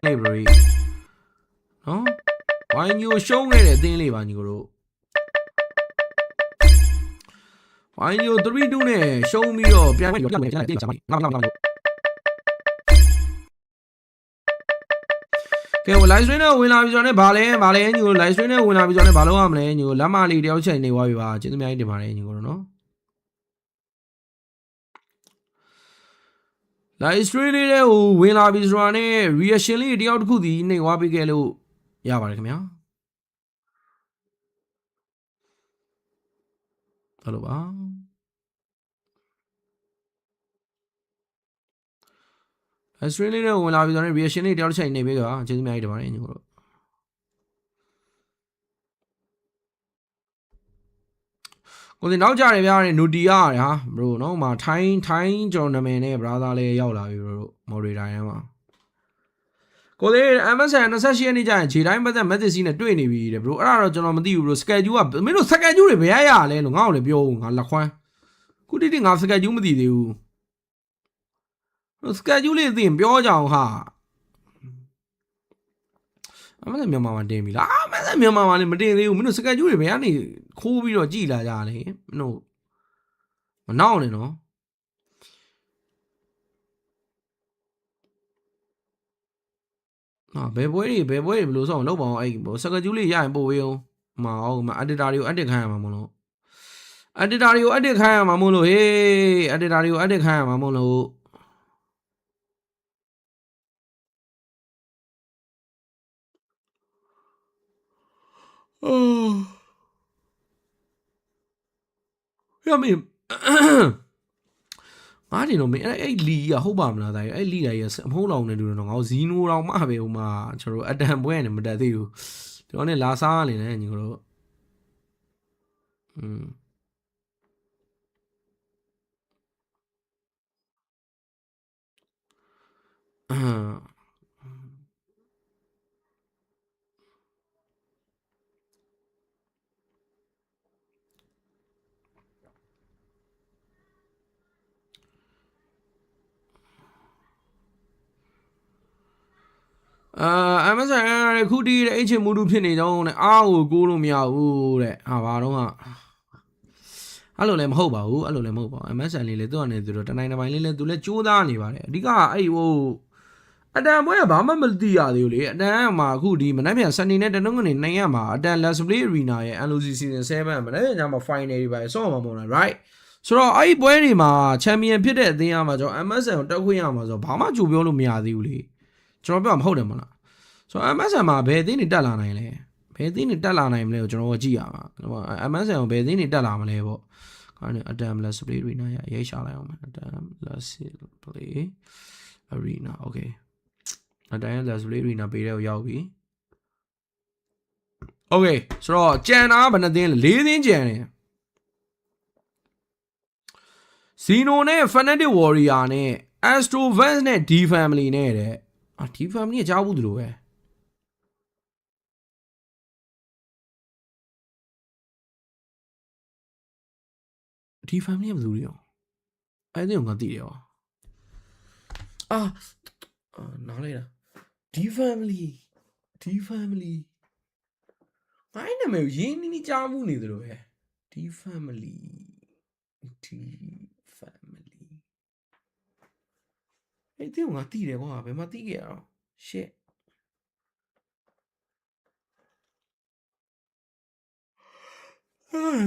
library နော်ဝိုင်းညိုရှုံးခဲ့တဲ့အသင်းလေးပါညီကိုတို့ဝိုင်းညို3-2နဲ့ရှုံးပြီးတော့ပြန်ပြီးတော့ပြန်လိုက်တယ်ငါကဲ live stream နဲ့ဝင်လာပြီဆိုတော့ဗာလဲညီကို live stream နဲ့ဝင်လာပြီဆိုတော့ဘာလုပ်ရမလဲညီကိုလက်မလေးတယောက်ချိန်နေသွားပြီပါကျေးဇူးအများကြီးတင်ပါတယ်ညီကိုတို့နော် live stream လေးတဲ့ဟိုဝင်လာပြီဆိုတာနဲ့ reaction လေးတယောက်တစ်ခုစီနေသွားပြီးခဲ့လို့ရပါတယ်ခင်ဗျာဟုတ်လို့ပါstream လေးနဲ့ဝင်လာပြီဆိုတော့ reaction လေးတယောက်တစ်ချိန်နေပေးပါကျေးဇူးအများကြီးတင်ပါတယ်ညီကိုတို့ကိုယ်နောက်ကြတယ်ဗျာနိုတီရတယ်ဟာ bro နော်မှာထိုင်းကျွန်တော်နာမည်နဲ့ brother လေးရောက်လာပြီ bro moderator ရမ်းပါကိုလေး MSN 28ရက်နေ့ကျရင်ခြေတိုင်းပတ်သက် message နဲ့တွေ့နေပြီတဲ့ bro အဲ့ဒါတော့ကျွန်တော်မသိဘူး bro schedule ကမင်းတို့ schedule တွေဘယ်ရလဲလို့ငါ့ကိုလည်းပြောဦးငါလက်ခွန်းခုတိငါ schedule မသိသေးဘူး schedule လေးသိရင်ပြောကြအောင်ဟာအမလည်းမြန်မာမှာတင်ပြီလားအမလည်းမြန်မာမှာလည်းမတင်သေးဘူးမင်းတို့ schedule တွေဘယ်ကနေခိုးပြီးတော့ကြည်လာကြလဲမင်းတို့မနောက်နဲ့နော်ဘယ်ပွဲတွေဘယ်လိုဆောင်လောက်ပါအောင်အဲ့ schedule လေးရရင်ပို့ဝေးအောင်မအောင်မ editor တွေကို edit ခိုင်းရမှာမလို့ editor တွေကို edit ခိုင်းရမှာမလို့ဟေး editor တွေကို edit ခိုင်းရမှာမလို့ရမင်းငါတင်တော့မင်းအဲ့လီကဟုတ်ပါမလားဒါအဲ့လီတိုင်းရအမဟုတ်လောင်နေတူတော့ငါဇီနိုတောင်မှပဲဟိုမှာကျွန်တော်အတန်ပွဲနဲ့မတက်သေးဘူးကျွန်တော်နဲ့လာစားနေတယ်ညီတို့MSN ခုတီးတဲ့အဲ့ချင်းမူတူဖြစ်နေတော့နဲ့အားကိုလို့မရဘူးတဲ့ဟာဘာတော့ဟာအဲ့လိုလည်းမဟုတ်ပါဘူးအဲ့လိုလည်းမဟုတ်ပါဘူး MSN လေးလေသူကနေသူတော့တနိုင်တစ်ပိုင်းလေးလဲသူလဲကြိုးစားနေပါတယ်အဓိကအဲ့ဟိုအတန်ပွဲကဘာမှမသိရသေးဘူးလေအတန်မှာအခုဒီမနေ့ပြန်စနေနဲ့တနင်္ဂနွေနိုင်ရမှာအတန် Let's Play Arena ရဲ့ LOC Season 7မနေ့ပြန်မှာ Final တွေပါဆော့မှာမဟုတ်လား right ဆိုတော့အဲ့ဒီပွဲတွေမှာ Champion ဖြစ်တဲ့အသင်းအားမှာကျွန်တော် MSN ကိုတက်ခွင့်ရမှာဆိုတော့ဘာမှကြိုပြောလို့မရသေးဘူးလေကျွန်တော်ပြောမှာဟုတ်တယ်မလားဆိုတော့ MSN မှာဘယ်အသင်းတွေတက်လာနိုင်လဲဘယ်အသင်းတွေတက်လာနိုင်မလဲကိုကျွန်တော်ကြည့်ရမှာ MSN ကိုဘယ်အသင်းတွေတက်လာမလဲပေါ့ခေါင်းအတန် Let's Play Arena ရရိုက်ရှာလိုက်အောင်အတန် Let's Play Arena okay အတန် Let's Play Arena ပေးတဲ့ကိုရောက်ပြီ okay ဆိုတော့ကြံတာဘယ်နှသင်းလဲ4သင်းကြံတယ် Zeno နဲ့ Fnatic Warrior နဲ့ Astro Vans နဲ့ D Family နဲ့တဲ့D Family ကကြားဘူးသူလိုပဲD Family ကဘယ်သူလဲအဲ့ဒီကငါသိတယ်ဟောနားလိုက်တာ D Family ငါ့နာမည်ရင်းနှီးကြားမှုနေတယ်လို့ပဲ D Family အဲ့ဒီကငါသိတယ်ကွာဘယ်မှာသိခဲ့ရအောင် shit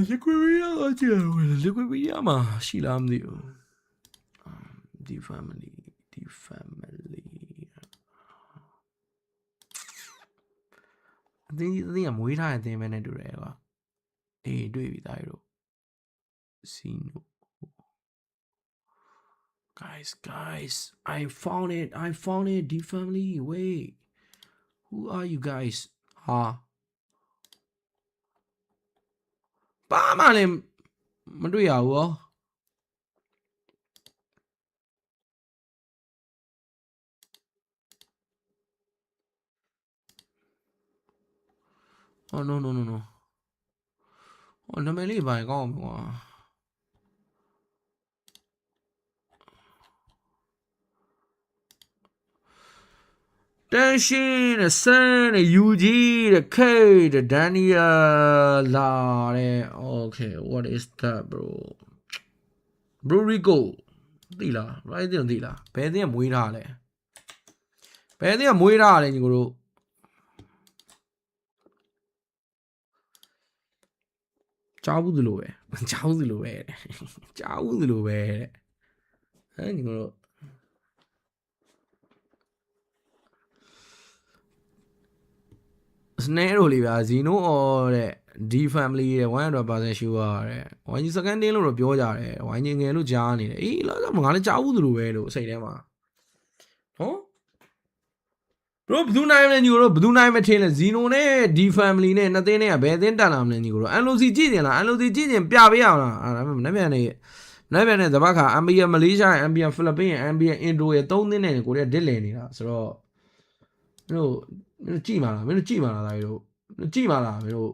Liquidia ကကြည့်ရအောင် Liquidia မှာရှိလားမသိဘူး D Family အတင်းကမွေးထားတဲ့အတင်းပဲနဲ့တူတယ်ကွာအေးတွေ့ပြီသားတို့ Zeno guys I found it D Family wait who are you guys ဟာဘာမှလည်းမတွေ့ရဘူးဟောOh no ဟောနာမည်လေးပါကောင်းမှာကွာ Dancing, the sun, the UG, the K, the Daniel, la, okay, what is that, bro? Bro Rico, Dila, right there, Dila. Pede a muirale. Pede a muirale, you Ciao di lui, ciao di lui, ciao di lui. You Snare လေးဗျာ Zeno or တဲ့ D family တဲ့ 100% sure တဲ့ဝိုင်းကြီး second day လို့တော့ပြောကြတယ်ဝိုင်းကြီးငယ်လို့ကြားနေတယ်အေးလားငါလည်းကြားဘူးသလိုပဲလို့စိတ်ထဲမှာဟော bro ဘယ်သူနိုင်မလဲညီကိုတို့ဘယ်သူနိုင်မထင်လဲ Zeno နဲ့ D family နဲ့နှစ်သင်းနဲ့ကဘယ်အသင်းတက်လာမလဲညီကိုတို့ LOC ကြည့်နေလား LOC ကြည့်ရင်ပြပေးအောင်လားအဲ့ဒါမနေ့ပြန်နေသဘက်ခါ MPL မလေးရှား MPL ဖိလစ်ပင်း MPL အင်ဒိုရဲ့3သင်းနဲ့ကိုတွေကဒစ်လည်နေတာဆိုတော့မင်းတို့ကြည့်ပါလားမင်းတို့ကြည့်ပါလားဒါကြီးတို့ကြည့်ပါလားမင်းတို့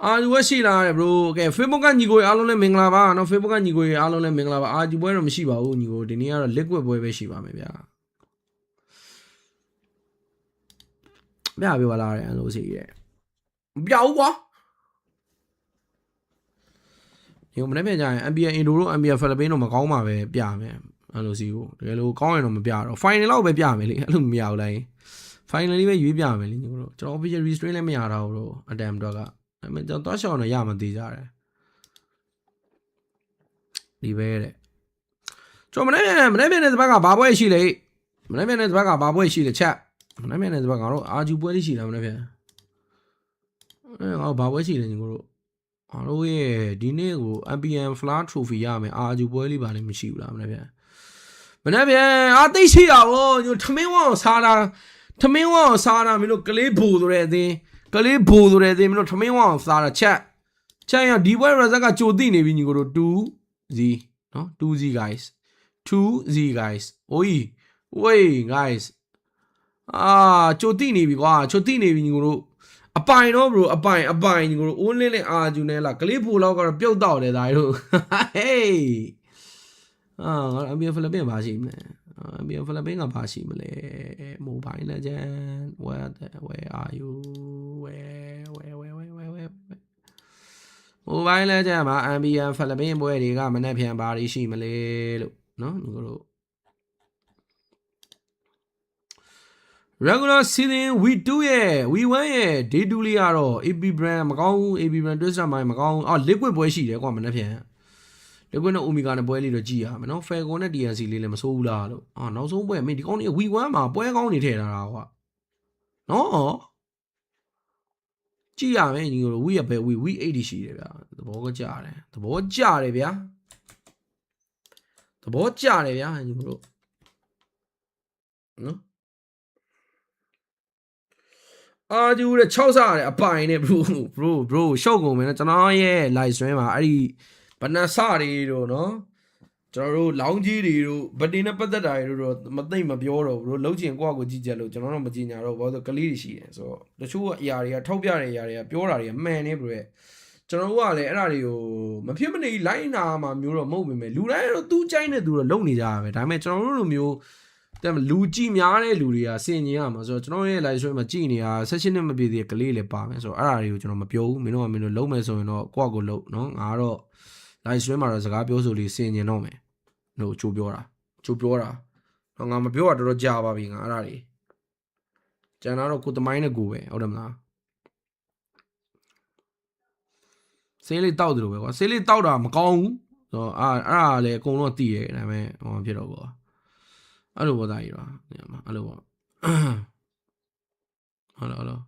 အာဒီဝက်ရှိလာတယ် bro ကဲ Facebook ကညီကိုအားလုံးလည်းမင်္ဂလာပါเนาะ Facebook ကညီကိုအားလုံးလည်းမင်္ဂလာပါအာဒီပွဲတော့မရှိပါဘူးညီကိုဒီနေ့ကတော့ liquid ပွဲပဲရှိပါမယ်ဗျာပြပြပါလားအဲ့လိုစီရဲ့မပြဘူးကွာဒီမနေ့ပြန်ကြရင် MPL အင်ဒိုတို့ MPL ဖိလစ်ပင်းတို့မကောင်းပါပဲပြမယ်အဲ့လိုစီကိုတကယ်လို့ကောင်းရင်တော့မပြတော့ final လောက်ပဲပြမယ်လေအဲ့လိုမရဘူးလိုက် final လေးပဲရွေးပြမယ်လေညီကိုတို့ကျွန်တော် official restraint လည်းမရတော့ဘူးတော့ attempt တော့ကအဲ့မဲ့ကျွန်တော်သွားရှောင်းတော့ရမှသေးကြတယ်ဒီပဲတဲ့ကျွန်တော်မနေ့ပြန်တဲ့ဘက်ကဘာပွဲရှိလဲမနေ့ပြန်တဲ့ဘက်ကဘာပွဲရှိလဲချက်မနေ့ပြန်တဲ့ဘက်ကတော့အာဂျူပွဲလေးရှိတယ်မနေ့ပြန်အဲ့ငါဘာပွဲရှိလဲညီကိုတို့အားလုံးရဲ့ဒီနေ့ကို MPL Flash Trophy ရမယ်အာဂျူပွဲလေးပါလည်းမရှိဘူးလားမနေ့ပြန်အာသိရှိတာဗောညထမင်းဝအောင်စားတာမင်းတို့ကလေးဘိုဆိုတဲ့အသင်းမင်းတို့ထမင်းဝအောင်စားတာချက်ရဒီပွဲရဇက်ကကြိုသိနေပြီညီကိုတို့ 2Z နော် 2Z guys โอ้ย wait guys ကြိုသိနေပြီကွာညီကိုတို့အပိုင်တော့ bro အပိုင်ညီကိုတို့အိုးလင်းနဲ့အာဂျူနဲ့လားကလေးဘိုလောက်ကတော့ပြုတ်တော့တယ်ဒါတို့ hey ငါ MPL ဖိလစ်ပင်းဘာရှိမလဲ MPL ဖိလစ်ပင်းကဘာရှိမလဲ Mobile Legend where are you where Mobile Legend မှာ MPL ဖိလစ်ပင်းပွဲတွေကမနေ့ပြန်ဘာတွေရှိမလဲလို့နော်ညီကိုတို့ regular season week 2ရဲ့ week 1ရဲ့ day 2လေးကတော့ AP brand မကောင်းဘူး AP brand Twister မိုင်းမကောင်းဘူးliquid ပွဲရှိတယ်ကွာမနေ့ပြန်liquid နဲ့ Omega နဲ့ပွဲလေးတော့ကြည့်ရမယ်နော် Falcon နဲ့ DNC လေးလည်းမဆိုးဘူးလားလို့နောက်ဆုံးပွဲမင်းဒီကောင်းနေ week 1မှာပွဲကောင်းနေထည့်ထားတာကွာနော်ကြည့်ရမယ်ညီတို့ week ရပဲ week 80ရှိတယ်ဗျာသဘောကကြတယ်ဗျာသဘောကြတယ်ဗျာညီတို့နော်အာဂျူတဲ့6ဆရတယ်အပိုင်နဲ့ bro ရှောက်ကုန်မယ်နော်ကျွန်တော်ရဲ့ live stream မှာအဲ့ဒီဘနဆတွေတို့နော်ကျွန်တော်တို့လောင်းကြီးတွေတို့ဗတင်နဲ့ပတ်သက်တာတွေတို့မသိမပြောတော့ဘူးလုံးချင်ကိုယ့်အကိုကြည့်ကြလို့ကျွန်တော်တို့မကြည့်ညာတော့ဘာလို့ကလေးတွေရှိတယ်ဆိုတော့တချို့အရာတွေကထောက်ပြတဲ့အရာတွေကပြောတာတွေကမှန်နေပြီကျွန်တော်တို့ကလည်းအဲ့ဒါတွေကိုမဖြစ်မနေလိုက်နာမှာမျိုးတော့မဟုတ်ပေမဲ့လူတိုင်းတော့သူ့ကြိုက်တဲ့သူတော့လုံနေကြရပဲဒါပေမဲ့ကျွန်တော်တို့လိုမျိုးတဲ့လူကြည့်များတဲ့လူတွေကစင်ကျင်ရမှာဆိုတော့ကျွန်တော်ရဲ့ live stream မှာကြည့်နေတာ16နှစ်မပြည့်သေးတဲ့ကလေးလည်းပါမယ်ဆိုတော့အဲ့ဒါတွေကိုကျွန်တော်မပြောဘူးမင်းတို့လုံးမယ်ဆိုရင်တော့ကိုယ့်အကိုလုံးနော်ငါတော့ live stream မှာတော့စကားပြောဆိုလေးစင်ကျင်တော့မယ်လို့ချိုးပြောတာတော့ငါမပြောတာတော်တော်ကြာပါပြီငါအဲ့ဒါတွေကျန်တော့ကိုသမိုင်းနဲ့ကိုပဲဟုတ်တယ်မလားဆေးလေးတောက်တယ်လို့ပဲကွာဆေးလေးတောက်တာမကောင်းဘူးဆိုတော့အဲ့ဒါလည်းအကုန်လုံးသိရဲဒါပေမဲ့ဟောဖြစ်တော့ကွာအဲ့လိုပေါ့သားကြီးတော့အဲ့လိုပေါ့ဟယ်လို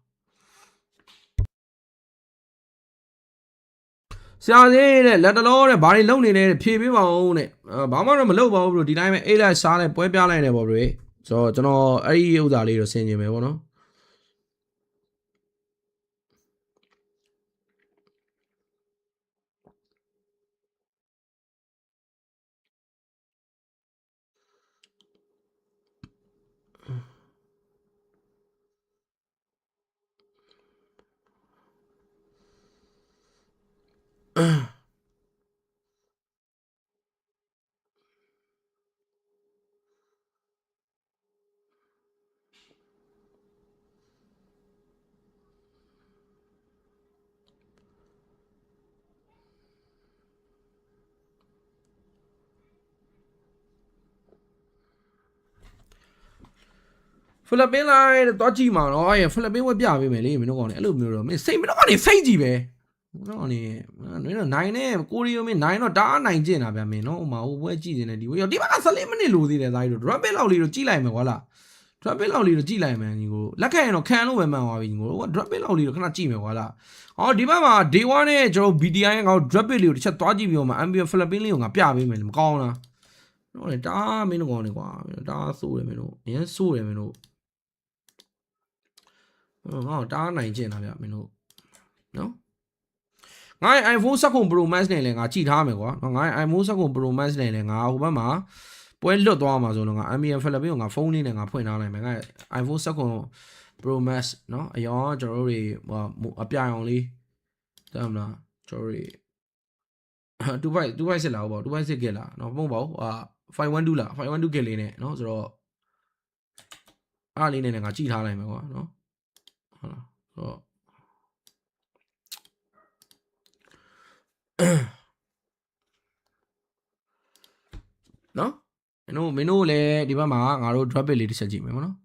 ဆရာကြီးတဲ့လက်တလုံးတဲ့ဘာတွေလုံနေလဲဖြေပေးပါဦးတဲ့ဘာမှတော့မလုပ်ပါဘူးဘရိုဒီတိုင်းပဲအိတ်လိုက်စားလိုက်ပွဲပြလိုက်တယ်ပေါ့ဘရိုဆိုတော့ကျွန်တော်အဲ့ဒီဥစ္စာလေးတော့ဆင်ကျင်မယ်ပေါ့နော် ဖိလစ်ပင်းလိုက်တော့ကြည့်မှာနော်အဲ့ဖိလစ်ပင်းဝက်ပြပေးမယ်လေမင်းတို့ကောင်လေအဲ့လိုမျိုးတော့မင်းစိတ်မင်းတို့ကောင်နေစိတ်ကြည့်ပဲမင်းတို့ကောင်နေမင်းတို့နိုင်နဲ့ကိုရီယိုမင်းနိုင်တော့ဒါနိုင်ကျင်တာဗျာမင်းနော်ဟိုမှာဟိုဘွဲကြည့်နေတယ်ဒီဘွဲရောဒီဘက်က14မိနစ်လိုသေးတယ်သားကြီးတို့ drop it လောက်လေးတော့ကြည့်လိုက်မယ်ကွာလား drop it လောက်လေးတော့ကြည့်လိုက်မယ်ညီကိုလက်ခံရင်တော့ခံလို့ပဲမှန်သွားပြီညီကို drop it လောက်လေးတော့ခဏကြည့်မယ်ကွာလားဟောဒီဘက်မှာ day 1နဲ့ကျွန်တော် BDI ရဲ့ငါ drop it လေးကိုတစ်ချက်သွားကြည့်ပြီးတော့မှ MPL ဖိလစ်ပင်းလေးကိုငါပြပေးမယ်လေမကောင်းလားနော်လေဒါမင်းတို့ကောင်လေကွာဒါဆိုးတယ်မင်းတို့အရင်ဆိုးတယ်မင်းတို့ငါတားနိုင်ကျင်တာဗျမင်းတို့နော်ငါ iPhone 16 Pro Max နဲ့လည်းငါကြည့်ထားမယ်ကွာငါ iPhone 16 Pro Max နဲ့လည်းငါဟိုဘက်မှာပွဲလွတ်သွားမှာဆိုတော့ငါ MPL ဖိလစ်ပင်းကိုငါဖုန်းလေးနဲ့ငါဖွင့်ထားလိုက်မယ်ငါ iPhone 16 Pro Max နော်အရောကျွန်တော်တို့တွေအပြအောင်လေးတမ်းမလားကျွန်တော်တို့2.5စစ်လာဟုတ်ပါ2.6ကလာနော်မဟုတ်ပါဘူး512လား512ကလေးနဲ့နော်ဆိုတော့အားလေးနဲ့ငါကြည့်ထားလိုက်မယ်ကွာနော်ဟုတ်လားဆိုတော့နော်မင်းတို့လည်းဒီဘက်မှာငါတို့ drop it လေးတစ်ချက်ကြည့်မယ်မနော်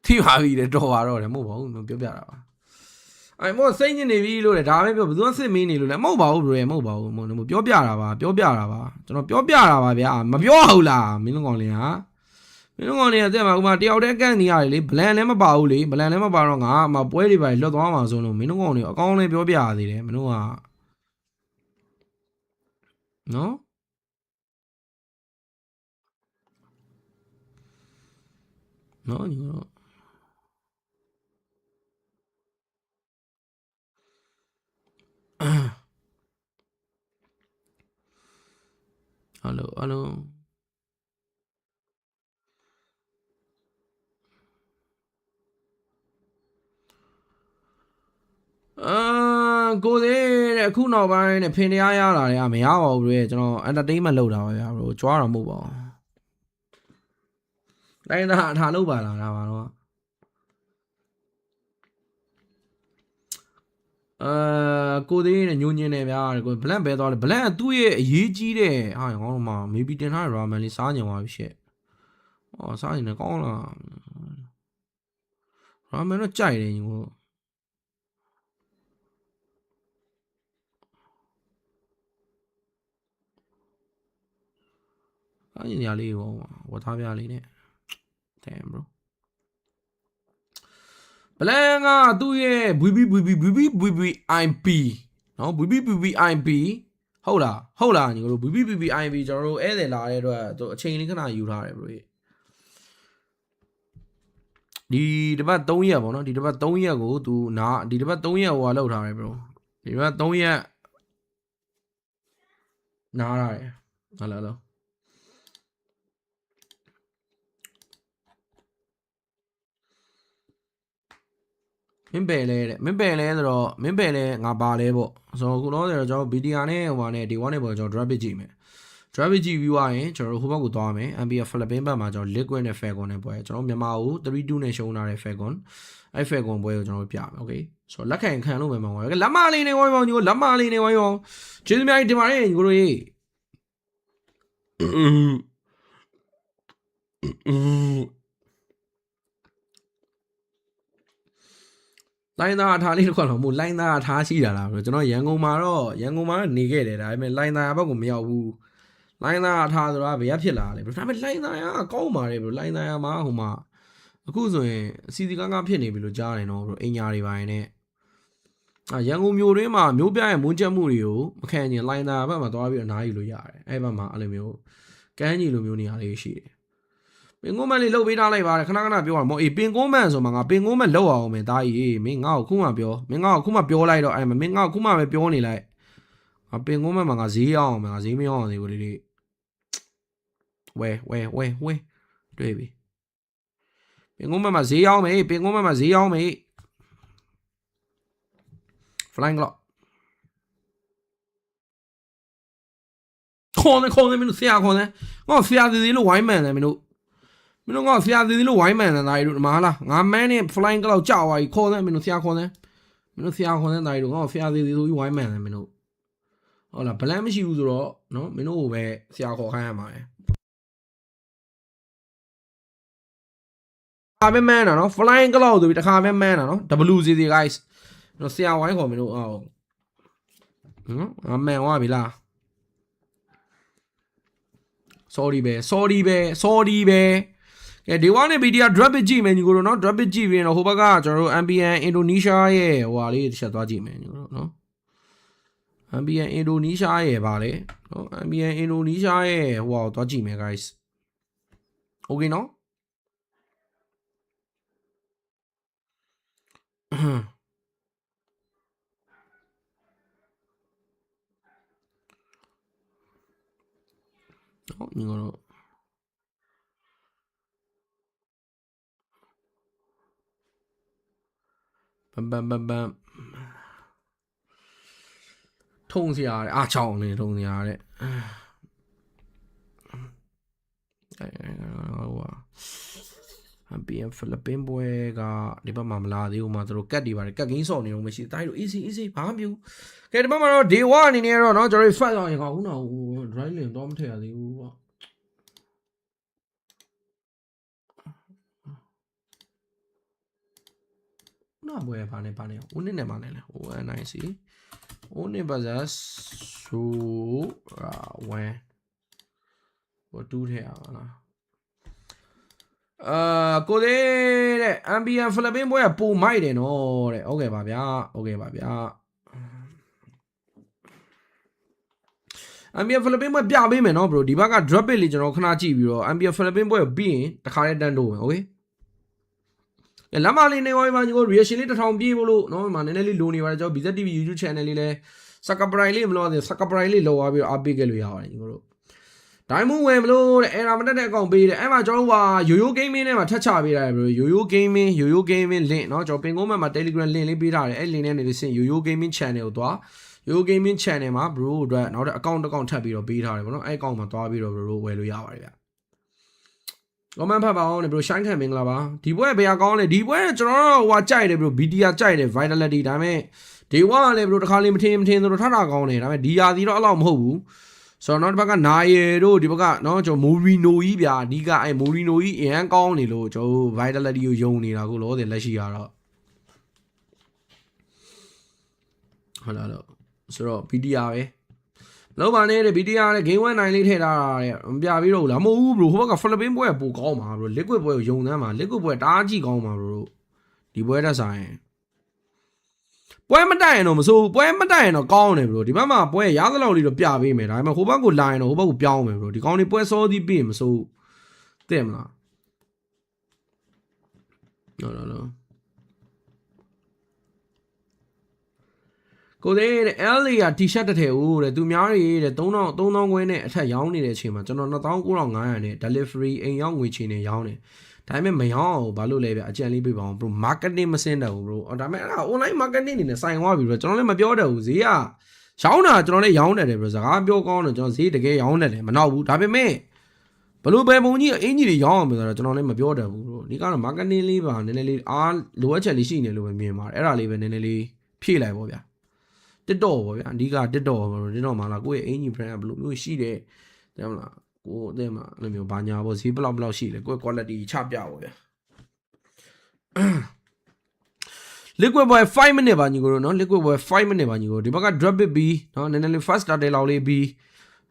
ထိပါပြီတဲ့တော်ပါတော့တယ်မဟုတ်ပါဘူးပြောပြတာပါအဲ့မောစိတ်ညစ်နေပြီလို့လေဒါပဲပြောဘယ်သူကစစ်မင်းနေလို့လဲမဟုတ်ပါဘူးဘယ်မဟုတ်ပါဘူးမဟုတ်ပြောပြတာပါကျွန်တော်ပြောပြတာပါဗျာမပြောဟုတ်လားမင်းတို့ကောင်လေးဟာမင်းတို့ကောင်လေးကတဲ့မှာဥမာတယောက်တည်းကန့်နေရတယ်လေဘလန်လည်းမပါဘူးလေဘလန်လည်းမပါတော့ငါမှပွဲတွေပါလွတ်သွားမှာဆိုလို့မင်းတို့ကောင်လေးအကောင်းလေးပြောပြရသေးတယ်မင်းတို့ကနော်နော်ညီတို့ဟယ်လိုကိုသေးတဲ့အခုနောက်ပိုင်းနဲ့ဖင်တရားရလာတယ်မရပါဘူးလေကျွန်တော် entertainment လုပ်တာပါဗျာဘရိုကြွားတော့မဟုတ်ပါဘူးတိုင်းသားအထားလုပ်ပါလားဒါပါတော့ကိုသေးနဲ့ညိုညင်းနေဗျာကိုဘလန့်ပဲသွားတယ်ဘလန့်ကသူ့ရဲ့အရေးကြီးတဲ့ဟာငေါ့မှာ maybe တင်ထားရာမန်လေးစားညင်သွားပြီရှက်စားညင်နေကောင်းလားရာမန်တော့ကြိုက်တယ်ညီကိုစားညင်ရလေးပေါ့ဝတ်သားပြလေးနဲ့ damn bro ဘလန်ကသူ့ရဲ့ VVVVIP နော် VVVVIP ဟုတ်လားညီတို့ VVVVIP ကျွန်တော်တို့ဧည့်သည်လာတဲ့အတွက်သူအချိန်လေးခဏယူထားတယ်ဘရိုဒီတပတ်3ရက်ပေါ့နော်ဒီတပတ်3ရက်ကိုသူဒီတပတ်3ရက်ဟိုလောက်ထားတယ်ဘရိုဒီတပတ်3ရက်နားရတယ်ဟုတ်လားမင်းပယ်လဲတဲ့မင်းပယ်လဲဆိုတော့မင်းပယ်လဲငါပါလဲပေါ့ဆိုတော့ခုတော့ကျွန်တော် BDR နဲ့ဟိုမှာနဲ့ day 1နဲ့ပေါ့ကျွန်တော် drop it ကြည့်မယ် drop it ကြည့်ပြီးသွားရင်ကျွန်တော်ဟိုဘက်ကိုသွားမယ် MPL ဖိလစ်ပင်းဘက်မှာကျွန်တော် liquid နဲ့ falcon နဲ့ပွဲကျွန်တော်မြန်မာကို 3-2 နဲ့ရှုံးထားတဲ့ falcon အဲ့ falcon ပွဲကိုကျွန်တော်ပြမယ် okay ဆိုတော့လက်ခံလို့ပဲမှာပါလက်မလေးနေဝိုင်းပေါင်းညီကိုလက်မလေးနေဝိုင်းပေါင်းကျေးဇူးများတင်ပါတယ်ညီကိုတို့ရေလိုင်းသားအထားလေးတစ်ခွက်တော့မို့လိုင်းသားအထားရှိတာလားကျွန်တော်ရန်ကုန်မှာတော့နေခဲ့တယ်ဒါပေမဲ့လိုင်းသားဘက်ကိုမရောက်ဘူးလိုင်းသားအထားဆိုတာဘယ်ရဖြစ်လာလဲဒါပေမဲ့လိုင်းသားကကောင်းပါတယ်ဘလိုင်းသားကမှဟိုမှာအခုဆိုရင်အစီအစီကားကားဖြစ်နေပြီလို့ကြားတယ်နော်ဘလိုအင်ညာတွေပိုင်းနဲ့ရန်ကုန်မြို့တွင်းမှာမြို့ပြရဲ့မွန်းချက်မှုတွေကိုမခံရင်လိုင်းသားဘက်မှာသွားပြီးအနားယူလို့ရတယ်အဲ့ဘက်မှာအဲ့လိုမျိုးကန်းကြီးလိုမျိုးနေရာလေးရှိတယ်ပင်ကုန်းမန်လေးလှုပ်ပေးထားလိုက်ပါတယ်ခဏပြောရမို့အေးပင်ကုန်းမန်ဆိုမှငါပင်ကုန်းမန်လှုပ်အောင်မယ်တာကြီးမင်းငါ့ကိုခုမှပြောမင်းငါ့ကိုခုမှပြောလိုက်တော့အဲ့မင်းငါ့ကိုခုမှပဲပြောနေလိုက်ငါပင်ကုန်းမန်မှာငါဈေးရအောင်မယ်ငါဈေးမရအောင်သေးဘူးလေးဝဲတွေ့ပြီပင်ကုန်းမန်မှာဈေးရအောင်မယ်ပင်ကုန်းမန်မှာဈေးရအောင်မယ် flying clock ခေါ်နေမင်းတို့ဆရာခေါ်နေငါဆရာသေးလို့ဝိုင်းမှန်တယ်မင်းတို့ငါဆရာသေးလို့ဝိုင်းမှန်တယ်တာကြီးတို့မလားငါမန်းနဲ့ flying clock ကြောက်သွားပြီခေါ်နေမင်းတို့ဆရာခေါ်နေတာကြီးတို့ငါဆရာသေးဆိုပြီးဝိုင်းမှန်တယ်မင်းတို့ ဟုတ်လား plan မရှိဘူးဆိုတော့နော်မင်းတို့ကိုပဲဆရာခေါ်ခိုင်းရမှာလေအခါပဲမှန်းတာနော် flying cloud ဆိုပြီးတစ်ခါပဲမှန်းတာနော် WCC guys နော်ဆရာဝိုင်းခေါ်မင်းတို့အော်နော်မှန်သွားပြီလား sorry ပဲကဲဒီဝါနဲ့ BDR drop it ကြည့်မယ်ညီကိုတို့နော် drop it ကြည့်ပြီးတော့ဟိုဘက်ကကျွန်တော်တို့ MPL အင်ဒိုနီးရှားရဲ့ဟိုဟာလေးတစ်ချက်သွားကြည့်မယ်ညီကိုတို့နော် MPL အင်ဒိုနီးရှားရဲ့ဗာလေနော် MPL အင်ဒိုနီးရှားရဲ့ဟိုဟာသွားကြည့်မယ် guys okay နော်နော်ညီကိုတို့ဘမ်ထုံစရာတဲ့အားချောင်းနေထုံစရာတဲ့MPL ဖိလစ်ပင်းပွဲကဒီဘက်မှာမလာသေးဘူးမှာသူတို့ကတ်တွေပါတယ်ကတ်ကင်းစော့နေတော့မရှိတိုင်းတို့ easy ဘာမှမပြုကဲဒီဘက်မှာတော့ day 1အနေနဲ့တော့เนาะကျွန်တော် fat အောင်ရင်ကောင်းတော့ dry lane တော့မထည့်ရသေးဘူးပေါ့နာပွဲဘာနဲ့ဦးနစ်နဲ့မနဲ့လဲ ONIC ဦးနစ် versus ဆို1ဘာတူးထည့်ရပါလားကိုသေးတဲ့ MPL ဖိလစ်ပင်းပွဲကပုံမိုက်တယ်နော်တဲ့ဟုတ်ကဲ့ပါဗျာMPL ဖိလစ်ပင်းပွဲပြပေးမယ်နော် bro ဒီဘက်က drop it လေးကျွန်တော်ခဏကြည့်ပြီးတော့ MPL ဖိလစ်ပင်းပွဲကိုပြီးရင်တခါလေးတန်းတိုးမယ် okay လမ်းမလေးနေဝိုင်းမှာညီကို reaction လေး1000ပြေးဖို့လို့နော်မှာနည်းနည်းလေးလိုနေပါတယ်ကျွန်တော် BZTV YouTube channel လေးလဲ subscribe လေးမလို့အောင် subscribe လေးလောက်သွားပြီးတော့အားပေးခဲ့လို့ရပါတယ်ညီကိုတို့ဒိုင်းမွန်ဝင်မလို့တဲ့အဲ့ဒါမတက်တဲ့အကောင့်ပေးတယ်အဲ့မှာကျွန်တော်တို့ဟာရိုး gaming နဲ့မှာထပ်ချပေးထားတယ် bro ရိုး gaming link เนาะကျွန်တော်ပင်ကုန်းမှာ Telegram link လေးပေးထားတယ်အဲ့ link နဲ့နေလို့စင်ရိုး gaming channel ကိုသွားရိုး gaming channel မှာ bro အတွက်နောက်တဲ့အကောင့်တစ်ကောင့်ထပ်ပြီးတော့ပေးထားတယ်ဗောနော်အဲ့အကောင့်မှာသွားပြီးတော့ bro ဝယ်လို့ရပါတယ်ဗျ comment ဖတ်ပါအောင်လေ bro ရှိုင်းခံမင်္ဂလာပါဒီပွဲဘယ်ကောင်းလဲဒီပွဲကျွန်တော်တို့ဟိုကြိုက်တယ် bro BDR ကြိုက်တယ် vitality ဒါပေမဲ့ day 1ကလည်း bro တစ်ခါလေးမထင်ဆိုတော့ထထကောင်းတယ်ဒါပေမဲ့ဒီရာသီတော့အဲ့လောက်မဟုတ်ဘူးဆိုတော့နောက်တစ်ဘက်ကနာယေတို့ဒီဘက်ကနော်ကျွန်တော်မိုရီနိုကြီးဗျာအဓိကအဲ့မိုရီနိုကြီးအရန်ကောင်းနေလို့ကျွန်တော် vitality ကိုယုံနေတာကိုလောတယ်လက်ရှိရတော့ဟုတ်လားတော့ဆိုတော့ BDR ပဲလောက်ပါနဲ့တဲ့ BDR နဲ့ game 1 9လေးထည့်ထားတာတဲ့မပြပြီးတော့လားမဟုတ်ဘူး bro ဟိုဘက်က Philippines ပွဲကပိုကောင်းပါ bro liquid ပွဲကိုယုံသမ်းပါ liquid ပွဲတအားကြည့်ကောင်းပါ bro ဒီပွဲတက်ဆိုင်ပွဲမတက်ရင်တော့မစိုးဘူးပွဲမတက်ရင်တော့ကောင်းတယ် bro ဒီဘက်မှာပွဲရသလောက်လေးတော့ပြပေးမယ်ဒါပေမဲ့ဟိုဘက်ကိုလာရင်တော့ဟိုဘက်ကိုပြောင်းမယ် bro ဒီကောင်းလေးပွဲစောသည်ပြီးမစိုးဘူးသိမလားနော်ကိုသေးတဲ့ L လေးက T-shirt တစ်ထည်ဦးတဲ့သူများတွေတဲ့3000ခွဲနဲ့အထက်ရောင်းနေတဲ့အချိန်မှာကျွန်တော်29,500နဲ့ delivery အိမ်ရောက်ငွေချေနေရောင်းတယ်ဒါပေမဲ့မရောင်းအောင်ဘာလို့လဲဗျအကြံလေးပေးပါအောင် bro marketing မစင်းတော့ဘူး bro ဒါပေမဲ့အဲ့ဒါ online marketing နေနဲ့ဆိုင်သွားပြီ bro ကျွန်တော်လည်းမပြောတတ်ဘူးဈေးကရောင်းတာကျွန်တော်လည်းရောင်းတယ် bro စကားပြောကောင်းတယ်ကျွန်တော်ဈေးတကယ်ရောင်းတယ်မနောက်ဘူးဒါပေမဲ့ဘလို့ပဲပုံကြီးအင်ကြီးတွေရောင်းအောင်ဆိုတော့ကျွန်တော်လည်းမပြောတတ်ဘူး bro ဒီကတော့ marketing လေးပါနည်းနည်းလေးအားလိုအပ်ချက်လေးရှိနေလို့ပဲမြင်ပါတယ်အဲ့ဒါလေးပဲနည်းနည်းလေးဖြည့်လိုက်ပါဗျာTikTok ပေါ့ဗျာအဓိက TikTok ပေါ့ TikTok မှာလာကိုယ့်ရဲ့အင်ဂျီ brand ကဘယ်လိုမျိုးရှိတယ်တဲ့မလားကိုအသေးမှာအဲ့လိုမျိုးဘာညာပေါ့ဈေးဘလောက်ရှိလဲကိုယ့် quality ချပြပေါ့ဗျာ liquid boy 5 minute ပါညီကိုတို့နော် liquid boy 5 minute ပါညီကိုဒီဘက်က drop it ပြီးနော်နည်းနည်းလေး fast starter လောက်လေးပြီး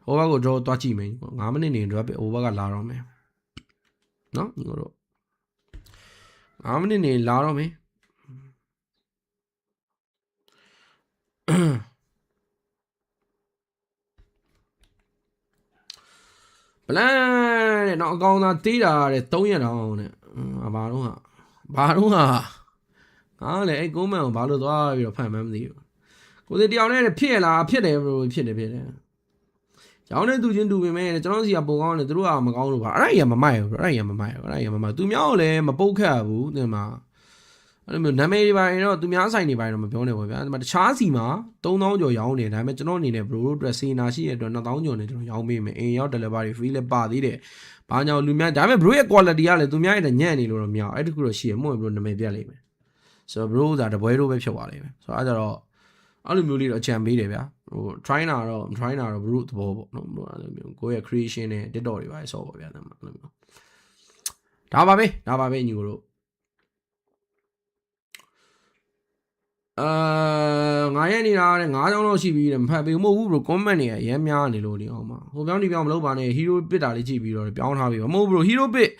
ဟိုဘက်ကို draw သွားကြည့်မယ်5 minute နေ drop it ဟိုဘက်ကလာတော့မယ်နော်ညီကိုတို့5 minute နေလာတော့မယ်ပလန်တဲ့နော်အကောင်သာတေးတာတဲ့300တောင်းတဲ့ဘာတော့ဟာငါလည်းအဲ့ကုန်းမန်ကိုဘာလို့သွားပြီးတော့ဖန်မှန်းမသိဘူးကိုစီတယောက်နဲ့ဖြစ်ရလားဖြစ်တယ်ဘရိုဖြစ်တယ်ကျောင်းနဲ့သူချင်းတူပေမဲ့ကျွန်တော်စီကပုံကောင်းတယ်သူတို့ကမကောင်းလို့ပါအဲ့ဒါကြီးကမမိုက်ဘူးအဲ့ဒါကြီးကမမိုက်သူများကိုလည်းမပုတ်ခတ်ဘူးတင်မှာအဲ့လိုမျိုးနာမည်တွေပါရင်တော့သူများဆိုင်တွေပါရင်တော့မပြောနဲ့ပေါ့ဗျာတခြားစီမှာ3000ကျော်ရောင်းနေဒါပေမဲ့ကျွန်တော်အနေနဲ့ဘရိုတို့အတွက်စေနာရှိတဲ့အတွက်2000ကျော်နဲ့ကျွန်တော်ရောင်းပေးမယ်အိမ်ရောက် delivery free လည်းပါသေးတယ်ဘာကြောင့်လူများဒါပေမဲ့ဘရိုရဲ့ quality ကလည်းသူများရဲ့ညံ့နေလို့တော့မရအောင်အဲ့တခုတော့ရှိရမို့ဘရိုနာမည်ပြတ်လိမ့်မယ်ဆိုတော့ဘရိုကတပွဲတို့ပဲဖြစ်သွားလိမ့်မယ်ဆိုတော့အဲ့ကြတော့အဲ့လိုမျိုးလေးတော့အကြံပေးတယ်ဗျာ try နာတော့ try နာတော့ bro သဘောပေါ့နော် bro အဲ့လိုမျိုးကိုယ့်ရဲ့ creation နဲ့ TikTok တွေပါဆော့ပါဗျာအဲ့လိုမျိုးဒါပါပဲညီကိုတို့9ရက်နေတာတဲ့9ကြောင်းလောက်ရှိပြီးတယ်မဖတ်ပေးမဟုတ်ဘူး bro comment တွေအရင်များနေလို့ဒီအောင်မှာဟိုပြောင်းဒီပြောင်းမလုပ်ပါနဲ့ hero bit တာလေးကြည့်ပြီးတော့ပြောင်းထားပြီမဟုတ် bro hero bit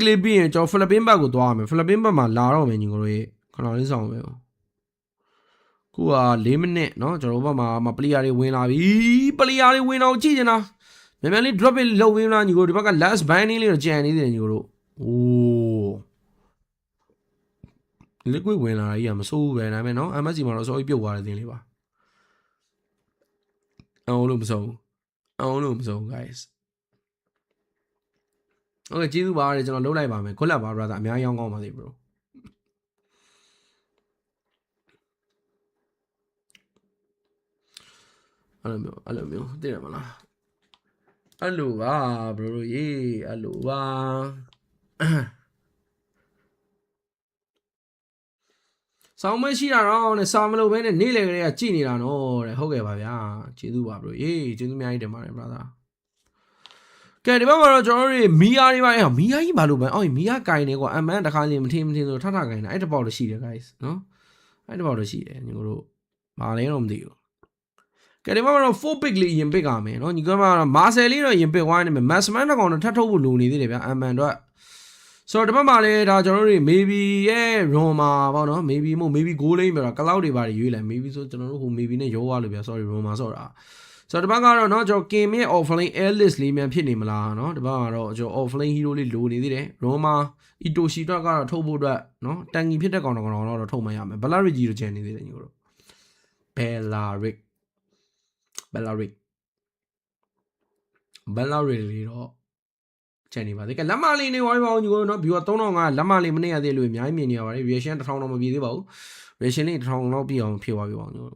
လေးပြီးရင်ကျွန်တော် Philippines ဘက်ကိုသွားရမယ် Philippines ဘက်မှာလာတော့မယ်ညီကိုတို့ရေခဏလေးဆောင်ပဲခုက4မိနစ်เนาะကျွန်တော်ဘက်မှာ player တွေဝင်လာပြီ player တွေဝင်တော့ကြည့်ကြလားမြန်မြန်လေး drop it လုပ်ပေးမလားညီကိုတို့ဒီဘက်က last binding လေးတော့ကြံနေတယ်ညီကိုတို့အိုးliquid ဝင်လာတာကြီးကမစိုးဘူးပဲဒါပေမဲ့เนาะ MSC မှာတော့စောကြီးပြုတ်သွားတဲ့သင်လေးပါအောင်လို့မဆုံး guys okay ကျေးဇူးပါတယ်ကျွန်တော်လုပ်လိုက်ပါမယ် good luck ပါ brother အများကြီးရောင်းကောင်းပါစေ bro အဲ့လိုမျိုးသိရမလားအဲ့လိုပါ bro တို့ရေအဲ့လိုပါဆောင်းမရှိတာတော့နဲ့စာမလို့ပဲနဲ့နေ့လေကလေးကကြည်နေတာနော်တဲ့ဟုတ်ကဲ့ပါဗျာကျေးဇူးပါ bro ယေးကျေးဇူးအများကြီးတင်ပါတယ် brother ကဲဒီဘက်မှာတော့ကျွန်တော်တို့မီယာတွေပါမီယာကြီးဘာလို့ပဲအော်မီယာကင်နေကွာအမန်တခါချင်းမထင်ဆိုထထကင်နေအဲ့တပေါက်တော့ရှိတယ် guys နော်အဲ့တပေါက်တော့ရှိတယ်ညီတို့ဘာလဲတော့မသိဘူးကဲဒီဘက်မှာတော့ 4 pick လေးရင်ပစ်ကြမယ်နော်ညီကမှာမာဆယ်လေးတော့ရင်ပစ်ဝိုင်းနေမယ်မတ်စမန်တစ်ကောင်တော့ထပ်ထုတ်ဖို့လိုနေသေးတယ်ဗျာအမန်တော့ဆိုတော့ဒီဘက်မှာလည်းဒါကျွန်တော်တို့ maybe ရဲ့ Roma ပေါ့နော် maybe goal line ပဲတော့ cloud တွေပါရွေးလိုက် maybe ဆိုကျွန်တော်တို့ဟို maybe နဲ့ရောသွားလို့ဗျာ sorry Roma ဆိုတာဆိုတော့ဒီဘက်ကတော့เนาะကျွန်တော် Kim ရဲ့ offline air list လေးမြန်ဖြစ်နေမလားเนาะဒီဘက်ကတော့ကျွန်တော် offline hero လေးလိုနေသေးတယ် Roma Itoshi တော့ကတော့ထုတ်ဖို့အတွက်เนาะတန်ကြီးဖြစ်တဲ့ကောင်တော့ထုတ်မှရမယ် Bellaric ကြီးတော့ကျန်နေသေးတယ်ညီတို့ Bellaric လေးတော့ကျန်နေပါသေးကလက်မလေးနေဝိုင်းပါအောင်ညီကိုနော် viewer 3500လက်မလေးမနေရသေးလို့အများကြီးမြင်နေရပါတယ် reaction 1000တော့မပြည့်သေးပါဘူး reaction လေး1000လောက်ပြည့်အောင်ဖြည့်သွားပြပါအောင်ညီကို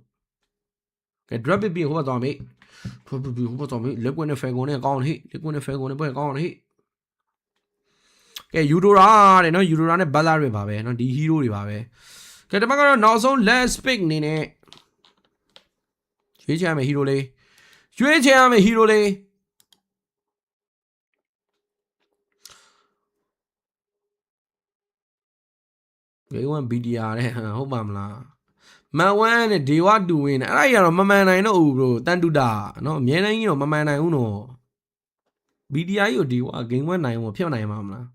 ကဲ drop it ပြီးဟိုဘက်သွားမေးလက်ကွင်းနဲ့ fan ကုန်နဲ့ကောင်းတယ်ဟိလက်ကွင်းနဲ့ fan ကုန်နဲ့ပွဲကောင်းတယ်ဟိကဲ Udora တဲ့နော် Udora နဲ့ Ballard တွေပါပဲနော်ဒီ hero တွေပါပဲကဲဒီမှာကတော့နောက်ဆုံး last pick နေနဲ့ရွေးချယ်ရမယ် hero လေးG1 BDR တဲ့ဟုတ်ပါမလားမန်1နဲ့ Day 1 2 win အဲ့ဒါကြီးကတော့မမှန်နိုင်တော့ဘူး bro တန်တူတာနော်အမြဲတမ်းကြီးတော့မမှန်နိုင်ဘူးနော် BDR ကြီးကို Day 1 Game 1နိုင်ဖို့ဖြစ်နိုင်မှာမလား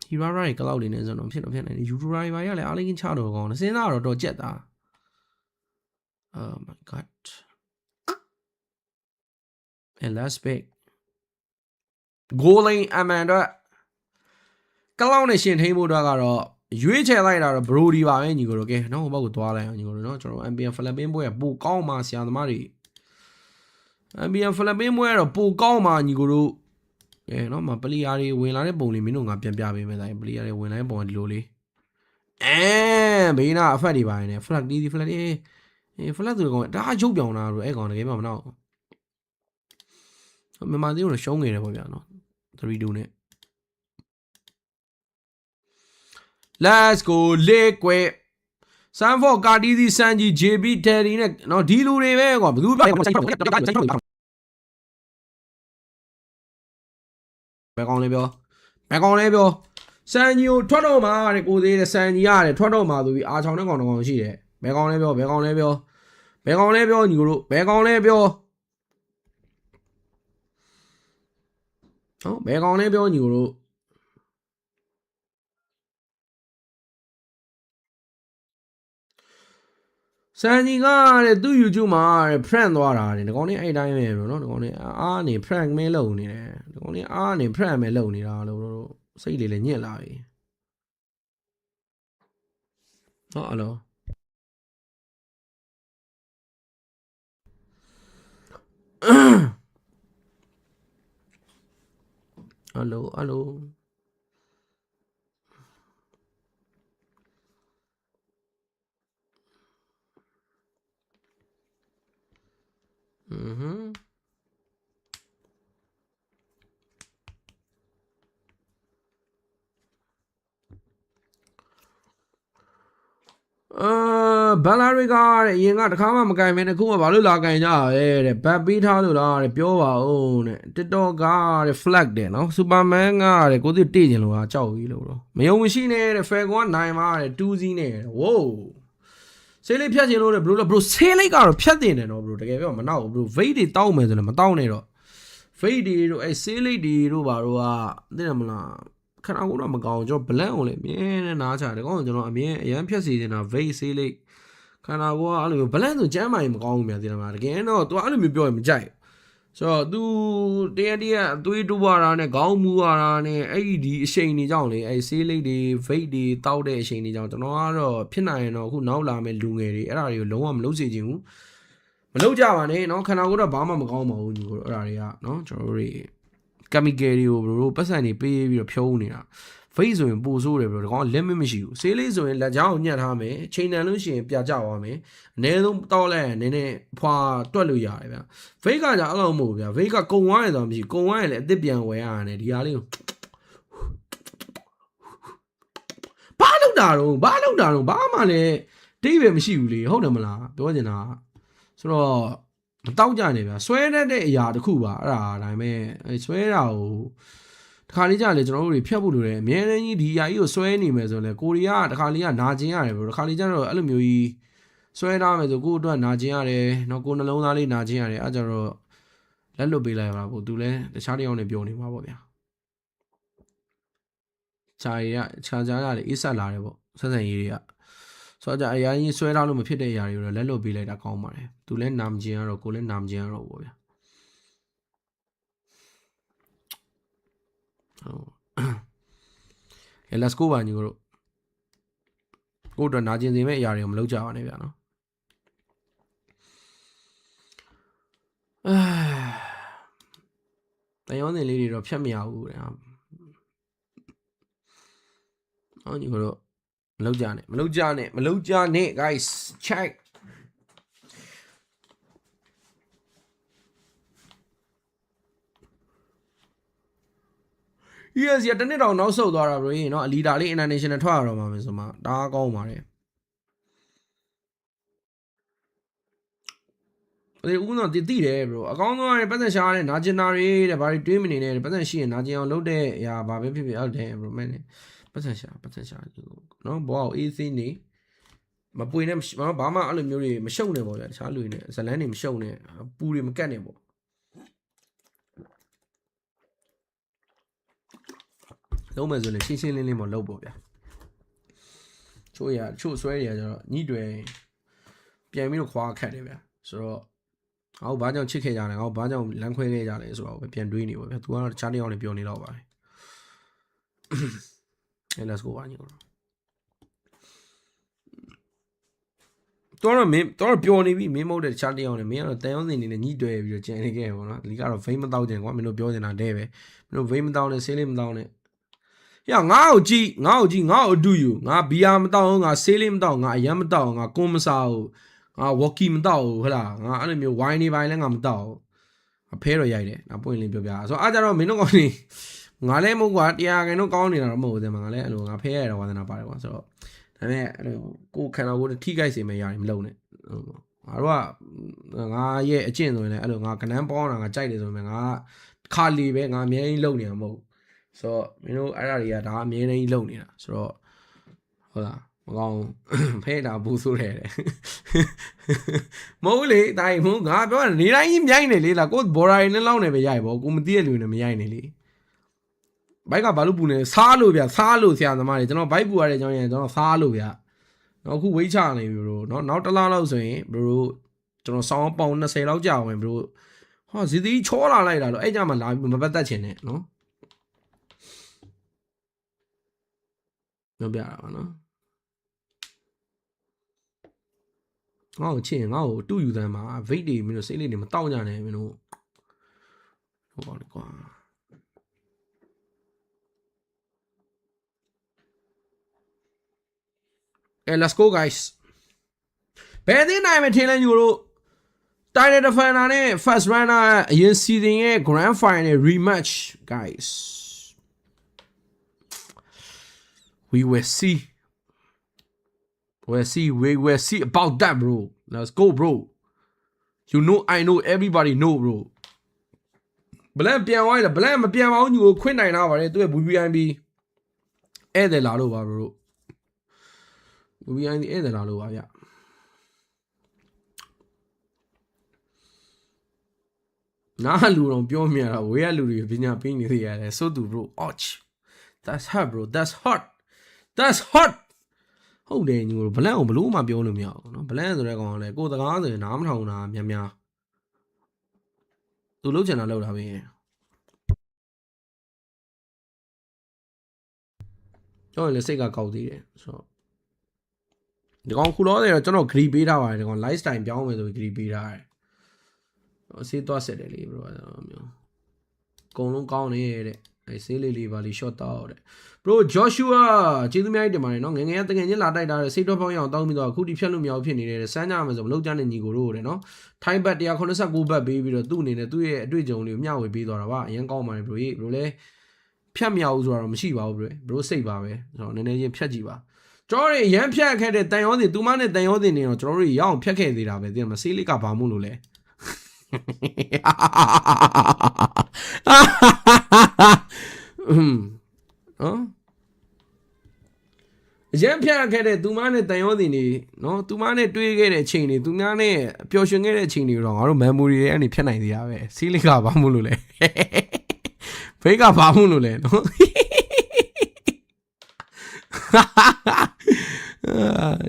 Hero တွေ cloud တွေနဲ့ဆိုတော့ဖြစ်နိုင်တယ် Udora တွေပါရလဲအားလေးကင်းချတော့ကောင်းတယ်စဉ်းစားတော့ကြက်တာ oh my god and last pick goal line Amanda ကလောက်နဲ့ရှင်ထိန်ဖို့အတွက်ကတော့ရွေးချယ်လိုက်တာတော့ Brody ပါပဲညီကိုတို့ကဲနော်ဟိုဘက်ကိုသွားလိုက်အောင်ညီကိုတို့နော်ကျွန်တော် MPL Philippines ပွဲကပိုကောင်းမှာဆရာသမားတွေ MPL Philippines ပွဲကတော့ပိုကောင်းမှာညီကိုတို့ကဲနော်မပလီယာတွေဝင်လာတဲ့ပုံလေးမင်းတို့ငါပြန်ပြပေးမယ်တိုင်းပလီယာတွေဝင်လာတဲ့ပုံကဒီလိုလေးဘေးနာအဖက်တွေပါနေ flag ဒီ flag flag ဆိုတော့ဒါရုပ်ပြောင်းတာလို့အဲ့ကောင်တကယ်မှမနောက်မြန်မာသေးတော့ရှုံးနေတယ်ပေါ့ဗျာနော်3-2နဲ့Let's go liquid Sanford Cardizi Sanji JB Terry နဲ့နော်ဒီလူတွေပဲကွာဘယ်သူဘယ်ကောင်လဲပြောစန်ဂျီကိုထွက်တော့မှာတဲ့ကိုသေးတဲ့စန်ဂျီရတယ်ထွက်တော့မှာဆိုပြီးအာချောင်းတဲ့ကောင်ရှိတယ်ဘယ်ကောင်လဲပြောညီကိုတို့ဘယ်ကောင်လဲပြောနော်ဘယ်ကောင်လဲပြောညီကိုတို့စန်ဂျီကတဲ့သူ့ YouTube မှာတဲ့ prank သွားတာတဲ့ဒီကောင်လေးအဲ့တိုင်းပဲဘယ်နော်ဒီကောင်လေးအားနေ prank မဲလုပ်နေတယ်ဒီကောင်လေးအားနေ prank မဲလုပ်နေတာလို့တို့စိတ်လေးလည်းညစ်လာပြီဟောအလောအလို Balarica, Yinga, the Kama Makai, and Kuma Balula, Baby Talula, Pure, Tito Gar, flag then, no Superman, a good Tijan, Chow, Mayo machine, a fair 1 9 2 zine. Whoa. Silly Piazino, the blue, Bruce, silly car, Piazin, and over the game, now, Blue, Faded Towman and Madonna. Faded, a silly de Rubarua, Dinamla. Can I go on a job below me and I tried to go on me, a young Piazzi in a very silly. Can I go on a balloon jam? I'm going again, no, to only be boy, Jay. So do the idea, do it to war on a go move on a AD shiny only, a silly de faded taude shiny down to no pinino who now lam and doing are you low? I'm losing you. No job, no, can I go to Bama Gomo area, no, sorry. Kamigeri over Passani pay your pioneer. Fazo and Bozo river on lemon issue. Sailors in La Jao Nyahame, Chain and Lucy and Piajawame, Nedum Tolan, Nene, Pa Toluya. Vega Alamovia, Vega go wild on me, go wild at Debian way on it, Yali. Baludaro, Bamane, David Mishuli, hold them la, Dodina. So. တောက်ကြနေဗျာဆွဲတဲ့အရာတစ်ခုပါအဲ့ဒါဒါပေမဲ့ဆွဲတာကိုတခါလေးကြာလေကျွန်တော်တို့တွေဖြတ်ဖို့လိုတယ်အများနဲ့ကြီးဒီအရာကြီးကိုဆွဲနေမယ်ဆိုရင်လေကိုရီးယားတခါလေးကနာကျင်ရတယ်ဘယ်လိုတခါလေးကျတော့အဲ့လိုမျိုးကြီးဆွဲထားမယ်ဆိုကိုယ့်အတွက်နာကျင်ရတယ်နော်ကိုယ်နှလုံးသားလေးနာကျင်ရတယ်အဲ့ကြတော့လက်လွတ်ပေးလိုက်ပါဘူးသူလည်းတခြားတစ်ယောက်နဲ့ပြောနေမှာပေါ့ဗျာခြားရတယ်အေးဆက်လာတယ်ပေါ့ဆက်ဆံရေးတွေကဆိုတော့အရာကြီးဆွဲထားလို့မဖြစ်တဲ့အရာတွေကိုလက်လွတ်ပေးလိုက်တာကောင်းပါတယ်သူလည်းနာမကျင်ရတော့ကိုလည်းနာမကျင်ရတော့ပေါ့ဗျာဟုတ်let's go ပါညီတို့ကိုတော့နာကျင်စေမဲ့အရာတွေကိုမလုပ်ကြပါနဲ့ဗျာနော်တရားနေလေးတွေတော့ဖြတ်မရဘူးတဲ့ဟုတ်ညီတို့မလုပ်ကြနဲ့ guys check yes ရတနေ့တော့နောက်ဆုတ်သွားတာဘရိုเนาะအလီဒါလေး international ထွက်ရတော့မှာမယ်ဆိုမှဒါကောင်းပါတယ်ဒီဦးတော့တည်တယ်ဘရိုအကောင်းဆုံးကပတ်သက်ရှားတဲ့နာကျင်တာတွေတဲ့ဘာတွေတွေးမနေနဲ့ပတ်သက်ရှိရင်နာကျင်အောင်လုပ်တဲ့အရာဘာပဲဖြစ်ဖြစ်ဟုတ်တယ်ဘရိုမဲနဲ့ပတ်သက်ရှာเนาะဘောအေးစင်းနေမပွေနဲ့ဘာမှအဲ့လိုမျိုးတွေမရှုံနဲ့ပေါ့ဗျာတခြားလူတွေနဲ့ဇလန်းတွေမရှုံနဲ့ပူတွေမကတ်နဲ့ပေါ့လုံးမယ်ဆိုရင်ရှင်းလင်းမလုပ်ပေါ့ဗျာချို့ဆွဲရကြတော့ညှိတွေပြန်ပြီးတော့ခွာခတ်တယ်ဗျာဆိုတော့ငါ့ဘာကြောင့်ချစ်ခဲ့ကြလဲငါ့ဘာကြောင့်လမ်းခွဲခဲ့ကြလဲဆိုတော့ပဲပြန်တွေးနေပေါ့ဗျာ तू ကတော့တခြားတစ်ယောက်နဲ့ပြောနေတော့ပါတယ်let's go ပါညီတို့တော့ပြောနေပြီမင်းမဟုတ်တဲ့တခြားတစ်ယောက်နဲ့မင်းကတော့တန်ရုံးစင်နေနဲ့ညှိတွဲပြီးတော့ကြံနေခဲ့ပေါ့နော်ဒီကတော့ vein မတောက်ကြင်ကွာမင်းတို့ပြောနေတာတဲ့ပဲမင်းတို့ vein မတောက်နဲ့ဆေးလေးမတောက်နဲ့ရငါ့ကိုကြည့်ငါ့ကိုအတူယူငါဘီယာမတောက်ငါဆေးလေးမတောက်ငါအရမ်းမတောက်ငါကွန်မစားဘူးငါဝေါ်ကီမတောက်ဘူးဟဲ့လားငါအဲ့လိုမျိုးဝိုင်းနေပိုင်းလဲငါမတောက်အဖဲတော့ရိုက်တယ်ငါပွင့်လင်းပြောပြဆိုတော့အားကြတော့မင်းတို့ကောင်နေငါလည်းမဟုတ်ကွာတရားခိုင်တော့ကောင်းနေတာတော့မဟုတ်ဘူးတဲ့မှာငါလည်းအဲ့လိုငါဖဲရတဲ့ဝါသနာပါတယ်ကွာဆိုတော့ဒါပေမဲ့အဲ့လိုကိုခန္ဓာကိုယ်ထိခိုက်စေမယ့်ຢာတွေမလုပ်နဲ့ငါတို့ကငါရဲ့အကျင့်ဆိုရင်လည်းအဲ့လိုငါကနန်းပေါင်းတာငါကြိုက်တယ်ဆိုရင်ငါခါလီပဲငါအမြဲတမ်းလုပ်နေတာမဟုတ်ဆိုတော့မင်းတို့အဲ့ဒါတွေကဒါအမြဲတမ်းလုပ်နေတာဆိုတော့ဟုတ်လားမကောင်းဖဲတာဘူးဆိုတယ်မဟုတ်လေဒါမှမဟုတ်ငါပြောနေတိုင်းကြီးမြိုင်းနေလေလားကိုဘော်ရာရင်းနဲ့လောက်နေပဲရိုက်ပေါ့ကိုမသိတဲ့လူနဲ့မရိုက်နေလေဘိုက်ကဘာလို့ပူနေစားလို့ဗျစားလို့ဆရာသမားတွေကျွန်တော်ဘိုက်ပူရတဲ့အကြောင်းရင်းကျွန်တော်စားလို့ဗျနော်အခုဝိတ်ချနေပြီဘရိုနော်နောက်တစ်လားလောက်ဆိုရင်ဘရိုကျွန်တော်ဆောင်းပေါင်20လောက်ကြာဝင်ဘရိုဟောဇီသီချောလာလိုက်တာလို့အဲ့ကြမှာလာပြီးမပတ်သက်ချင်နဲ့နော်ပြောပြတာပါနော်ငါ့ကိုချစ်ရင်ငါ့ကိုတူယူသမ်းမှာဗိတ်တွေမင်းတို့စိတ်လေးတွေမတောက်ကြနဲ့မင်းတို့ဟောပါလေကွာlet's go guys ဘယ်သိနိုင်မထင်လဲယူတို့ Title Defender နဲ့ First Runner အရင် season ရဲ့ Grand Final rematch guys we will see We'll see about that, bro. Let's go, bro. You know, I know, everybody know, bro. Blam pian why the blam pian on you quit 9 hours to a BBB. The lalo, bro. We are in the lalo, yeah. Nah, Lou, pure me, we are Louis, Pina Pini, yeah, so do, bro. Ouch. That's hot, bro. That's hot. That's hot. Oh, then you will blam blue, my biolumia. No, blam the dragon, go the garden, I'm home, Yamia. To look at a load of me. Oh, let's take a cold so. The con cool there, it's not creepy, the con lifetime down with the creepy. See, to said a libro. Con here. I say leave a shot out. Bro, Joshua, Chidumai de Marino, and anything in Lada, say to Poyon, down with a good Pianum opinion, Sanam of Lojan and Nigoro, no? Time back the Aconasa go back baby or doing it, do it only meow with Bidor, young call my bro, Piamiaus or Mshiba, bro, say Babe, on an Asian Piajiba. Jory, young Piak had a Dion, 2 months Dion, or Jory, young Piak, they have them a silly capamule. Jean-Pierre get it, 2 months Dion, no, 2 months to get a chain, 2 months, Piotion get a chain wrong, or memory any pen idea, silly capamule. Fake up Amulule, no?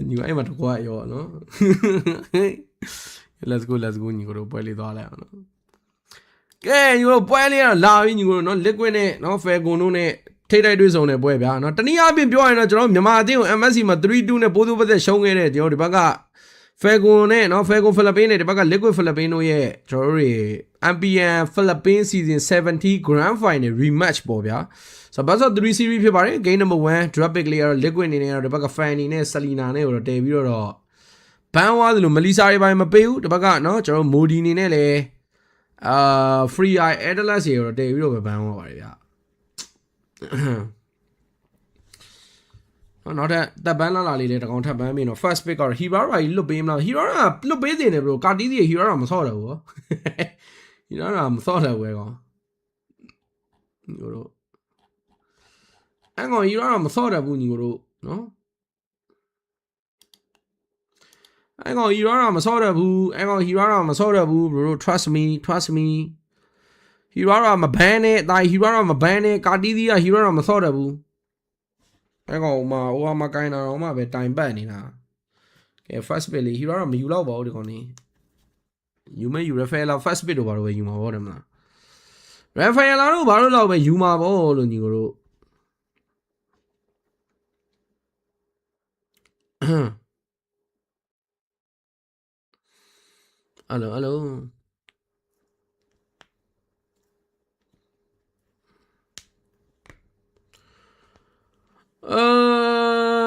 You ain't to quiet you, no? Let's go, you go to Polly Dollar. Okay, you boil it, allowing you not liquid, no fair go no take I do on a boy, no? Tania been joining a drum, Yamadil, and Massima 3 doing a both over the show it, the Baga. Fair go, no fair go Filipino, the Baga liquid Filipino, yeah, Jory. MPL Philippines season 70 grand final rematch, Bobia. So, Baza 3 series people, game number 1, drop a clear, liquid in air, the Baga fan in Salina, or David or Panwa, the Melissa by Mapeu, the Baga, no, Jerome Moody in LA, Free Eye Adela's here, or David over Panwa. Not that banana later on tap me, no first pick or Hira, look beam now. Hira, look busy, bro. Cardi, Hira, I'm sorry. You know, I'm thought that way. Hang on, you know, I'm thought that when you no. Hang on, you know, I'm a sort of who, hang on, you are, I'm a sort of who, bro. Trust me. You are, I'm a bandit, like, you are, I'm a bandit, Cardidia, you are, I'm a sort of who. Hang on, my kind of, my bedtime banning now. Okay, first belly, you are, you love all the money. You may refer first bit over where you are order. Rafael, Barolo, where you are all on you. Hello.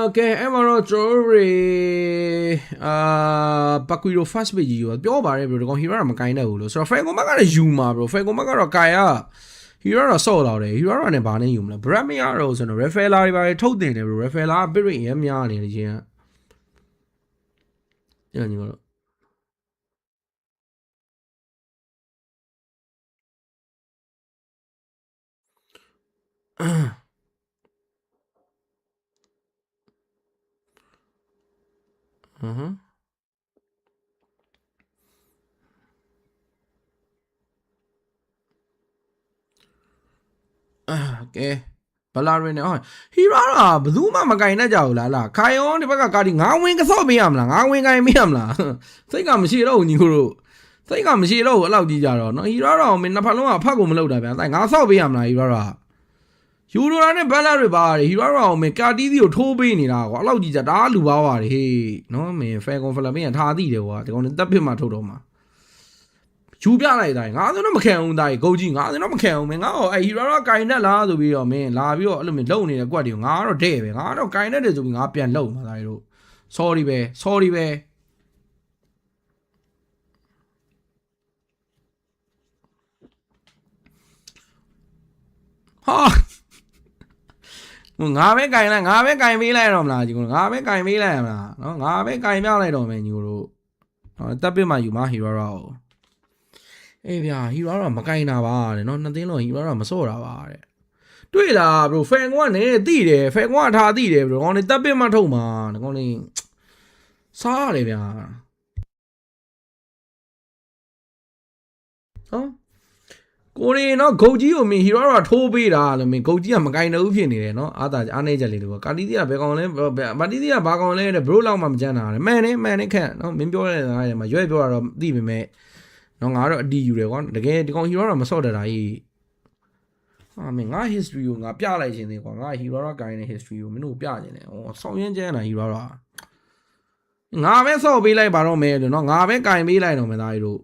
Okay, Emerald Jewelry. Bakuyo fast with you. Go by every go here. I'm kind of so. Franco Maga Yuma, bro. Franco Maga Kaya. Here are a soul out there. You are on a banner. You know, Brammy arrows and a Rafael. I told them, Rafael, I'll be him. Yeah, you know. Okay. Balarin on. Hirara, Buzuma Magaina Jaula, Kayon, the Bagari, I wing a Sobiamla, I wing I miamla. Think I'm Shiro, Nuru. Think I'm Shiro, allow the Jaro. No, Hirara, Minapaloma, Pagum Loda, like I saw Biamla, Hirara. You run a Ballaribari, Hirara, Mekadi, Toby, allow the Jadalu, he, no, me, fair on for me and Hardy, they were going to dub him at Todoma. Chú bia lại đây, ngã tôi nó mà khéo đây, câu gì ngã tôi nó mà khéo mình ngã ở đây nó cái này là tụi bây giờ mình là bây giờ mình lâu này qua điều ngã nó đẹp về ngã nó cái này để tụi mình ngã biến lâu mà đây rồi, sorry be. Ha, ngà bé cày lại ngà bé cày mấy lại rồi là chỉ còn ngà bé cày mấy lại mà nó ngà bé cày mấy lại rồi mình nhiều rồi tập bên màอยู่mà hiểu rồi ê bây giờ hiểu rồi mà cày nào bà nó tiếng rồi hiểu rồi mà số rồi bà对啦 bro แฟนกว่าเนี่ยตีတယ်แฟนกว่าท่าตีတယ် bro ကောင်နေတပ်ပစ်မထုတ်မှာကောင်နေစားရတယ်ဗျာဟောကိုရီနော်ဂုတ်ကြီးကိုမင်းဟီရိုတော့ထိုးပေးတာလို့မင်းဂုတ်ကြီးကမကင်တော့ဖြစ်နေတယ်နော်အားနေချက်လေးလို့ကာတီတီကဘယ်ကောင်လဲမာတီတီကဘာကောင်လဲတဲ့ bro လောက်မှမကြမ်းတာလေမှန်နေခန့်နော်မင်းပြောတဲ့စကားတွေမှာရွက်ပြောတာတော့သိပေမဲ့နော်ငါတော့အတီးယူတယ်ကွာတကယ်ဒီကောင်ဟီရိုတော့မစော့တတ်တာကြီးမင်းငါ history ကိုငါပြလိုက်ခြင်းသေးကွာငါ hero တော့ကိုင်းတဲ့ history ကိုမင်းတို့ပြခြင်းတယ်ဟောဆောင်းရင်းကျန်းတာ hero တော့ငါပဲဆော့ပေးလိုက်ပါတော့မယ်လို့နော်ငါပဲကိုင်းပေးလိုက်တော့မယ်သားကြီးတို့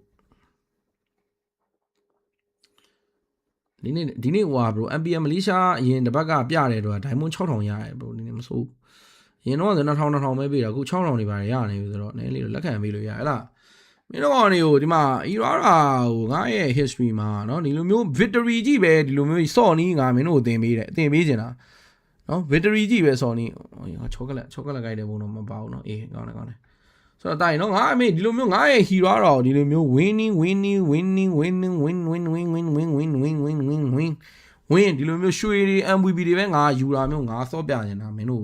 ဒီနေ့ဟွာ bro MPL မလေးရှားအရင်တစ်ပတ်ကပြတယ်တော့ diamond 6000ရတယ် bro ဒီနေ့မစိုးရင်တော့2000ပဲပေးတာအခု6000တွေပါရနေပြီဆိုတော့နည်းလေးတော့လက်ခံပေးလို့ရဟဲ့လားမင်းတို့ကောင်တွေကိုဒီမှာ hero ဟိုငါရဲ့ history မှာเนาะဒီလိုမျိုး victory ကြီးပဲဒီလိုမျိုးစော့နီးငါမင်းတို့တင်ပေးတယ်အတင်ပေးချင်တာเนาะ victory ကြီးပဲစော့နီးချောကလက်ကြိုက်တဲ့ဘုံတော့မပါဘူးเนาะအေးကောင်းတယ်ဆိုတော့တိုင်เนาะငါအမေဒီလိုမျိုးငါရဲ့ hero တော့ဒီလိုမျိုး winning win win winဒီလိုမျိုးရွှေတွေ MVP တွေပဲငါယူတာမျိုးငါစော့ပြနေတာမင်းတို့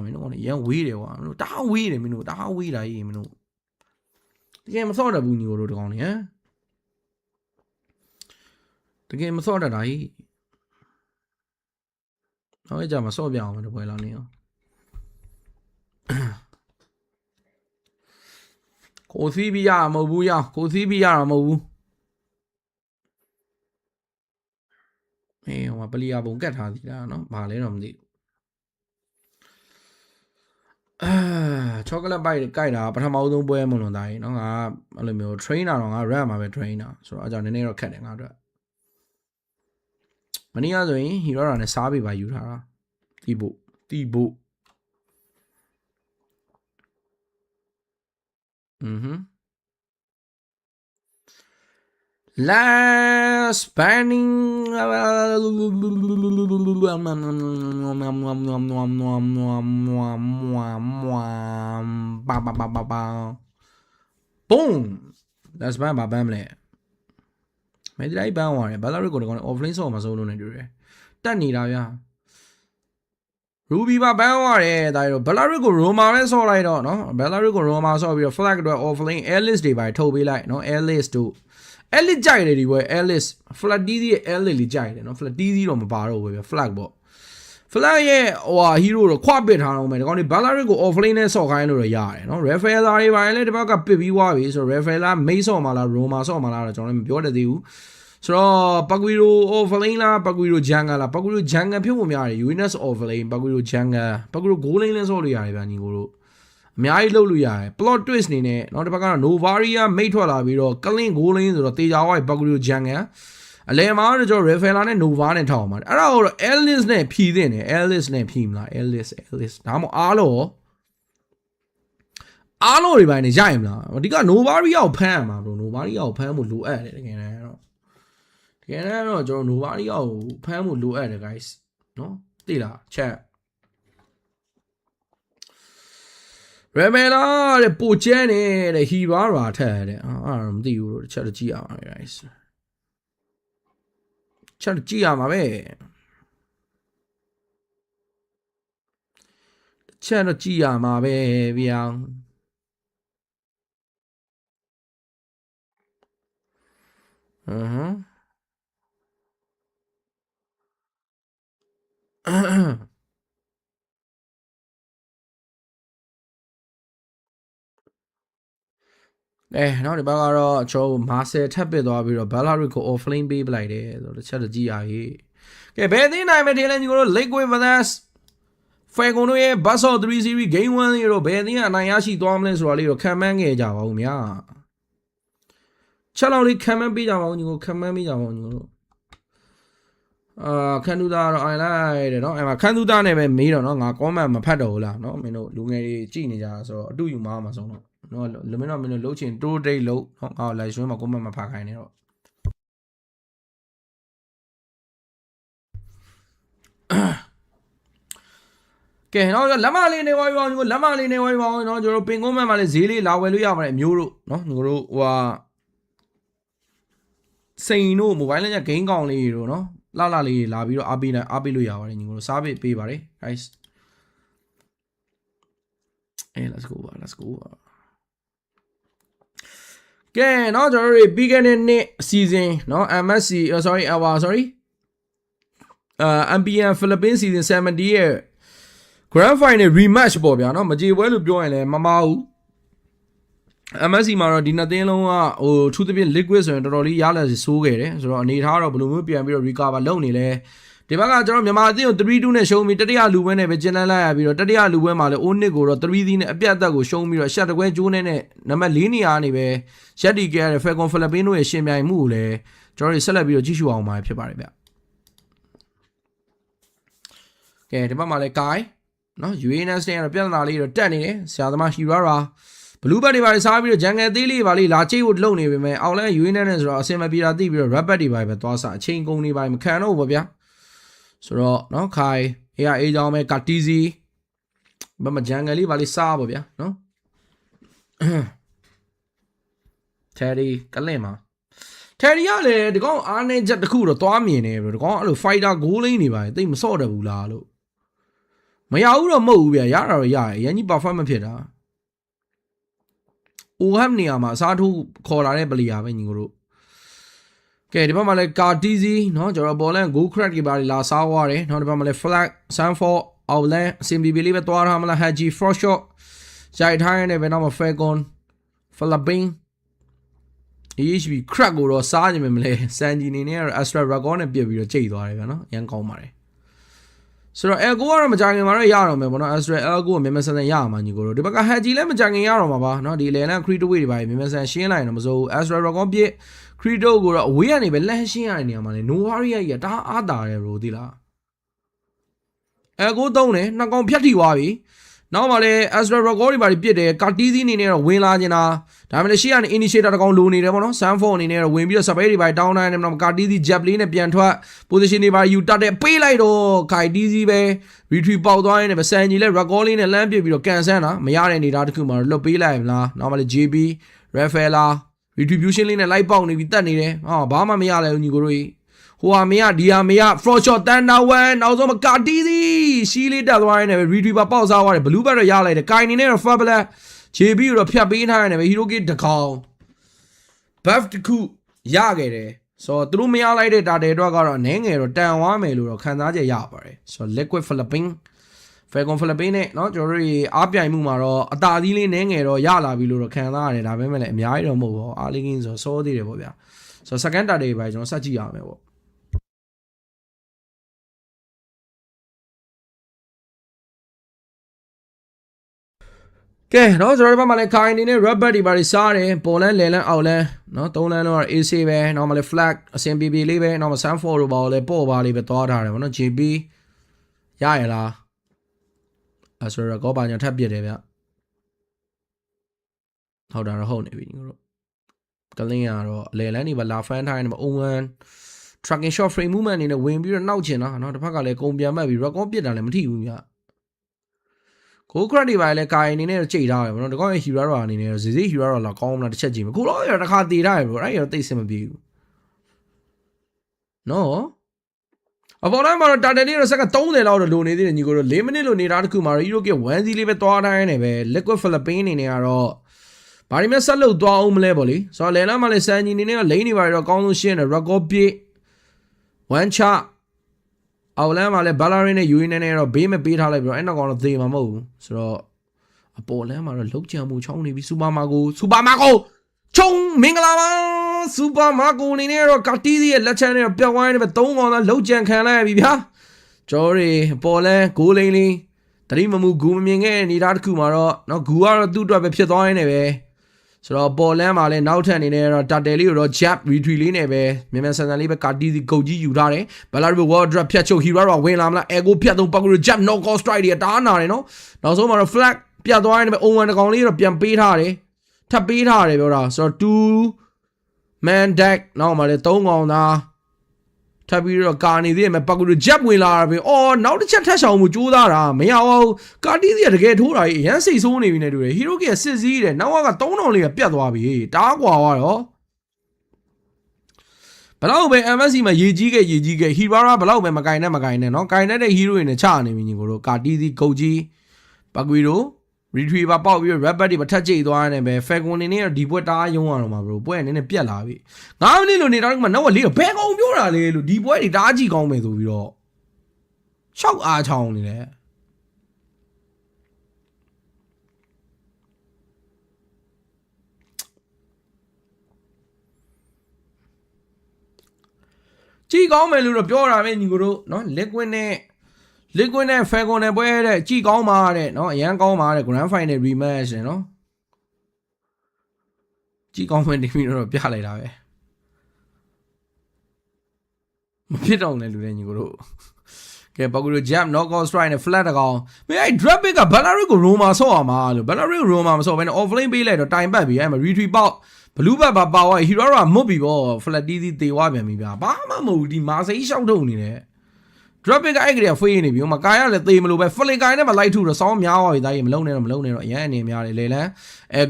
မင်းတို့ကောင်ရန်ဝေးတယ်ကွာမင်းတို့တအားဝေးတယ်မင်းတို့တအားဝေးတာကြီးမင်းတို့တကယ်မစော့တတ်ဘူးညီတို့တကောင်နေဟမ်တကယ်မစော့တတ်တာကြီးနောက်ကြမှာစော့ပြအောင်တပွဲလောက်နေအောင်ကိုစီးပြီးရမဟုတ်ဘူးရကိုစီးပြီးရတာမဟုတ်ဘူးအေးဟိုမှာပလီယာပုံကတ်ထားသေးတာနော်ဘာလဲတော့မသိချောကလက်ပိုက်ကြိုက်တာပထမဆုံးပွဲမလွန်သားကြီးနော်ငါအဲ့လိုမျိုး trainer တော့ငါ rap မှာပဲ trainer ဆိုတော့အကြောင်းနည်းနည်းတော့ခက်တယ်ငါတို့မနေ့ကဆိုရင် hero ရာနဲ့စားပေးပါယူထားတာတီးဖို့last banning boom last ban ဘာဘမ်းမလဲမဲဒီလိုက်ဘမ်းသွားတယ်ဘာသာရစ်ကိုတော့ offlane ဆော့မှာစိုးလို့နေတူတယ်တက်နေတာဗျာ Ruby ပါဘမ်းသွားတယ်ဒါရတော့ဘလာရစ်ကို Roma ပဲဆော့လိုက်တော့နော်ဘလာရစ်ကို Roma ဆော့ပြီးတော့ flag တော့ offlane Alice တွေပါထုတ်ပေးလိုက်နော် Alice တို့ Alice ကြိုက်တယ်ဒီပွဲ Alice flag DZ ရဲ့ Alice လေးကြိုက်တယ်နော် flag DZ တော့မပါတော့ဘူးဗျ flag ပေါ့ flag ရဲ့ဟို hero တော့ခွပစ်ထားတော့မယ်ဒီကောင်တွေဘလာရစ်ကို offlane နဲ့ဆော့ခိုင်းလို့တော့ရတယ်နော် Rafaela တွေပါလေဒီဘက်ကပစ်ပြီးွားပြီဆိုတော့ Rafaela မိတ်ဆော့မှာလား Roma ဆော့မှာလားတော့ကျွန်တော်လည်းမပြောတတ်သေးဘူးဆိုတော့ပကွီရို offlane လားပကွီရိုဂျန်ဂါလားပကွီရိုဂျန်ဂါဖြစ်ဖို့များတယ် UNS offlane ပကွီရိုဂျန်ဂါပကွီရို goal line လဲဆော့လို့ရတယ်ဗျာညီကိုတို့အများကြီးလှုပ်လို့ရတယ် plot twist နေနဲ့နောက်တစ်ပတ်ကတော့ Novaria မိတ်ထွက်လာပြီးတော့ clean goal line ဆိုတော့တေချာဝိုက်ပကွီရိုဂျန်ဂါအလဲမှာတော့ကျွန်တော် Rafaela နဲ့ Nova နဲ့ထောက်အောင်ပါတယ်အဲ့ဒါကိုတော့ Alice နဲ့ဖြီးတင်တယ် Alice နဲ့ဖြီးမလား Alice ဒါမှမဟုတ်အားလို့တွေပိုင်းနေရရင်မလားဒီက Novaria ကိုဖမ်းရမှာဘရို Novaria ကိုဖမ်းဖို့လိုအပ်တယ်တကယ်တော့ကျွန်တော် Novaria ကိုဖမ်းဖို့လိုအပ်တယ် guys နော်သိလားချက် Rafaela တဲ့ပိုကျန်းနေတဲ့ Hero ရာထက်တဲ့အဲ့ဒါမသိဘူးလို့တစ်ချက်ကြည့်ရအောင် guys ချက်ကြည့်ရမှာပဲချက်တော့ကြည့်ရမှာပဲဗျာနောက်ဒီဘက်ကတော့ကျွန်တော်မာဆယ်ထပ်ပစ်သွားပြီးတော့ဘယ်လာရစ်ကို offlane ပေးပလိုက်တယ်ဆိုတော့တစ်ချက်ကြည့်ရရေးကဲဘယ်သိနိုင်မထင်လဲညီတို့ Liquid vs Fagon တို့ရဲ့ Bus of 3 series game 1ရေတော့ဘယ်သိအနိုင်ရရှိသွားမလဲဆိုတာလေးတော့ခံမှန်းခဲ့ကြပါဦးဗျာချက်လောက်လေးခံမှန်းပေးကြပါဦးညီတို့ခံမှန်းပေးကြပါဦးညီတို့ခန်းသူသားတော့အိုင်လိုက်တယ်เนาะအဲ့မှာခန်းသူသားနဲ့ပဲမေးတော့เนาะငါ comment မဖတ်တော့ဘူးလားเนาะမင်းတို့လူငယ်တွေကြည့်နေကြတာဆိုတော့အတူယူမှာမှာဆုံးတော့เนาะလူမင်းတို့လှုပ်ချင်တိုးတိတ်လှုပ်เนาะငါ live stream မှာ comment မဖတ်ခိုင်းနေတော့ ကဲနော်လက်မလေးနေဝိုင်းပါညီကိုလက်မလေးနေဝိုင်းပါနော်ကျွန်တော်ပင်ကုန်းမှလည်းဈေးလေးလာဝယ်လို့ရပါတယ်မျိုးတို့နော်ညီကိုတို့ဟိုဟာစိန်တို့ mobile နဲ့ဂိမ်းကောင်လေးတို့နော်လှလေးလာပြီးတော့အားပေးလို့ရပါတယ်ညီကိုတို့စားပေးပါတယ် guys let's goကဲနော်ကျွန်တော်တို့ပြီးခဲ့တဲ့နှစ် season နော် MSC MPL Philippines season 70ရဲ့ Grand Final rematch ပေါ့ဗျာနော်မကြေပွဲလို့ပြောရင်လည်းမမာဘူး MSC မှာတော့ဒီနှစ်သင်းလုံးကဟိုထူးသဖြင့် liquid ဆိုရင်တော်တော်လေးရလာစီဆိုးခဲ့တယ်ဆိုတော့အနေထားတော့ဘယ်လိုမျိုးပြန်ပြီးတော့ recover လုပ်နေလဲဒီဘက်ကကျွန်တော်မြန်မာအသင်းကို 3-2 နဲ့ရှုံးပြီးတတိယလူပွဲနဲ့ပဲကျင်းလန်းလိုက်ရပြီးတော့တတိယလူပွဲမှာလည်းအိုးနစ်ကိုတော့ 3-3 နဲ့အပြတ်အသက်ကိုရှုံးပြီးတော့ရှက်တကွဲကျိုးနဲ့နံပါတ် 4 နေရာနေပဲရက်တီခဲ့ရတဲ့ Falcon Philippines တို့ရဲ့ရှင်ပြိုင်မှုကိုလည်းကျွန်တော်တို့ဆက်လက်ပြီးတော့ကြည့်ရှုအောင်မှာဖြစ်ပါတယ်ဗျကဲဒီဘက်မှာလည်း Kai နော် UANS နဲ့တော့ပြဿနာလေးတော့တက်နေတယ်ဆရာသမား Hirara ဘလူးဘတ်တွေပါစားပြီးတော့ဂျန်ငယ်သေးလေးပါလေးလာချိတ်ဖို့လုံနေပေမဲ့အောက်လန်း UANS နဲ့ဆိုတော့အစင်မပြေတာသိပြီးတော့ Rabbit တွေပါပဲသွားစားအချိန်ကုန်နေပါမခံတော့ဘူးဗျာဆိုတော့နော် Kai အေးကြောင်းပဲ Katizi ဘမဂျန်ငယ်လေးပါလေးစားပါဗျာနော် Terry ကလင်မှာ Terry ကလည်းဒီကောင်အားနေချက်တစ်ခုတော့သွားမြင်နေပြီဒီကောင်အဲ့လို fighter goal လေးနေပါတယ်တိတ်မစော့တယ်ဘူးလားလို့မရဘူးတော့မဟုတ်ဘူးဗျာရတာတော့ရရရင်ကြီး perform မဖြစ်တာအိုဟမ်နေရာမှာအစားထိုးခေါ်လာတဲ့ပလီယာပဲညီကိုတို့ကဲဒီဘက်မှာလည်း Katizi เนาะကျွန်တော်ဘောလန် goal crack တွေပါလာစားသွားတယ်နောက်ဒီဘက်မှာလည်း flag Sanford outland အစင်ဘီဘီလေးပဲသွားထားမလား Haji for shot ရိုက်ထားရတဲ့ဘက်နောက်မှာ Falcon Philippines EHB crack ကိုတော့စားနေမလဲစန်ဂျီနေနဲ့ကတော့ extra record နဲ့ပြစ်ပြီးတော့ကြိတ်သွားတယ်ဗျာနော်အရင်ကောင်းပါတယ်ဆိုတော့ L9 ကတော့မကြခင်မှာတော့ရတော့မယ်ပေါ့နော် extra L9 ကိုမြန်မြန်ဆန်ဆန်ရမှာညီကိုတို့ဒီဘက်က Haji လည်းမကြခင်ရတော့မှာပါနော်ဒီလေလန် Creedway တွေပါမြန်မြန်ဆန်ရှင်းလိုက်ရင်တော့မစိုးဘူး extra record ပြစ် Creedo ကိုတော့အဝေးကနေပဲလမ်းရှင်းရတဲ့နေရာမှာလေ No Worry ကြီးကတအားအားတာတယ်ဘရိုသိလား L9 သုံးတယ်နှစ်ကောင်ဖြတ်ထိသွားပြီနောက်မှလည်း extra record တွေပါပြစ်တယ် Katizi အနေနဲ့တော့ဝင်လာနေတာဒါမှလည်းရှေ့ကနေ initiator တကောင်လိုနေတယ်ပေါ့နော် Sanford အနေနဲ့တော့ဝင်ပြီးတော့ space တွေပါတောင်းတိုင်းတယ်နောက် Katizi jet လေးနဲ့ပြန်ထွက် position တွေပါယူတတ်တယ်ပေးလိုက်တော့ Katizi ပဲ retreat ပေါက်သွားရင်လည်းစံကြီးလဲ record လေးနဲ့လမ်းပြစ်ပြီးတော့ကန်ဆန်းတာမရတဲ့အနေထားတစ်ခုမှာလွတ်ပေးလိုက်မလားနောက်မှလည်း JB Rafaela retribution လေးနဲ့လိုက်ပေါက်နေပြီးတတ်နေတယ်ဟာဘာမှမရလဲဦးညီကိုတို့ဟိုဟာမရဒီဟာမရ fraud shot တန်တာဝမ်နောက်ဆုံးမကာတီးစီရှီးလေးတက်သွားရင်လည်း retriever ပေါက်စားသွားတယ် blue bat တော့ရလိုက်တယ်ကိုင်နေနဲ့တော့ fabulous JB ကိုတော့ဖြတ်ပေးထားရတယ်ပဲ hero kit တကောင် buff တခုရခဲ့တယ်ဆိုတော့သူတို့မရလိုက်တဲ့ data တွေကတော့အနေငယ်တော့တန်သွားမယ်လို့တော့ခံစားချက်ရပါတယ်ဆိုတော့ liquid Philippines Falcon Philippines နဲ့เนาะကျွန်တော်တို့အားပြိုင်မှုမှာတော့အတာသီးလေးနည်းငယ်တော့ရလာပြီလို့တော့ခံစားရတယ်ဒါပေမဲ့လည်းအများကြီးတော့မဟုတ်ပါဘူးအားလေးကင်းဆိုစောသေးတယ်ပေါ့ဗျာဆိုတော့ second data တွေပဲကျွန်တော်စက်ကြည့်ရမယ်ပေါ့ကဲเนาะကျွန်တော်တို့ဘက်မှာလည်း ခိုင်နေနဲ့ rubber တွေပါစားတယ်ပေါ်လန်းလဲလန်းအောက်လန်းเนาะသုံးလန်းတော့ AC ပဲနောက်မှလည်း flag အစင် BB လေးပဲနောက်မှ Sanford တို့ပါလည်းပေါ့ပါလေးပဲသွားထားတယ်ဗောနော် JB ရရလားအဲ့ဆိုတော့ကောပါညာထပ်ပြစ်တယ်ဗျဟုတ်တာတော့ဟုတ်နေပြီညီတို့ကလင်းရတော့အလဲလန်းနေပါလာဖန်ထားနေမှာ O1 tracking shot frame movement အနေနဲ့ဝင်ပြီးတော့နောက်ချင်တာเนาะတစ်ဖက်ကလည်းကုန်ပြန်မှတ်ပြီး record ပြစ်တာလည်းမထိဘူးဗျကိုခရက်တွေပါလေကာအနေနဲ့ကြိတ်ထားတယ်ဗောနော်ဒီကောင်ရဲ့ hero အနေနဲ့ဇေဇေ hero လာကောင်းမလားတစ်ချက်ကြည့်မယ်ကိုတော့ရတစ်ခါတည်ထားတယ်ဗောအဲ့ရတော့တိတ်စင်မပြေဘူးနော်အပေါ်တိုင်းမှာတော့တာတယ်လေးတော့စက်က30လောက်တော့လိုနေသေးတယ်ညီကိုတို့4မိနစ်လိုနေတာတခုမှာတော့ hero က1 စီလေးပဲသွားတိုင်းနေပဲ liquid Philippines အနေနဲ့ကတော့ဘာဒီမဲ့ဆက်လုပ်သွားအောင်မလဲဗောလေဆိုတော့လဲလမ်းမှာလည်းစန်ကြီးနေနဲ့လိမ့်နေပါတော့အကောင်းဆုံးရှင်းတယ် record ပြည့် one shotအော်လန်မှာလည်းဘာလာရင်းနဲ့ယူရင်းနဲ့တော့ဘေးမပေးထားလိုက်ပြီးတော့အဲ့နောက်ကောင်တော့သေမှာမဟုတ်ဘူးဆိုတော့အပေါ်လန်မှာတော့လောက်ချံမှုချောင်းနေပြီစူပါမာကိုချုံမင်္ဂလာပါစူပါမာကိုအနေနဲ့တော့ကာတီးစီရဲ့လက်ချမ်းနဲ့တော့ပျောက်ဝိုင်းနေပဲ3ကောင်သားလောက်ချံခံလိုက်ပြီဗျာကျော်ရီအပေါ်လန်ဂိုးလိန်လေးတတိမမှုဂူမမြင်ခဲ့နေတာတခုမှာတော့နော်ဂူကတော့သူ့အတွက်ပဲဖြစ်သွားရင်းနေပဲဆိုတော့ပေါ်လန်မှာလည်းနောက်ထပ်အနေနဲ့တော့တာတယ်လေးကိုတော့ jab retreat လေးနဲ့ပဲမြန်မြန်ဆန်ဆန်လေးပဲကာတီးစီဂုတ်ကြီးယူထားတယ်ဘလာရီဝါဒရဖြတ်ချုပ် hero တော့ဝင်လာမလား ego ဖြတ်သုံးပတ်ကူ jab no call strike တွေတားနာတယ်နော်နောက်ဆုံးမှာတော့ flag ပြတ်သွားရင်ပဲ O1 တကောင်လေးတော့ပြန်ပေးထားတယ်ထပ်ပေးထားတယ်ပြောတာဆိုတော့2 man deck နောက်မှာလည်း3ကောင်သား ထပ်ပြီးတော့ကာနေသေးတယ်မပတ်ကူဂျက်ဝင်လာတာပဲအော်နောက်တစ်ချက်ထပ်ဆောင်မှုကြိုးစားတာမရအောင်ကာတီးစီကတကယ်ထိုးတာကြီးအရန်စိတ်ဆိုးနေပြီနဲ့တူတယ်ဟီရိုကီကစစ်စည်းတယ်နောက်က3000လေးကပြတ်သွားပြီတားကွာသွားတော့ဘလောက်ပဲ MSC မှာရေကြီးခဲ့ဟီဘာရာဘလောက်ပဲမကင်နဲ့နော်ကင်တဲ့ဟီရိုတွေနဲ့ချနေပြီညီကိုတို့ကာတီးစီဂုတ်ကြီးပတ်ကွီတို့ retriever ပေါက်ပြီး rabbit တွေမထက်ကြိတ်သွားနေပဲ falcon နေနဲ့ဒီပွဲတားယုံရတော့မှာဘရိုပွဲနည်းနည်းပြက်လာပြီ9မိနစ်လို့နေတာကမှနောက်ကလေးတော့ဘယ်ကောင်ပြောတာလဲလို့ဒီပွဲတွေတားကြည့်ကောင်းမယ်ဆိုပြီးတော့6အားချောင်းနေတယ်ကြည့်ကောင်းမယ်လို့တော့ပြောတာပဲညီကိုတို့နော် liquid နဲ့ falcon နဲ့ပွဲတဲ့ကြည့်ကောင်းပါတဲ့နော်အရန်ကောင်းပါတဲ့ grand final rematch နော်ကြည့်ကောင်းမယ်နေပြီးတော့ပြလိုက်တာပဲမဖြစ်တော့နဲ့လူတွေညီကိုတို့ကဲပကူတို့ jab knockout strike နဲ့ flat တကောင်မင်းအဲ့ drop pick က Bellaris ကို Roma ဆော့ရမှာလို့ Bellaris ကို Roma မဆော့ဘဲနဲ့ offlane ပေးလိုက်တော့တိုင်ပတ်ပြီအဲ့မှာ retreat ပေါက် blue bat ပါသွား Hirara မွတ်ပြီပေါ့ flat တီးစီတေဝပြန်ပြီဗျာဘာမှမဟုတ်ဒီမာစိရှောက်ထုတ်နေတယ် drop pick ကအဲ့ကလေးဖေးနေပြီဟိုမှာကာရလည်းသေမလို့ပဲ flick ကိုင်းနဲ့မှလိုက်ထုတော့စောင်းများသွားပြီတိုင်းမလုံးနဲ့တော့အရန်အနေများတယ်လေလန်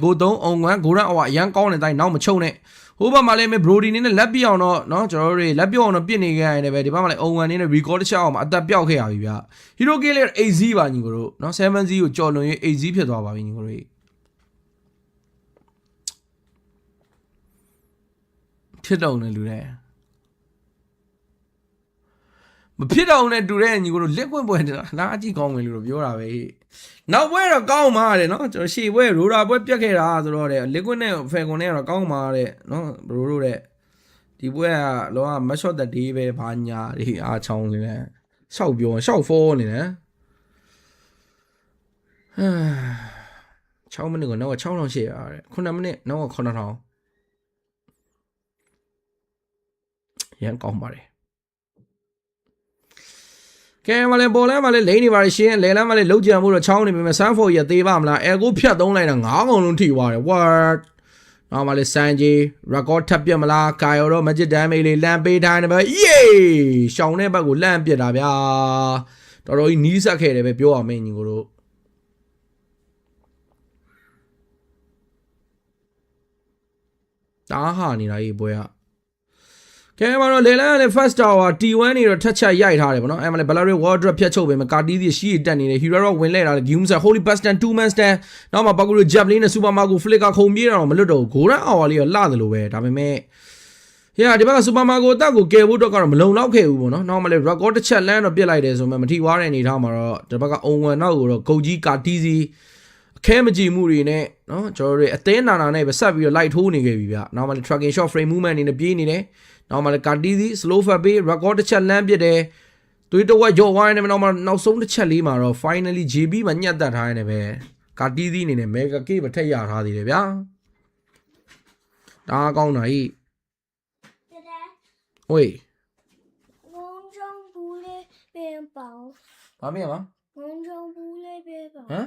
ကို3အုံကွမ်းဂိုရန်အဝအရန်ကောင်းနေတိုင်းနောက်မချုံနဲ့ဟိုဘက်မှာလည်းဘရိုဒီနေနဲ့လက်ပြအောင်တော့เนาะကျွန်တော်တို့လက်ပြအောင်တော့ပြစ်နေခဲ့ရတယ်ပဲဒီဘက်မှာလည်းအုံဝန်နေနဲ့ record တစ်ချက်အောင်မှာအသက်ပြောက်ခဲ့ရပြီဗျဟီရိုကီလေး AZ ပါညီကိုတို့เนาะ 7Z ကိုကြော်လွန်ရေး AZ ဖြစ်သွားပါပြီညီကိုတို့ဖြစ်တော့နေလူတဲ့မဖြစ်တော့နဲ့တူတဲ့ညီကိုတို့လက်ကွင့်ပွဲလာအကြည့်ကောင်းမယ်လို့ပြောတာပဲနောက်ပွဲတော့ကောင်းမှာတဲ့เนาะကျွန်တော်ရှေ့ပွဲရိုဒါပွဲပြတ်ခဲ့တာဆိုတော့တဲ့လက်ကွင့်နဲ့ falcon နဲ့တော့ကောင်းမှာတဲ့เนาะဘရိုတို့တဲ့ဒီပွဲကလောက match shot the day ပဲဘာညာတွေအားချောင်းနေတယ်ရှောက်ပြောရှောက်ဖောနေတယ်6မိနစ်ကိုနောက်က6000ရှိရတယ်9မိနစ်နောက်က9000ရန်ကောင်းပါတယ်ကဲမလဲပေါ်လဲမလဲလိမ့်နေပါရှင်းလဲလမ်းမလဲလုံးကြံမှုတော့ချောင်းနေပြီမဲ့ဆန်ဖို့ရသေးပါမလားအဲကိုဖြတ်သုံးလိုက်တာ9កုံလုံးထိသွားတယ် what နောက်မလဲစန်ဂျီ record ထပ်ပြတ်မလားကာယောတော့ magic damage လေးလမ်းပေးထားနေပဲယေးရှောင်းတဲ့ဘက်ကိုလမ်းပြစ်တာဗျာတော်တော်ကြီးနီးစက်ခဲ့တယ်ပဲပြောရမယ်ညီကိုတို့တားဟာနေတာကြီးပွဲကကဲမှာတော့လေလန်နဲ့ first tower T1 နေတော့ထက်ချက်ရိုက်ထားတယ်ဗောနော်အဲ့မှာလေ Bellaris wardrop ဖြတ်ချုပ်ပဲမကာတီးစီရှိတက်နေတယ် Hero ဝင်လဲတာလေ Gumes Holy Bastard 2 man stand နောက်မှာပကူလို Javelin နဲ့ Super Marco Flicker ခုံပြေးတာတော့မလွတ်တော့ဘူး Golden Hour လေးကလှတယ်လို့ပဲဒါပေမဲ့ဒီဘက်က Super Marco တက်ကိုကယ်ဖို့တော့ကတော့မလုံလောက်ခဲ့ဘူးဗောနော်နောက်မှာလေ record တစ်ချက်လမ်းတော့ပြစ်လိုက်တယ်ဆိုမှမထိွားတဲ့အနေထားမှာတော့ဒီဘက်က အုံဝင်နောက်ကိုတော့ဂုတ်ကြီးကာတီးစီအခဲမကြည့်မှုတွေနဲ့နော်ကျွန်တော်တို့အသေးနာနဲ့ပဲဆက်ပြီးတော့ light ထိုးနေခဲ့ပြီဗျနောက်မှာလေ tracking shot frame movement အနေနဲ့ပြေးနေတယ်နောက်မှလည်းကာတီးစီ slow fat ပေး record တစ်ချက်လမ်းပစ်တယ်သွေးတဝက်ရော့ဝိုင်းနေမယ်နောက်ဆုံးတစ်ချက်လေးမှာတော့ finally JB မှာညှက်တက်ထားနေပဲကာတီးစီအနေနဲ့ mega K ပဲထက်ရထားသေးတယ်ဗျာဒါကောင်းတာဟိဝေးငုံချောင်းဘူးလေးပြန်ပေါဘာမရပါငုံချောင်းဘူးလေးပြန်ပေါဟမ်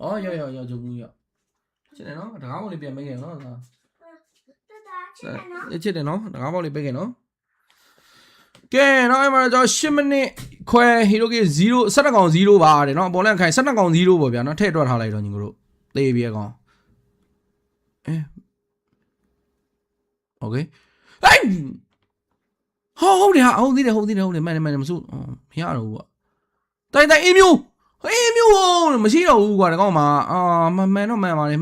အော်ရောဂျုံဘူးရောချစ်တယ်နော်တကားပေါလေးပြန်မိတ်ခဲ့နော်ချစ်တယ်နော်တကားပေါက်လေးပေးခဲ့နော်ကဲနောက်အဲ့မှာကျွန်တော်10မိနစ်ခွဲဟီရိုကီ0 12ကောင်0ပါတယ်နော်အပေါ်လန့်ခိုင်12ကောင်0ပေါ့ဗျာနော်ထည့်တွက်ထားလိုက်တော့ညီကိုတို့သေးပြီအကောင်โอเคဟိုင်းဟုတ်တယ်ဟာဟုတ်သေးတယ်မှန်တယ်မစိုးမရတော့ဘူးကွာတိုင်အင်းမျိုးမရှိတော့ဘူးကွာဒီကောင်မှာမှန်တော့မှန်ပါတယ်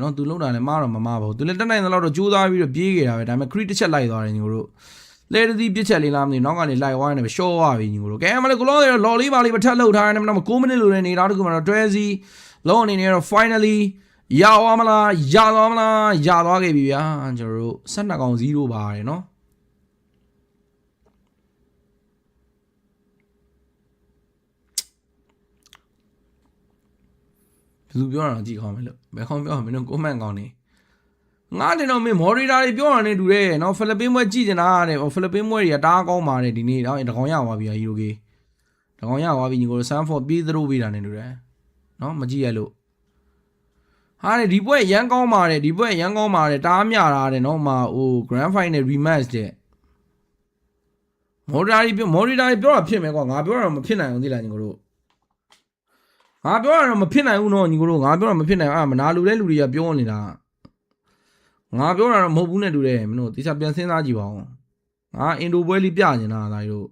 နော်သူလုံတာလည်းမားတော့မမားပါဘူးသူလည်းတက်နိုင်တဲ့လောက်တော့ကြိုးစားပြီးတော့ပြေးခဲ့တာပဲဒါပေမဲ့ crit တစ်ချက်လိုက်သွားတယ်ညီကိုတို့လဲတည်းပြစ်ချက်လေးလားမသိဘူးနောက်ကနေလိုက်သွားနေပဲရှော့သွားပြီညီကိုတို့ကဲမလေးကိုလောလော်လေးပါလေးပဲထပ်လှုပ်ထားတယ်နောက်9မိနစ်လိုနေနေတာတခုမှတော့တွဲစီလောအနေနဲ့တော့ finally ရသွားမလားရသွားခဲ့ပြီဗျာကျွန်တော်တို့12ကောင်0ပါတယ်နော်လူပြောတာကြည့်ခေါင်းမယ်လို့ဘယ်ခေါင်းပြောမှာမင်းတို့ကိုမန့်ကောင်းနေငါတင်တော့မင်း moderator တွေပြောတာနဲ့တူတယ်နော်ဖိလစ်ပင်းပွဲကြည့်နေတာတဲ့ဖိလစ်ပင်းပွဲတွေကတားကောင်းပါတယ်ဒီနေ့တော့တကောင်ရသွားပြီဟီရိုကေတကောင်ရသွားပြီညီကိုဆန်ဖော့ပြေးသလိုပေးတာနဲ့တူတယ်နော်မကြည့်ရလို့ဟာတဲ့ဒီပွဲရန်ကောင်းပါတယ်တားမြတာတဲ့နော်မှာဟို grand final rematch တဲ့ မော်ရီတာပြောတာဖြစ်မယ်ကွာငါပြောတာမဖြစ်နိုင်ဘူးသိလားညီကိုတို့ငါပြောတာမဖြစ်နိုင်ဘူးနော်ညီကိုတို့ငါပြောတာမဖြစ်နိုင်မနာလူတဲ့လူတွေကပြောနေတာငါပြောတာတော့မဟုတ်ဘူးနဲ့တူတယ်မင်းတို့တိကျပြန်စဉ်းစားကြည့်ပါဦးငါအင်ဒိုပွဲလေးပြနေတာဒါတို့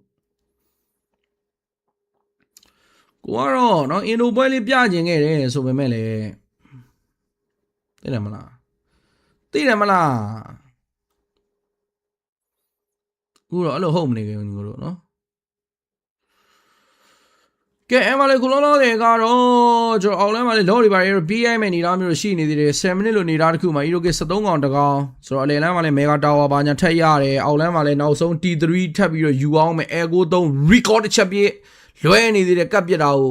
ကိုကတော့နော်အင်ဒိုပွဲလေးပြကျင်ခဲ့တယ်ဆိုပေမဲ့လေသိတယ်မလားခုတော့အဲ့လိုဟုတ်မနေကြဘူးညီကိုတို့နော်ကဲအဲ့မှာလေခုလုံးလုံးတွေကတော့ကျွန်တော်အောက်လမ်းမှာလေလော်ဒီပါရီပြီးရိုက်မဲ့နေတာမျိုးရှိနေသေးတယ်10မိနစ်လိုနေတာတခုမှာEOK 73កောင်တကောင်ဆိုတော့အလယ်လမ်းမှာလေမေဂါတာဝါဘာညာထက်ရတယ်အောက်လမ်းမှာလေနောက်ဆုံး T3 ထပ်ပြီးတော့ယူအောင်မယ် Air 93 record တစ်ချက်ပြည့်လွဲနေသေးတယ်ကပ်ပြစ်တာကို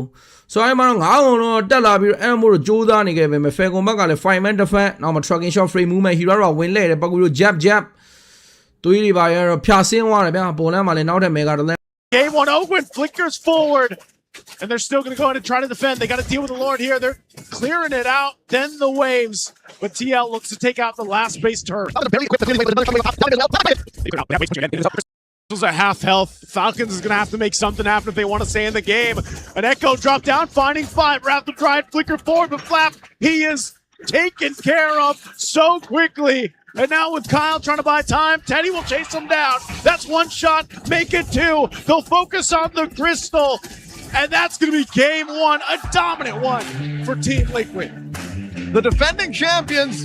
ဆိုတော့အဲ့မှာ9កောင်တော့တက်လာပြီးတော့အဲ့မို့တော့ကြိုးစားနေခဲ့ပဲမယ် Falcon ဘက်ကလည်း 5 man defense နောက်မှာ tracking shot frame movement hero တော့ဝင်လဲတယ်ပတ်ကူတို့ jab သွေးတွေပါရတော့ဖြာဆင်းသွားတယ်ဗျာပေါ်လမ်းမှာလေနောက်ထပ် mega တလန်း Game 1 Oakwood flickers forward and they're still going to go in and try to defend. They got to deal with the Lord here. They're clearing it out. Then the waves. But TL looks to take out the last base turret. Was at half health. Falcons is going to have to make something happen if they want to stay in the game. An Echo drop down, finding 5. Wrath of Drive, flicker forward, but Flap, he is taken care of so quickly. And now with Kyle trying to buy time, Teddy will chase him down. That's one shot, make it 2. They'll focus on the crystal. And that's going to be game 1, a dominant one for Team Liquid. The defending champions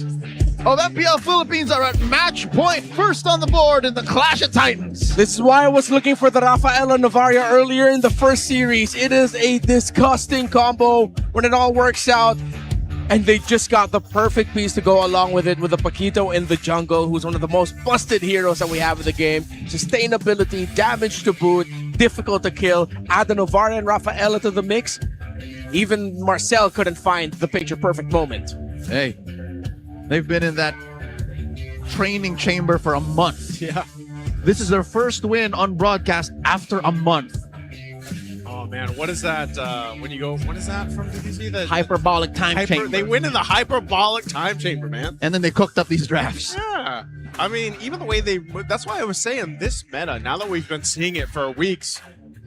of MPL Philippines are at match point, first on the board in the Clash of Titans. This is why I was looking for the Rafaela Navaria earlier in the first series. It is a disgusting combo when it all works out. And they just got the perfect piece to go along with it with the Paquito in the jungle, who's one of the most busted heroes that we have in the game. Sustainability, damage to boot, difficult to kill. Add the Navaria and Rafaela to the mix. Even Marcel couldn't find the picture perfect moment. Hey, they've been in that training chamber for a month. Yeah. This is their first win on broadcast after a month. Oh man, what is that? When you go, what is that from? Did you see that? Hyperbolic time chamber. They win in the hyperbolic time chamber, man. And then they cooked up these drafts. Yeah. I mean, even the way that's why I was saying this meta, now that we've been seeing it for weeks,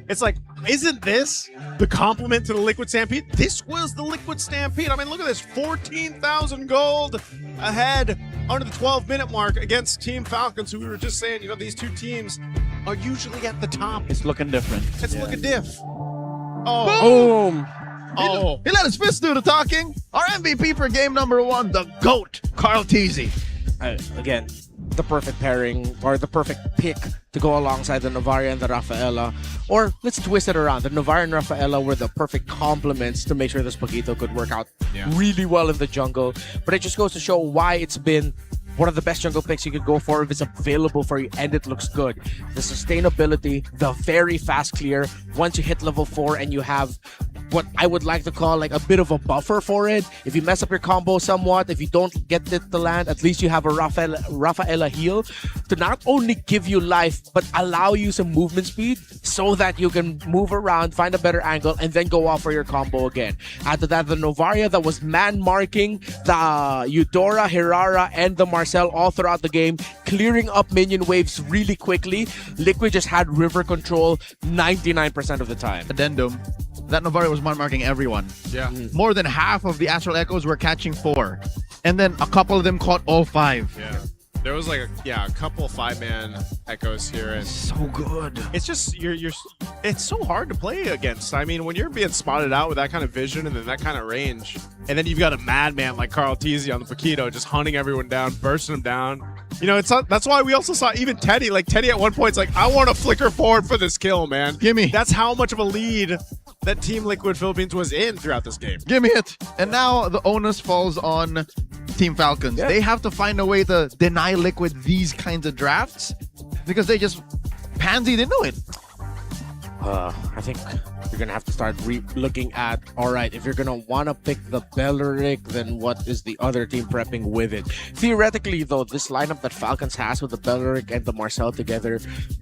it's like, isn't this the compliment to the Liquid Stampede? This was the Liquid Stampede. I mean, look at this, 14,000 gold ahead under the 12-minute mark against Team Falcons, who we were just saying, you know, these two teams are usually at the top. It's looking different. It's looking diff. Oh. Boom! Oh. He let his fist do the talking. Our MVP for game number 1, the GOAT, Carl Teasy. Again, the perfect pairing or the perfect pick to go alongside the Navaria and the Rafaela. Or let's twist it around. The Navaria and Rafaela were the perfect complements to make sure this Paquito could work out really well in the jungle. But it just goes to show why it's been one of the best jungle picks you could go for if it's available for you and it looks good. The sustainability, the very fast clear. Once you hit level 4 and you have what I would like to call like a bit of a buffer for it. If you mess up your combo somewhat, if you don't get it to land, at least you have a Rafaela heal to not only give you life, but allow you some movement speed so that you can move around, find a better angle, and then go off for your combo again. Add to that the Novaria that was man-marking the Eudora, Hirara, and the Marcel all throughout the game, clearing up minion waves really quickly. Liquid just had river control 99% of the time. Addendum. That Navaria was marking everyone. Yeah. More than half of the Astral Echoes were catching 4. And then a couple of them caught all 5. Yeah. There was like a couple 5-man echoes here, and So good. it's just it's so hard to play against. I mean, when you're being spotted out with that kind of vision and then that kind of range, and then you've got a madman like Carl Teasy on the Paquito just hunting everyone down, bursting them down. You know, that's why we also saw even Teddy. Like Teddy at one point is like, I want to flicker forward for this kill, man. Gimme. That's how much of a lead that Team Liquid Philippines was in throughout this game. Give me it. And now the onus falls on Team Falcons. Yeah. They have to find a way to deny Liquid these kinds of drafts because they just pansied into it. I think you're gonna have to start looking at, all right, if you're gonna want to pick the Belleric, then what is the other team prepping with it? Theoretically, though, this lineup that Falcons has with the Belleric and the Marcel together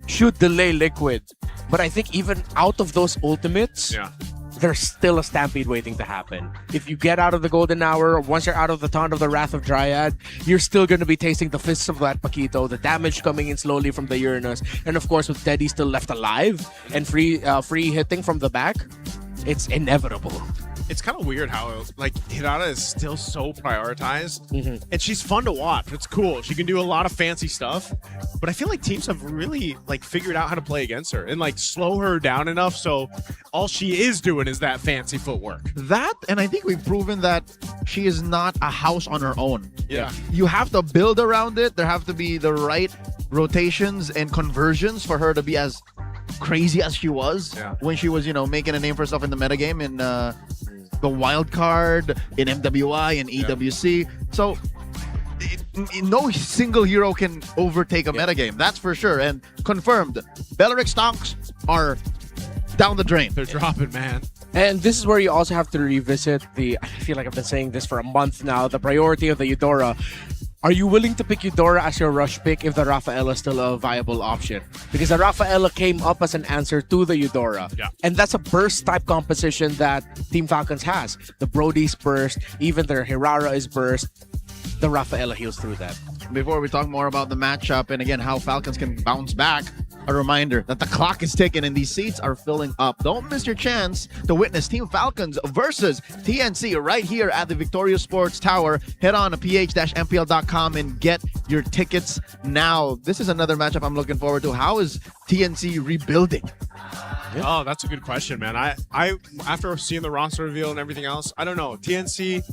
should delay Liquid. But I think even out of those ultimates, there's still a stampede waiting to happen. If you get out of the golden hour, once you're out of the taunt of the Wrath of Dryad, you're still going to be tasting the fists of that Paquito, the damage coming in slowly from the Uranus, and of course with Teddy still left alive and free hitting from the back, it's inevitable. It's kind of weird how like Hirata is still so prioritized, and she's fun to watch. It's cool. She can do a lot of fancy stuff, but I feel like teams have really like figured out how to play against her and like slow her down enough so all she is doing is that fancy footwork. That, and I think we've proven that she is not a house on her own. Yeah. You have to build around it. There have to be the right rotations and conversions for her to be as crazy as she was when she was, making a name for herself in the metagame in the wild card, in MWI, and EWC. So no single hero can overtake a metagame. That's for sure. And confirmed, Beleric stocks are down the drain. They're dropping, man. And this is where you also have to revisit I feel like I've been saying this for a month now, the priority of the Eudora. Are you willing to pick Eudora as your rush pick if the Rafaela is still a viable option? Because the Rafaela came up as an answer to the Eudora. Yeah. And that's a burst type composition that Team Falcons has. The Brody's burst, even their Hirara is burst. The Rafaela heals through that. Before we talk more about the matchup and again how Falcons can bounce back, a reminder that the clock is ticking and these seats are filling up. Don't miss your chance to witness Team Falcons versus TNC right here at the Victoria Sports Tower. Head on to ph-mpl.com and get your tickets now. This is another matchup I'm looking forward to. How is TNC rebuilding? Oh, that's a good question, man. I after seeing the roster reveal and everything else, I don't know. TNC,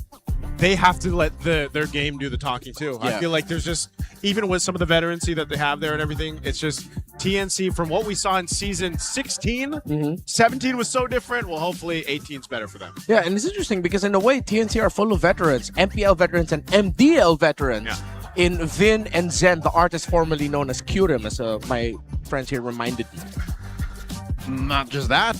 they have to let their game do the talking too. I feel like there's just, even with some of the veterancy that they have there and everything, it's just TNC from what we saw in season 16, 17 was so different. Well, hopefully 18's better for them. Yeah, and it's interesting because in a way, TNC are full of veterans, MPL veterans and MDL veterans. Yeah. In Vin and Zen, the artist formerly known as Kyurem, as my friends here reminded me. Not just that,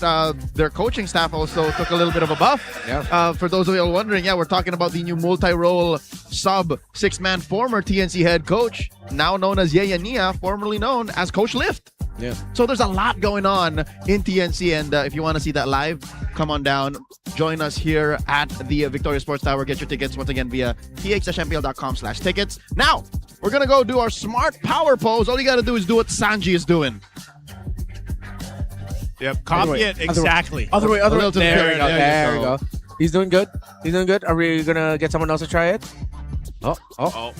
their coaching staff also took a little bit of a buff. Yeah. For those of you wondering, we're talking about the new multi-role sub six-man former TNC head coach, now known as Yeya Nia, formerly known as Coach Lift. Yeah. So there's a lot going on in TNC, and if you want to see that live, come on down. Join us here at the Victoria Sports Tower. Get your tickets once again via ph-mpl.com/tickets. Now, we're going to go do our smart power pose. All you got to do is do what Sanji is doing. Yep, copy it exactly. Other way. There we go. There we go. He's doing good. Are we gonna get someone else to try it? Oh.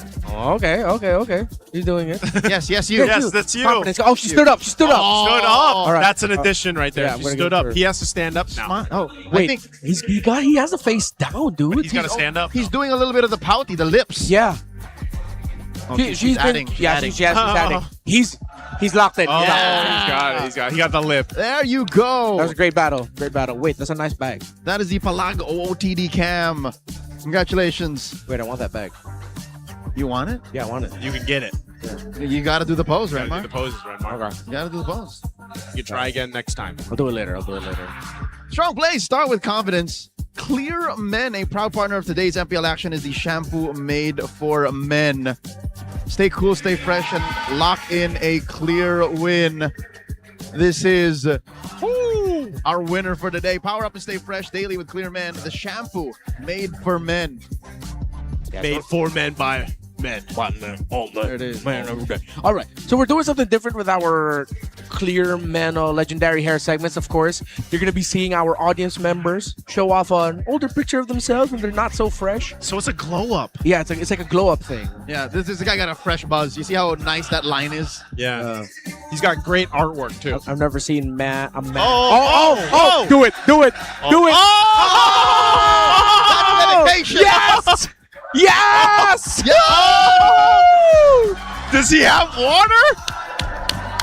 Okay. He's doing it. Yes, you. Yes, that's you. Confidence. Oh, she stood up. Stood up. All right. That's an addition right there. Yeah, She stood up. He has to stand up now. Wait, I think he has a face down, dude. He's got to stand up. he's doing a little bit of the pouty, the lips. Yeah. Okay, she's adding. She's adding. He's locked in. Oh, he's got it. He got the lip. There you go. That was a great battle. Wait, that's a nice bag. That is the Palag OOTD cam. Congratulations. Wait, I want that bag. You want it? Yeah, I want it. You can get it. You got to do the pose, You right, gotta do Mark? the poses, right, Mark? Okay. You got to do the pose. You can try again next time. I'll do it later. Strong plays. Start with confidence. Clear Men, a proud partner of today's MPL action, is the shampoo made for men. Stay cool, stay fresh, and lock in a clear win. This is our winner for today. Power up and stay fresh daily with Clear Men, the shampoo made for men. Made for men by men. There it is. All right, so we're doing something different with our Clear Men legendary hair segments. Of course, you're gonna be seeing our audience members show off an older picture of themselves when they're not so fresh. So it's a glow up. Yeah, it's like a glow up thing. Yeah, this guy got a fresh buzz. You see how nice that line is? Yeah. He's got great artwork too. I've never seen a man. Oh. Do it. That's dedication. Yes! Yes! Does he have water?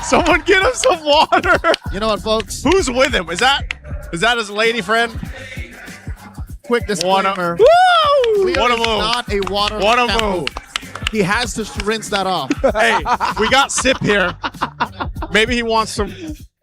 Someone get him some water. You know what, folks? Who's with him? Is that his lady friend? Quick disclaimer. Woo! Clear What a is move. not a water What a shampoo. move. He has to rinse that off. Hey, we got Sip here. Maybe he wants some.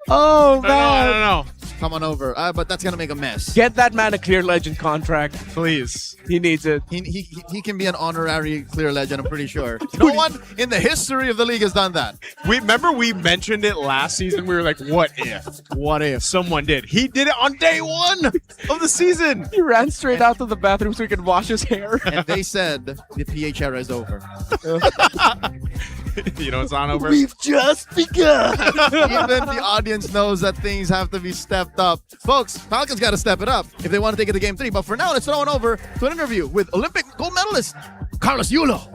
Oh No. come on over. But that's gonna make a mess. Get that man a clear legend contract. Please. He needs it. He can be an honorary clear legend, I'm pretty sure. No one in the history of the league has done that. Remember we mentioned it last season. We were like, what if? What if someone did? He did it on day 1 of the season. He ran straight out to the bathroom so he could wash his hair. And they said the PH era is over. You know, it's not over. We've just begun. Even the audience knows that things have to be stepped up. Folks, Falcons got to step it up if they want to take it to game 3. But for now, let's throw on over to an interview with Olympic gold medalist Carlos Yulo.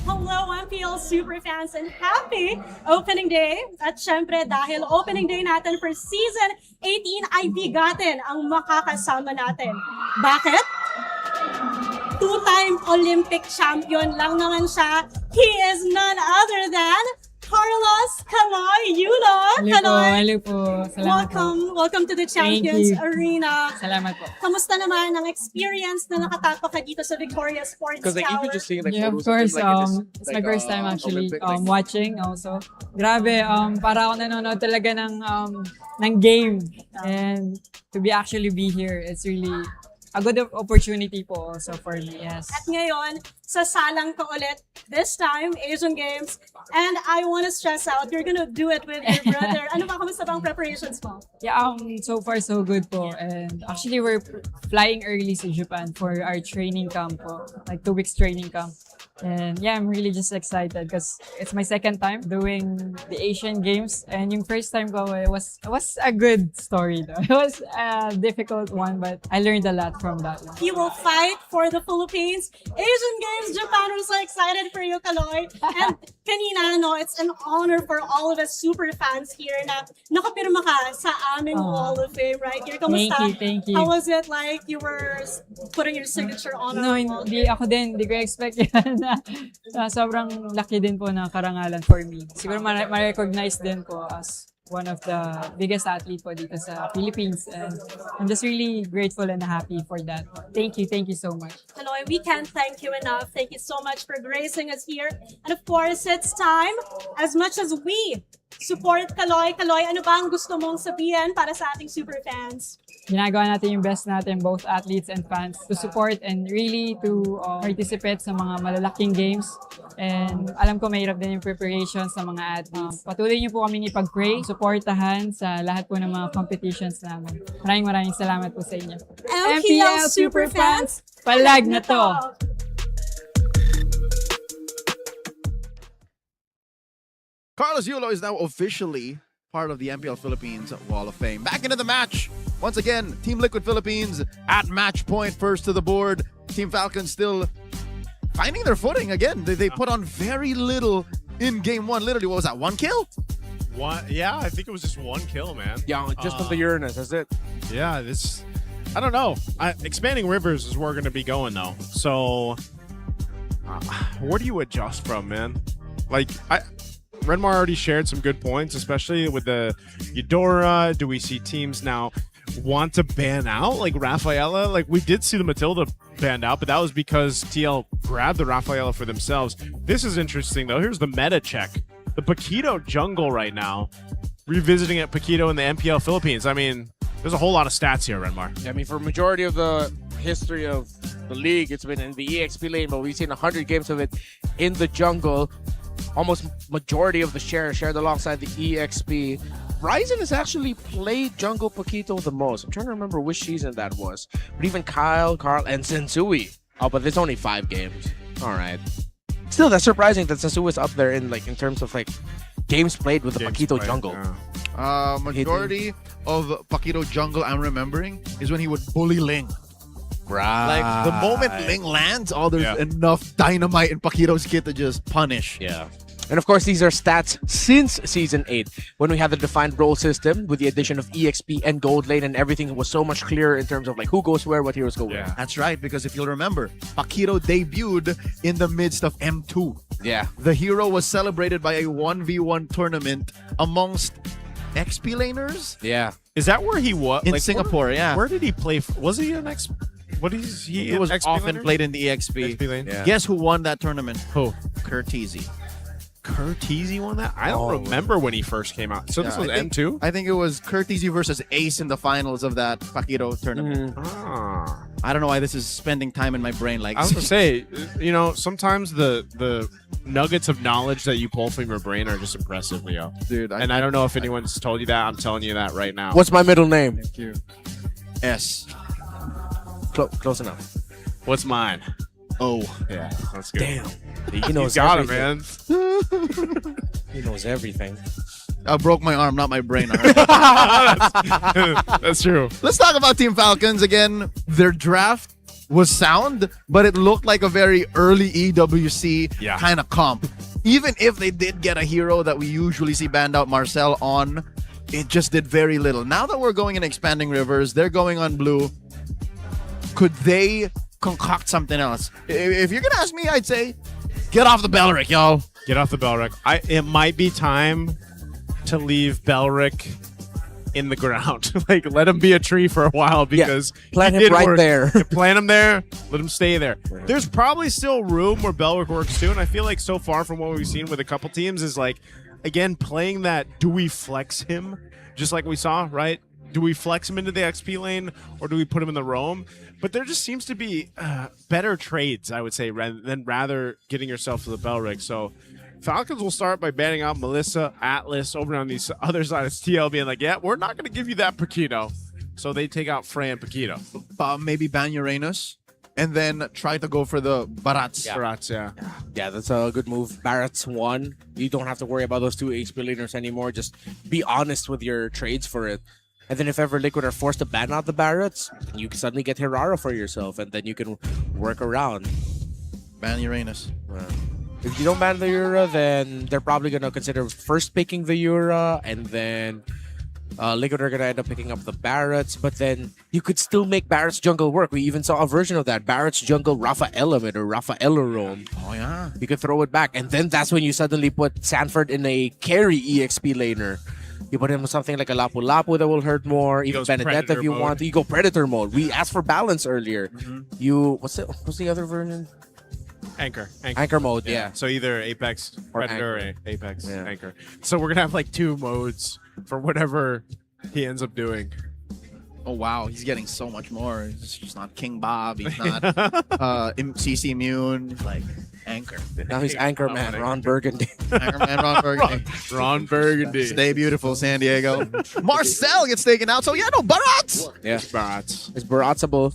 Hello, MPL superfans, and happy opening day. At syempre, dahil opening day natin for season 18 ay bigatin ang makakasama natin. Bakit? 2-time Olympic champion lang naman siya. He is none other than Carlos Kaloy Yulo. Hello po. Salamat Welcome to the Champions Thank you. Arena. Salamat po. Kamusta naman ang experience na nakatapak ka dito sa Victoria Sports Because like Tower? even just seeing like Yeah, of photos course. him, like, in his, It's like, my first time actually Olympic, like, watching also. Grabe, para ako nanonood talaga ng game. And to be actually be here, it's really a good opportunity po also for me. Yes. At ngayon, sasalang ka ulit this time, Asian Games. And I want to stress out, you're gonna do it with your brother. Ano ba, kamusta bang preparations mo? Yeah, so far so good po. And actually we're flying early to Japan for our training camp po. Like 2 weeks training camp. And yeah, I'm really just excited because it's my second time doing the Asian Games. And yung first time ko, it was a good story though. It was a difficult one, but I learned a lot from that one. You will fight for the Philippines. Asian Games Japan, we're so excited for you, Kaloy. And kanina, no, it's an honor for all of us super fans here na nakapirma ka sa aming Wall of Fame right here. Kamusta? Thank you. How was it like you were putting your signature on No, our wall? hindi ako din. Hindi ko expect yan. Sobrang laki din po na karangalan for me. Siguro ma-recognize din po as one of the biggest athlete po dito sa Philippines. And I'm just really grateful and happy for that. Thank you so much. Kaloy, we can't thank you enough. Thank you so much for gracing us here. And of course, it's time, as much as we support Kaloy, ano ba ang gusto mong sabihin para sa ating super fans? Ginagawa natin yung best natin, both athletes and fans, to support and really to participate sa mga malalaking games. And alam ko mahirap din yung preparations ng mga athletes. Patuloy niyo po kami ipag-pray, supportahan sa lahat po ng mga competitions namin. Maraming salamat po sa inyo. MPL Superfans, palag na to! Carlos Yulo is now officially part of the MPL Philippines Wall of Fame. Back into the match. Once again, Team Liquid Philippines at match point, first to the board. Team Falcons still finding their footing again. They put on very little in game 1. Literally, what was that, 1 kill? Yeah, I think it was just 1 kill, man. Yeah, just on the Uranus, that's it. Yeah, I don't know. Expanding rivers is where we're going to be going, though. So, where do you adjust from, man? Like, Renmar already shared some good points, especially with the Eudora. Do we see teams now want to ban out, like Rafaela? Like, we did see the Matilda banned out, but that was because TL grabbed the Rafaela for themselves. This is interesting, though. Here's the meta check. The Paquito jungle right now, revisiting at Paquito in the MPL Philippines. I mean, there's a whole lot of stats here, Renmar. Yeah, I mean, for majority of the history of the league, it's been in the EXP lane, but we've seen 100 games of it in the jungle. Almost majority of the shared alongside the EXP. Ryzen has actually played jungle Paquito the most. I'm trying to remember which season that was. But even Kyle, Carl, and Sensui. Oh, but there's only 5 games. All right. Still, that's surprising that Sensui is up there in terms of games played with the Paquito jungle. Yeah. Majority of Paquito jungle I'm remembering is when he would bully Ling. Right. Like, the moment Ling lands, there's enough dynamite in Paquito's kit to just punish. Yeah. And of course, these are stats since Season 8, when we had the defined role system with the addition of EXP and Gold Lane, and everything was so much clearer in terms of who goes where, what heroes go where. That's right, because if you'll remember, Paquito debuted in the midst of M2. Yeah. The hero was celebrated by a 1v1 tournament amongst XP laners? Yeah. Is that where he was? In Singapore, yeah. Where did he play? Was he an XP? What is he? He was XP often laner? played in the EXP. XP lane? Yeah. Guess who won that tournament? Who? Curteasy. Curtizi won that? I don't remember when he first came out. So this was M2? I think it was Curtizi versus Ace in the finals of that Paquito tournament. Ah. I don't know why this is spending time in my brain like I was going to say, you know, sometimes the nuggets of knowledge that you pull from your brain are just impressive, Leo. dude. And I don't know if anyone's told you that. I'm telling you that right now. What's my middle name? Thank you. S. Close enough. What's mine? O. Yeah, that's good. Damn. He knows got it, everything. man. He knows everything. I broke my arm, not my brain. That's true. Let's talk about Team Falcons again. Their draft was sound, but it looked like a very early EWC kind of comp. Even if they did get a hero that we usually see banned out Marcel on, it just did very little. Now that we're going in expanding rivers, they're going on blue. Could they concoct something else? If you're gonna ask me, I'd say get off the Belric, y'all. Get off the Belric. It might be time to leave Belric in the ground. Like, let him be a tree for a while because plant he him did right work. there. Plant him there. Let him stay there. There's probably still room where Belric works too, and I feel like so far from what we've seen with a couple teams is like, again, playing that, do we flex him? Just like we saw, right? Do we flex him into the XP lane or do we put him in the roam? But there just seems to be better trades, I would say, than rather getting yourself to the Belric. So Falcons will start by banning out Melissa, Atlas, over on the other side of TL being like, yeah, we're not going to give you that Paquito. So they take out Frey and Paquito. Maybe ban Uranus and then try to go for the Barats. Barats, yeah. Yeah, that's a good move. Barrett's one. You don't have to worry about those two HP laners anymore. Just be honest with your trades for it. And then if ever Liquid are forced to ban out the Barretts, you can suddenly get Hirara for yourself, and then you can work around. Ban Uranus. If you don't ban the Yura, then they're probably going to consider first picking the Yura, and then Liquid are going to end up picking up the Barretts, but then you could still make Barrett's jungle work. We even saw a version of that. Barrett's jungle Rafaela mid or Rafaela roam. Oh, yeah. You could throw it back, and then that's when you suddenly put Sanford in a carry EXP laner. You put him in something like a Lapu Lapu that will hurt more. Even Benedetta if you want. You go Predator mode. We asked for balance earlier. You what's the other version? Anchor Mode, yeah. So either Apex, Or Predator, Anchor. or Apex, Yeah. Anchor. So we're going to have like 2 modes for whatever he ends up doing. Oh, wow. He's getting so much more. He's just not King Bob. He's not CC Immune. He's like Anchor. Now he's Anchorman, Ron Burgundy. Anchorman Ron Burgundy. Ron Burgundy. Stay beautiful, San Diego. Marcel gets taken out. So, yeah, no, Barats. Yeah. Barats. It's Baratsable.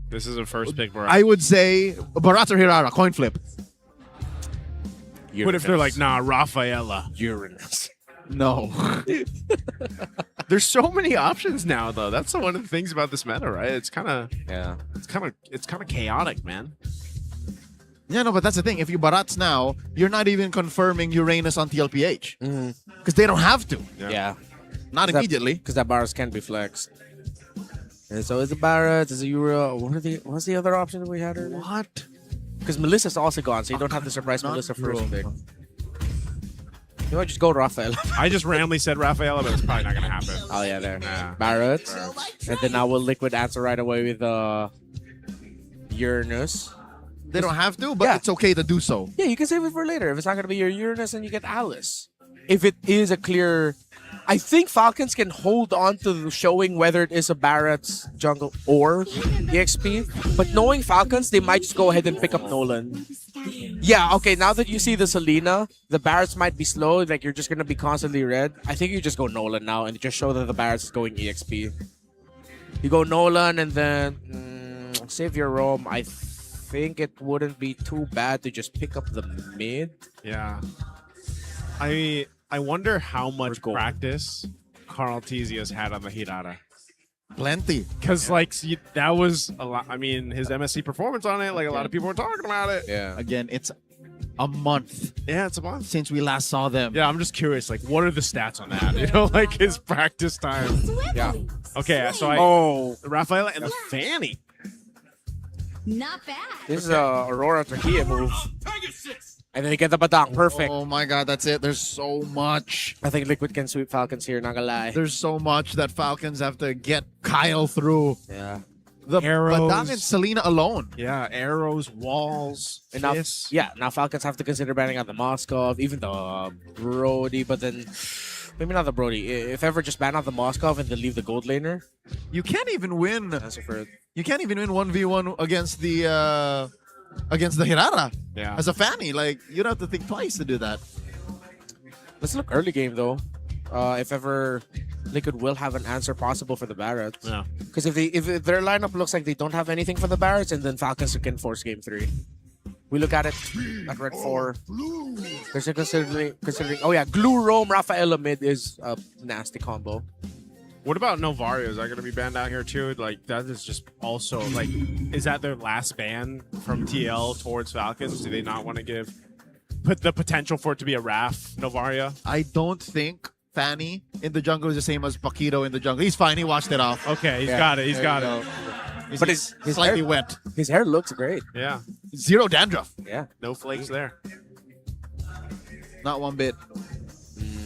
This is a first pick, Barats. I would say Barats or Hirara. Coin flip. What if they're like, nah, Rafaela? Uranus. No. There's so many options now, though. That's one of the things about this meta, right? It's kind of chaotic, man. Yeah, no, but that's the thing. If you Barats now, you're not even confirming Uranus on TLPH. Because they don't have to. Yeah. Not immediately. Because that Barretts can be flexed. And so is the Barretts, is the Yura. What's the other option that we had earlier? What? Because Melissa's also gone, so you don't have to surprise Not Melissa first Yura. pick. You might just go to Rafael. I just randomly said Rafaela, but it's probably not going to happen. Oh, yeah, there. Yeah. Barretts. And then now will Liquid answer right away with Uranus. They don't have to, but Yeah. it's okay to do so. Yeah, you can save it for later. If it's not going to be your Uranus, then you get Alice. If it is a clear... I think Falcons can hold on to showing whether it is a Barrett's jungle or EXP. But knowing Falcons, they might just go ahead and pick up Nolan. Yeah, okay, now that you see the Selena, the Barretts might be slow, like you're just going to be constantly red. I think you just go Nolan now and just show that the Barretts is going EXP. You go Nolan and then save your roam. I think it wouldn't be too bad to just pick up the mid. Yeah. I wonder how much practice Carl Tizzi has had on the Hirara. Plenty. Because, that was a lot. I mean, his MSC performance on it, like, a lot of people were talking about it. Yeah. Again, it's a month Yeah, it's a month. since we last saw them. Yeah, I'm just curious, like, what are the stats on that? You know, like, his practice time. Yeah. Okay, so Rafaela and the Fanny. Not bad. This is a Aurora Turquia move. And then you get the Badang. Perfect. Oh my god, that's it. There's so much. I think Liquid can sweep Falcons here, not gonna lie. There's so much that Falcons have to get Kyle through. Yeah. The Arrows. Badang and Selena alone. Yeah, arrows, walls, And now, fists. yeah, now Falcons have to consider banning out the Moskov, even the Brody, but then maybe not the Brody. If ever, just ban out the Moskov and then leave the gold laner. You can't even win. That's for You can't even win 1v1 against the Hirara Yeah. as a Fanny. Like, you'd have to think twice to do that. Let's look early game though. If ever Liquid will have an answer possible for the Barretts. Yeah. Because if their lineup looks like they don't have anything for the Barretts, and then Falcons can force game 3. We look at it at red 4. Considering oh yeah, Glue Roam Rafaela mid is a nasty combo. What about Novario? Is that going to be banned out here too? Like, that is just also, like, is that their last ban from TL towards Falcons? Do they not want to put the potential for it to be a RAF, Novaria? I don't think Fanny in the jungle is the same as Paquito in the jungle. He's fine. He washed it off. Okay, he's Yeah, got it. He's there got you it. go. But his slightly hair, wet. his hair looks great. Yeah. Zero dandruff. Yeah. No flakes there. Not one bit.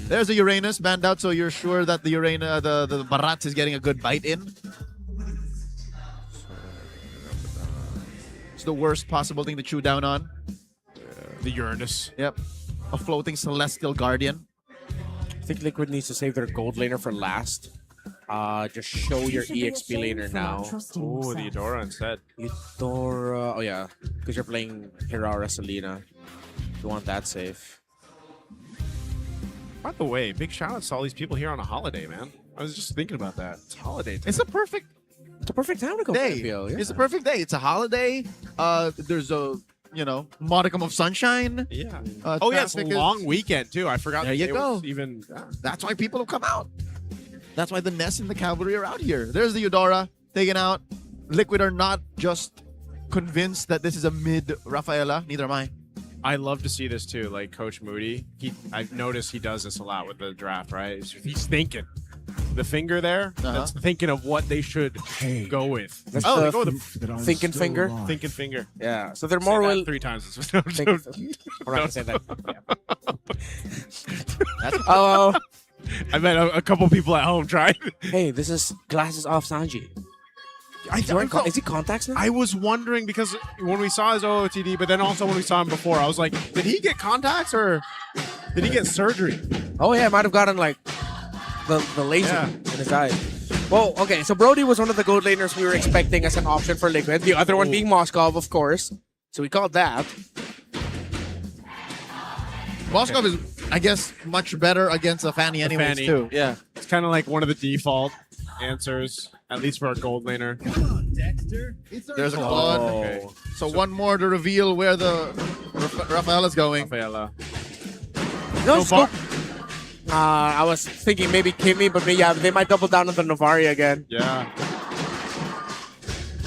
There's a Uranus banned out, so you're sure that the the Barats is getting a good bite in. It's the worst possible thing to chew down on. The Uranus. Yep. A floating Celestial Guardian. I think Liquid needs to save their gold laner for last. Just show your EXP laner now. Ooh, the Eudora instead. Eudora. Oh yeah, because you're playing Hirara Selena. You want that safe. By the way, big shout out to all these people here on a holiday, man. I was just thinking about that. It's holiday time. It's a perfect It's a perfect time to go day. MPL, yeah. It's a perfect day. It's a holiday. There's a modicum of sunshine. Yeah. Oh yeah, it's a traffic is- long weekend too. I forgot. There you it go. was even. That's why people have come out. That's why the Ness and the Cavalry are out here. There's the Eudora taken out. Liquid are not just convinced that this is a mid Rafaela. Neither am I. I love to see this too. Like Coach Moody, I've noticed he does this a lot with the draft. Right? He's thinking. The finger there, that's thinking of what they should go with. That's Oh, the they go with thinking finger. the thinking finger. Yeah, so they're Say more that will. 3 times. Think, I'm not gonna say that. That's Oh, I bet a couple people at home tried. hey, this is glasses off Sanji. Is he contacts now? I was wondering because when we saw his OOTD, but then also when we saw him before, I was like, did he get contacts or did he get surgery? Oh yeah, might have gotten like the laser in his eye. Well, okay, so Brody was one of the gold laners we were expecting as an option for Liquid. The other one being Moskov, of course. So we called that. Moskov is, I guess, much better against a Fanny anyways, Fanny. too. Yeah. It's kind of like one of the default answers, at least for a gold laner. There's a Claude. Okay. So one more to reveal where the Rafaela's going. Rafaela. No, Novar- I was thinking maybe Kimmy, but yeah, they might double down on the Novaria again. Yeah.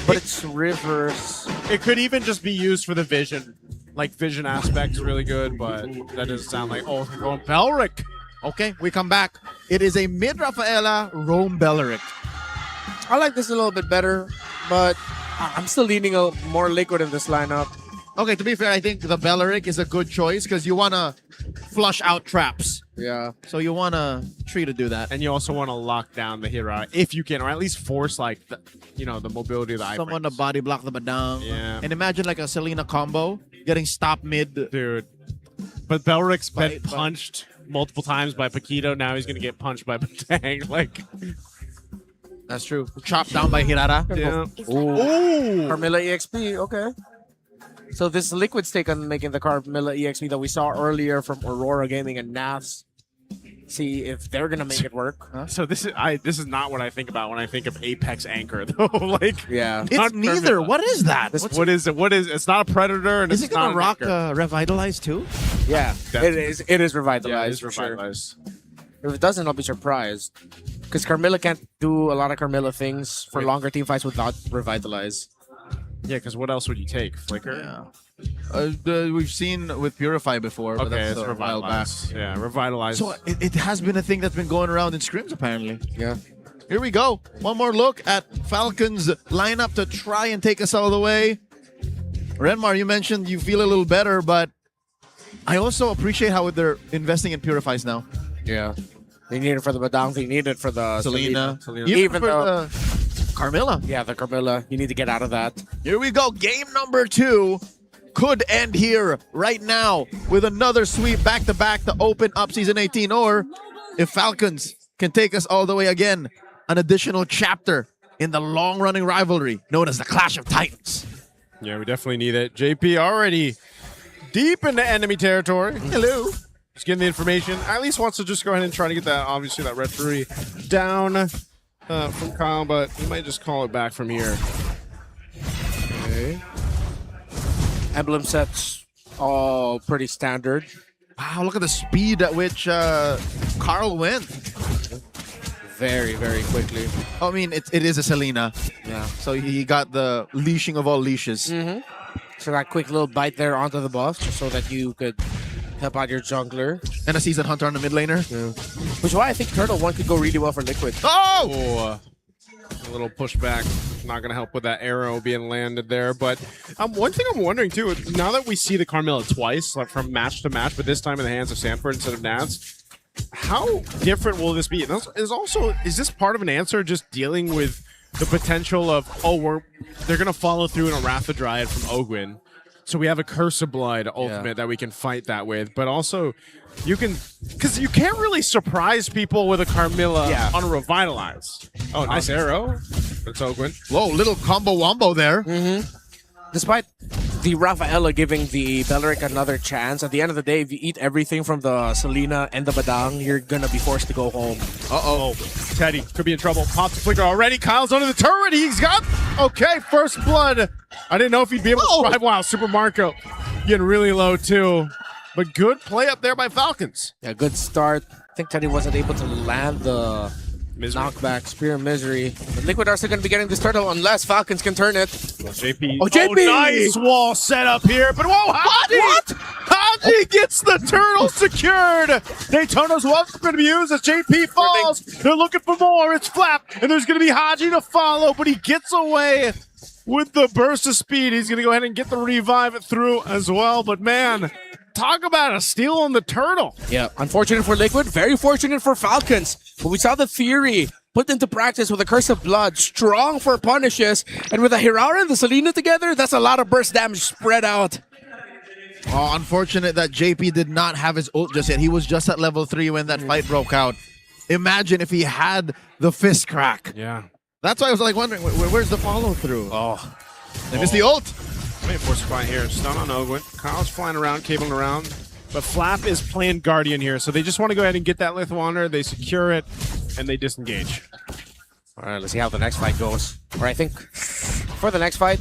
But it's reverse. It could even just be used for the vision. Like, vision aspect is really good, but that doesn't sound like, oh, we're going Belric. Okay, we come back. It is a mid Rafaela, Rome Beleric. I like this a little bit better, but I'm still leaning a more Liquid in this lineup. Okay, to be fair, I think the Beleric is a good choice because you want to flush out traps. Yeah. So you want a tree to do that. And you also want to lock down the Hira if you can, or at least force, like, the mobility of the eye Someone to frames. body block the Badang. Yeah. And imagine like a Selena combo getting stopped mid. Dude. But Belric's been But- punched multiple times by Paquito. Now he's going to get punched by Batang. Like, That's true. Chopped down by Hirara. yeah. Ooh. Carmilla EXP, okay. So this Liquid's take on making the Carmilla EXP that we saw earlier from Aurora Gaming and Nats. See if they're gonna make it work. So this is not what I think about when I think of Apex Anchor, though. Like, Yeah. It's not neither. Carmilla. What is that? What is it? What is it's not a predator and Is it's it going not to rock an anchor. Revitalize too? Yeah. It is revitalized. Yeah, it's for sure. revitalized. If it doesn't, I'll be surprised. Because Carmilla can't do a lot of Carmilla things for longer team fights without revitalize. Yeah, because what else would you take? Flicker? We've seen with Purify before, but Okay, that's it's a while back. revitalized. Yeah, revitalized. So it has been a thing that's been going around in scrims apparently. Yeah. Here we go. One more look at Falcons lineup to try and take us all the way. Renmar, you mentioned you feel a little better, but I also appreciate how they're investing in Purifies now. Yeah. They need it for the Badang. They need it for the Selena. Selena. Even Even for though- Carmilla. Yeah, the Carmilla. You need to get out of that. Here we go. Game number 2 could end here right now with another sweep back-to-back to open up Season 18. Or if Falcons can take us all the way again, an additional chapter in the long-running rivalry known as the Clash of Titans. Yeah, we definitely need it. JP already deep into enemy territory. Hello. Just getting the information. At least wants to just go ahead and try to get that, obviously, that referee down from Kyle, but he might just call it back from here. Okay. Emblem sets all pretty standard. Wow, look at the speed at which Carl went. Very, very quickly. I mean, it is a Selena. Yeah. So he got the leashing of all leashes. So that quick little bite there onto the buff, just so that you could help out your jungler. And a Season Hunter on the mid laner. Which is why I think Turtle 1 could go really well for Liquid. Oh! A little pushback. Not going to help with that arrow being landed there. But one thing I'm wondering, too, now that we see the Carmilla twice, like from match to match, but this time in the hands of Sanford instead of Nats, how different will this be? And is this part of an answer just dealing with the potential of, they're going to follow through in a Wrath of Dryad from Ogwyn. So we have a Curse of Blood ultimate that we can fight that with. But also, because you can't really surprise people with a Carmilla on a Revitalize. Oh, nice arrow. It's Ogwyn. Whoa, little combo wombo there. Despite the Rafaela giving the Beleric another chance, at the end of the day, if you eat everything from the Selena and the Badang, you're gonna be forced to go home. Uh-oh. Teddy could be in trouble. Pops the flicker already. Kyle's under the turret. He's got... Okay, first blood. I didn't know if he'd be able to survive. Wow, Super Marco getting really low, too. But good play up there by Falcons. Yeah, good start. I think Teddy wasn't able to land the knockback, Spear of Misery. But Liquid are still going to be getting this turtle unless Falcons can turn it. JP. Oh, JP! Nice wall set up here. But whoa, Haji! What? Haji gets the turtle secured. Daytona's welcome going to be used as JP falls. They're looking for more. It's Flap, and there's going to be Haji to follow, but he gets away with the burst of speed. He's going to go ahead and get the revive through as well. But man, talk about a steal on the turtle. Yeah, unfortunate for Liquid, very fortunate for Falcons. But we saw the theory put into practice with a Curse of Blood, strong for punishes, and with a Hirara and the Selena together, that's a lot of burst damage spread out. Oh, unfortunate that JP did not have his ult just yet. He was just at level 3 when that fight broke out. Imagine if he had the fist crack. Yeah. That's why I was like wondering, where's the follow through? Oh. They missed the ult. Maybe force a fight here. Stun on Ogwyn. Kyle's flying around, cabling around. But Flap is playing Guardian here, so they just want to go ahead and get that Lith Wanderer. They secure it, and they disengage. All right, let's see how the next fight goes. Or I think for the next fight,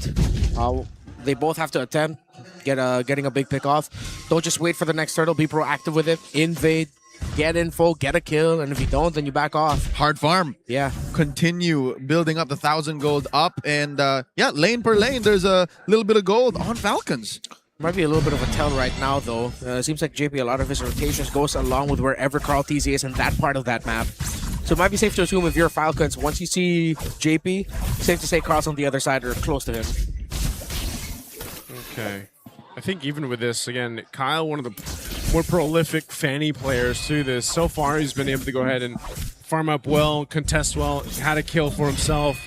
they both have to attempt getting a big pick off. Don't just wait for the next turtle. Be proactive with it. Invade. Get info, get a kill, and if you don't, then you back off. Hard farm. Yeah. Continue building up the 1,000 gold up, and yeah, lane per lane, there's a little bit of gold on Falcons. Might be a little bit of a tell right now, though. Seems like JP, a lot of his rotations goes along with wherever Carl TZ is in that part of that map. So it might be safe to assume if you're Falcons, once you see JP, safe to say Carl's on the other side or close to him. Okay. I think even with this, again, Kyle, one of the more prolific Fanny players to this. So far, he's been able to go ahead and farm up well, contest well, had a kill for himself.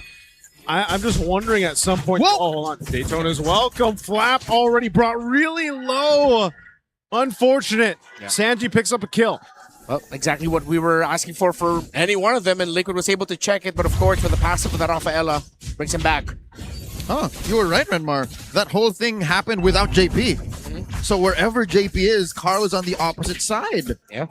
I'm just wondering at some point. Whoa! Oh, hold on. Daytona's welcome. Flap already brought really low. Unfortunate. Yeah. Sanji picks up a kill. Well, exactly what we were asking for any one of them, and Liquid was able to check it, but of course, with the passive of that Rafaela, brings him back. Oh, you were right, Renmar. That whole thing happened without JP. So wherever JP is, Carl is on the opposite side. Yeah.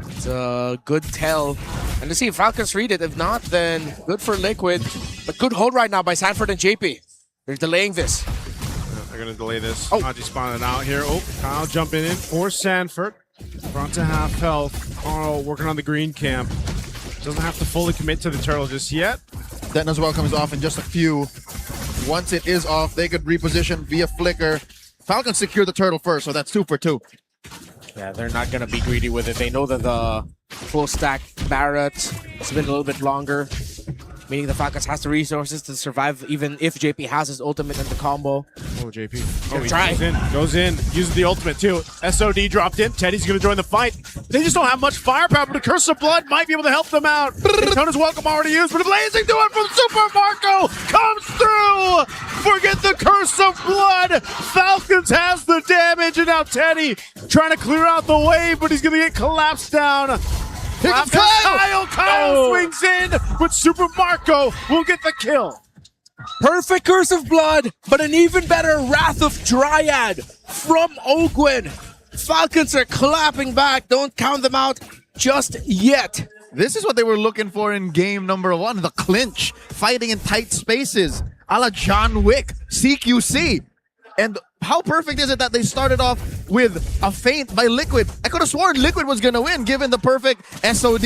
It's a good tell. And to see if Falcons read it. If not, then good for Liquid. But good hold right now by Sanford and JP. They're delaying this. They're going to delay this. Oh. Haji spawning out here. Oh, Kyle jumping in for Sanford. Brought to half health. Carl working on the green camp. Doesn't have to fully commit to the turtle just yet. Detna's welcome is off in just a few. Once it is off, they could reposition via flicker. Falcons secure the turtle first, so that's 2 for 2. Yeah, they're not going to be greedy with it. They know that the full stack Barrett has been a little bit longer. meaning the Falcons has the resources to survive even if JP has his ultimate in the combo. Oh, JP. Gonna He try. goes in, uses the ultimate too. SOD dropped in. Teddy's going to join the fight. They just don't have much firepower, but the Curse of Blood might be able to help them out. Daytona's welcome already used, but Blazing do it from Super Marco comes through. Forget the Curse of Blood. Falcons has the damage, and now Teddy trying to clear out the wave, but he's going to get collapsed down. Here comes Kyle! Kyle swings in, but Super Marco will get the kill. Perfect Curse of Blood, but an even better Wrath of Dryad from Ogwin. Falcons are clapping back. Don't count them out just yet. This is what they were looking for in game number 1, the clinch, fighting in tight spaces, a la John Wick, CQC. And how perfect is it that they started off with a feint by Liquid? I could have sworn Liquid was going to win given the perfect SOD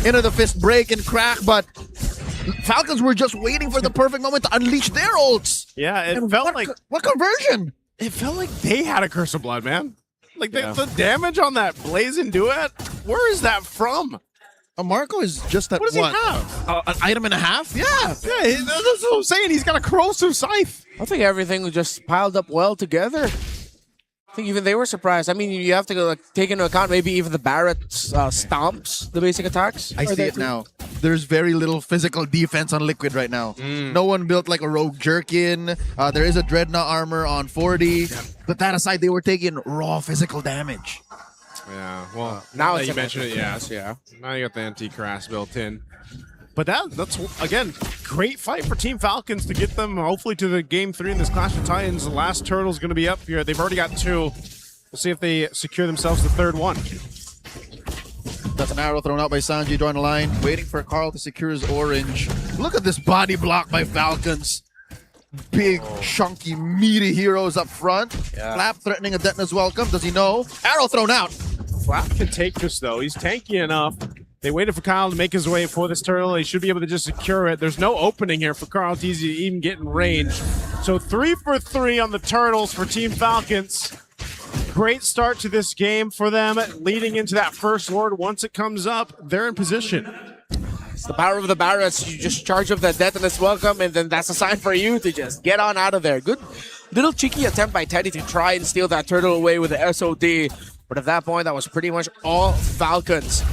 into the fist break and crack, but Falcons were just waiting for the perfect moment to unleash their ults. Yeah, it And felt like what conversion? it felt like they had a Curse of Blood, man. Like the damage on that Blazing duet, where is that from? Marco is just at What does he have? an item and a half? Yeah. Yeah, that's what I'm saying. He's got a corrosive scythe. I think everything was just piled up well together. I think even they were surprised. I mean, you have to like, take into account maybe even the Barrett stomps, the basic attacks. I see it now. There's very little physical defense on Liquid right now. No one built like a Rogue Jerkin. There is a Dreadnought armor on 40. But that aside, they were taking raw physical damage. Yeah, well, now that it's you an mentioned it, yeah. Now you got the anti-crash built in. But that's, again, great fight for Team Falcons to get them, hopefully, to the Game 3 in this Clash of Titans. The last turtle's going to be up here. They've already got 2. We'll see if they secure themselves the 3rd one. That's an arrow thrown out by Sanji, drawing a line, waiting for Carl to secure his orange. Look at this body block by Falcons. Big, chunky, meaty heroes up front. Flap threatening a Detna's welcome. Does he know? Arrow thrown out. Flap can take this, though. He's tanky enough. They waited for Kyle to make his way for this turtle. He should be able to just secure it. There's no opening here for Carl Teasy to even get in range. So 3 for 3 on the turtles for Team Falcons. Great start to this game for them, leading into that first Lord. Once it comes up, they're in position. It's the power of the Barretts. You just charge up that death and it's welcome, and then that's a sign for you to just get on out of there. Good little cheeky attempt by Teddy to try and steal that turtle away with the SOD. But at that point, that was pretty much all Falcons.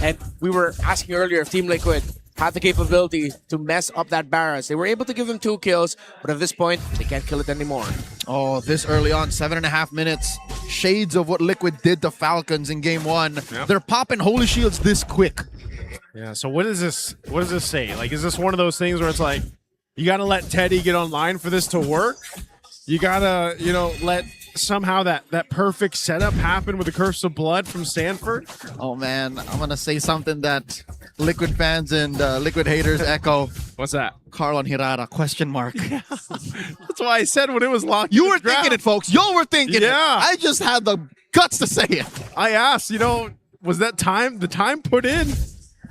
And we were asking earlier if Team Liquid had the capability to mess up that Barretts. They were able to give him 2 kills, but at this point, they can't kill it anymore. Oh, this early on, 7.5 minutes. Shades of what Liquid did to Falcons in game 1. Yep. They're popping holy shields this quick. Yeah, so what does this say? Like, is this one of those things where it's like, you got to let Teddy get online for this to work? You got to, let somehow that perfect setup happen with the Curse of Blood from Sanford? Oh, man, I'm going to say something that Liquid fans and Liquid haters echo. What's that? Carl and Hirata, question mark. That's why I said when it was locked. You were thinking it, folks. Y'all were thinking it. Yeah. I just had the guts to say it. I asked, was that the time put in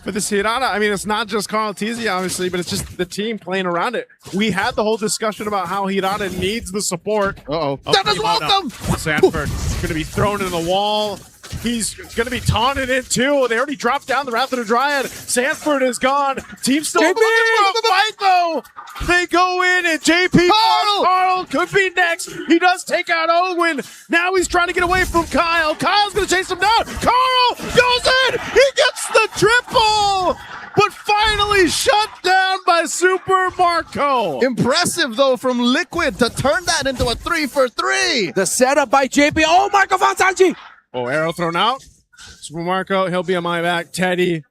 for this Hirata? I mean, it's not just Carl Teasy, obviously, but it's just the team playing around it. We had the whole discussion about how Hirata needs the support. Uh-oh. Oh, That is welcome! Sanford is going to be thrown into the wall. He's going to be taunted in too. They already dropped down the Wrath of the Dryad. Sanford is gone. Team's still looking for a fight, though. They go in, and JP Carl could be next. He does take out Owen. Now he's trying to get away from Kyle. Kyle's going to chase him down. Carl goes in. He gets the triple, but finally shut down by Super Marco. Impressive, though, from Liquid to turn that into a 3 for 3. The setup by JP. Oh, Marco found Sanji. Oh, arrow thrown out. Super Marco, he'll be on my back. Teddy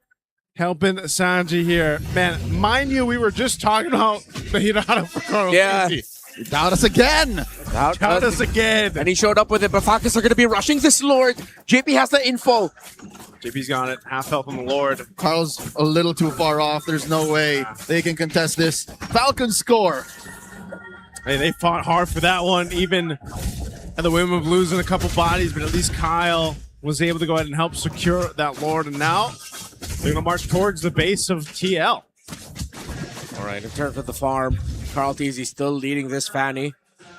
helping Sanji here. Man, mind you, we were just talking about the Hirata for Carl. Yeah. Doubt us again. Count us again. And he showed up with it, but Falcons are going to be rushing this Lord. JP has the info. JP's got it. Half health on the Lord. Carl's a little too far off. There's no way they can contest this. Falcons score. Hey, they fought hard for that one, even at the whim of losing a couple bodies, but at least Kyle was able to go ahead and help secure that Lord, and now they're going to march towards the base of TL. All right, in terms of the farm, Carl Teasy still leading this Fanny.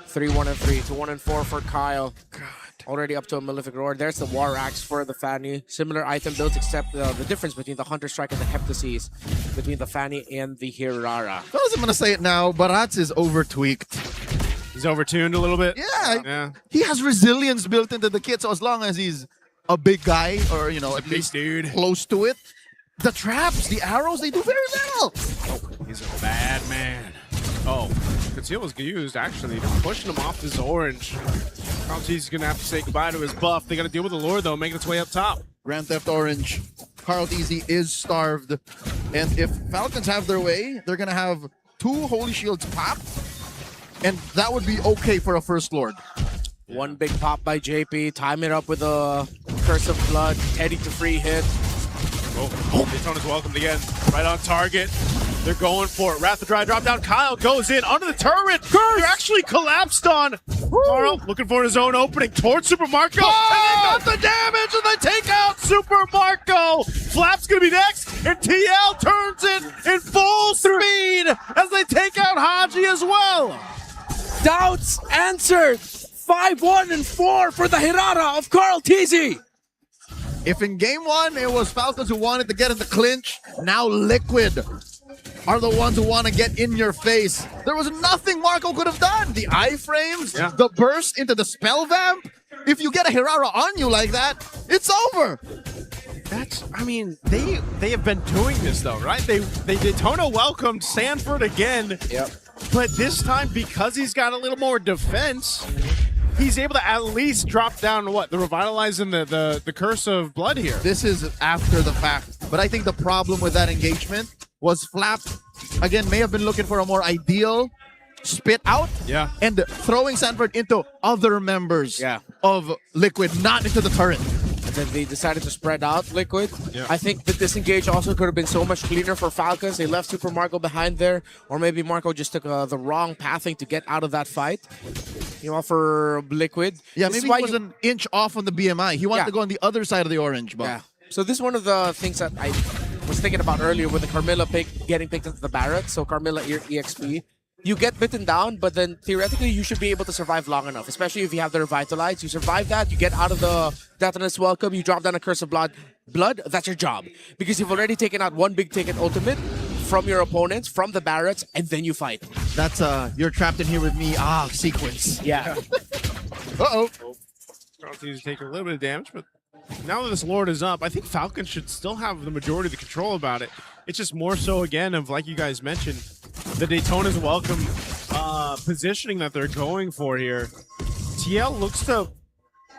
3-1-3 to 1-4 for Kyle. God. Already up to a Malefic Roar. There's the War Axe for the Fanny. Similar item builds, except the difference between the Hunter Strike and the Heptasis, between the Fanny and the Hirara. Fellas, I'm gonna say it now. Barats is over-tweaked. He's overtuned a little bit. Yeah. He has resilience built into the kit, so as long as he's a big guy or, you know, at least dude. close to it, the traps, the arrows, they do very well. He's a bad man. Oh, conceal was used actually to pushing him off this orange. Carl-T's gonna have to say goodbye to his buff. They gotta deal with the lure though, making its way up top. Grand Theft Orange. Carl-T's is starved. And if Falcons have their way, they're gonna have 2 Holy Shields pop. And that would be okay for a First Lord. One big pop by JP. Time it up with a Curse of Blood. Teddy to free hit. Oh, Daytona's welcomed again. Right on target. They're going for it. Wrath of Dry drop down. Kyle goes in under the turret. They're actually collapsed on. Carl looking for his own opening towards Super Marco. Oh! And they got the damage and they take out Super Marco. Flap's gonna be next. And TL turns it in full speed as they take out Haji as well. Doubts answered. 5-1 and 4 for the Hirara of Carl-Tz. If in game 1 it was Falcons who wanted to get in the clinch, now Liquid are the ones who want to get in your face. There was nothing Marco could have done. The iframes, the burst into the spell vamp. If you get a Hirara on you like that, it's over. I mean, they have been doing this though, right? Daytona welcomed Sanford again. Yep. But this time, because he's got a little more defense, he's able to at least drop down what? The Revitalize and the Curse of Blood here. This is after the fact. But I think the problem with that engagement was Flap, again, may have been looking for a more ideal spit out. Yeah. And throwing Sanford into other members of Liquid, not into the turret. And then they decided to spread out Liquid. Yeah. I think the disengage also could have been so much cleaner for Falcons. They left Super Marco behind there. Or maybe Marco just took the wrong pathing to get out of that fight. You know, for Liquid. Yeah, This is maybe why he was an inch off on the BMI. He wanted to go on the other side of the orange. But Yeah. So this is one of the things that I was thinking about earlier with the Carmilla getting picked into the Barrett. So Carmilla EXP. You get bitten down, but then theoretically you should be able to survive long enough, especially if you have the Revitalize. You survive that, you get out of the Detonus Welcome, you drop down a Curse of Blood, that's your job. Because you've already taken out one big ticket ultimate from your opponents, from the Barretts, and then you fight. that's you're trapped in here with me. Sequence. Yeah. Uh-oh. Carl-T's taking a little bit of damage, but now that this Lord is up, I think Falcons should still have the majority of the control about it. It's just more so, again, of, like you guys mentioned, the Daytona's welcome positioning that they're going for here. TL looks to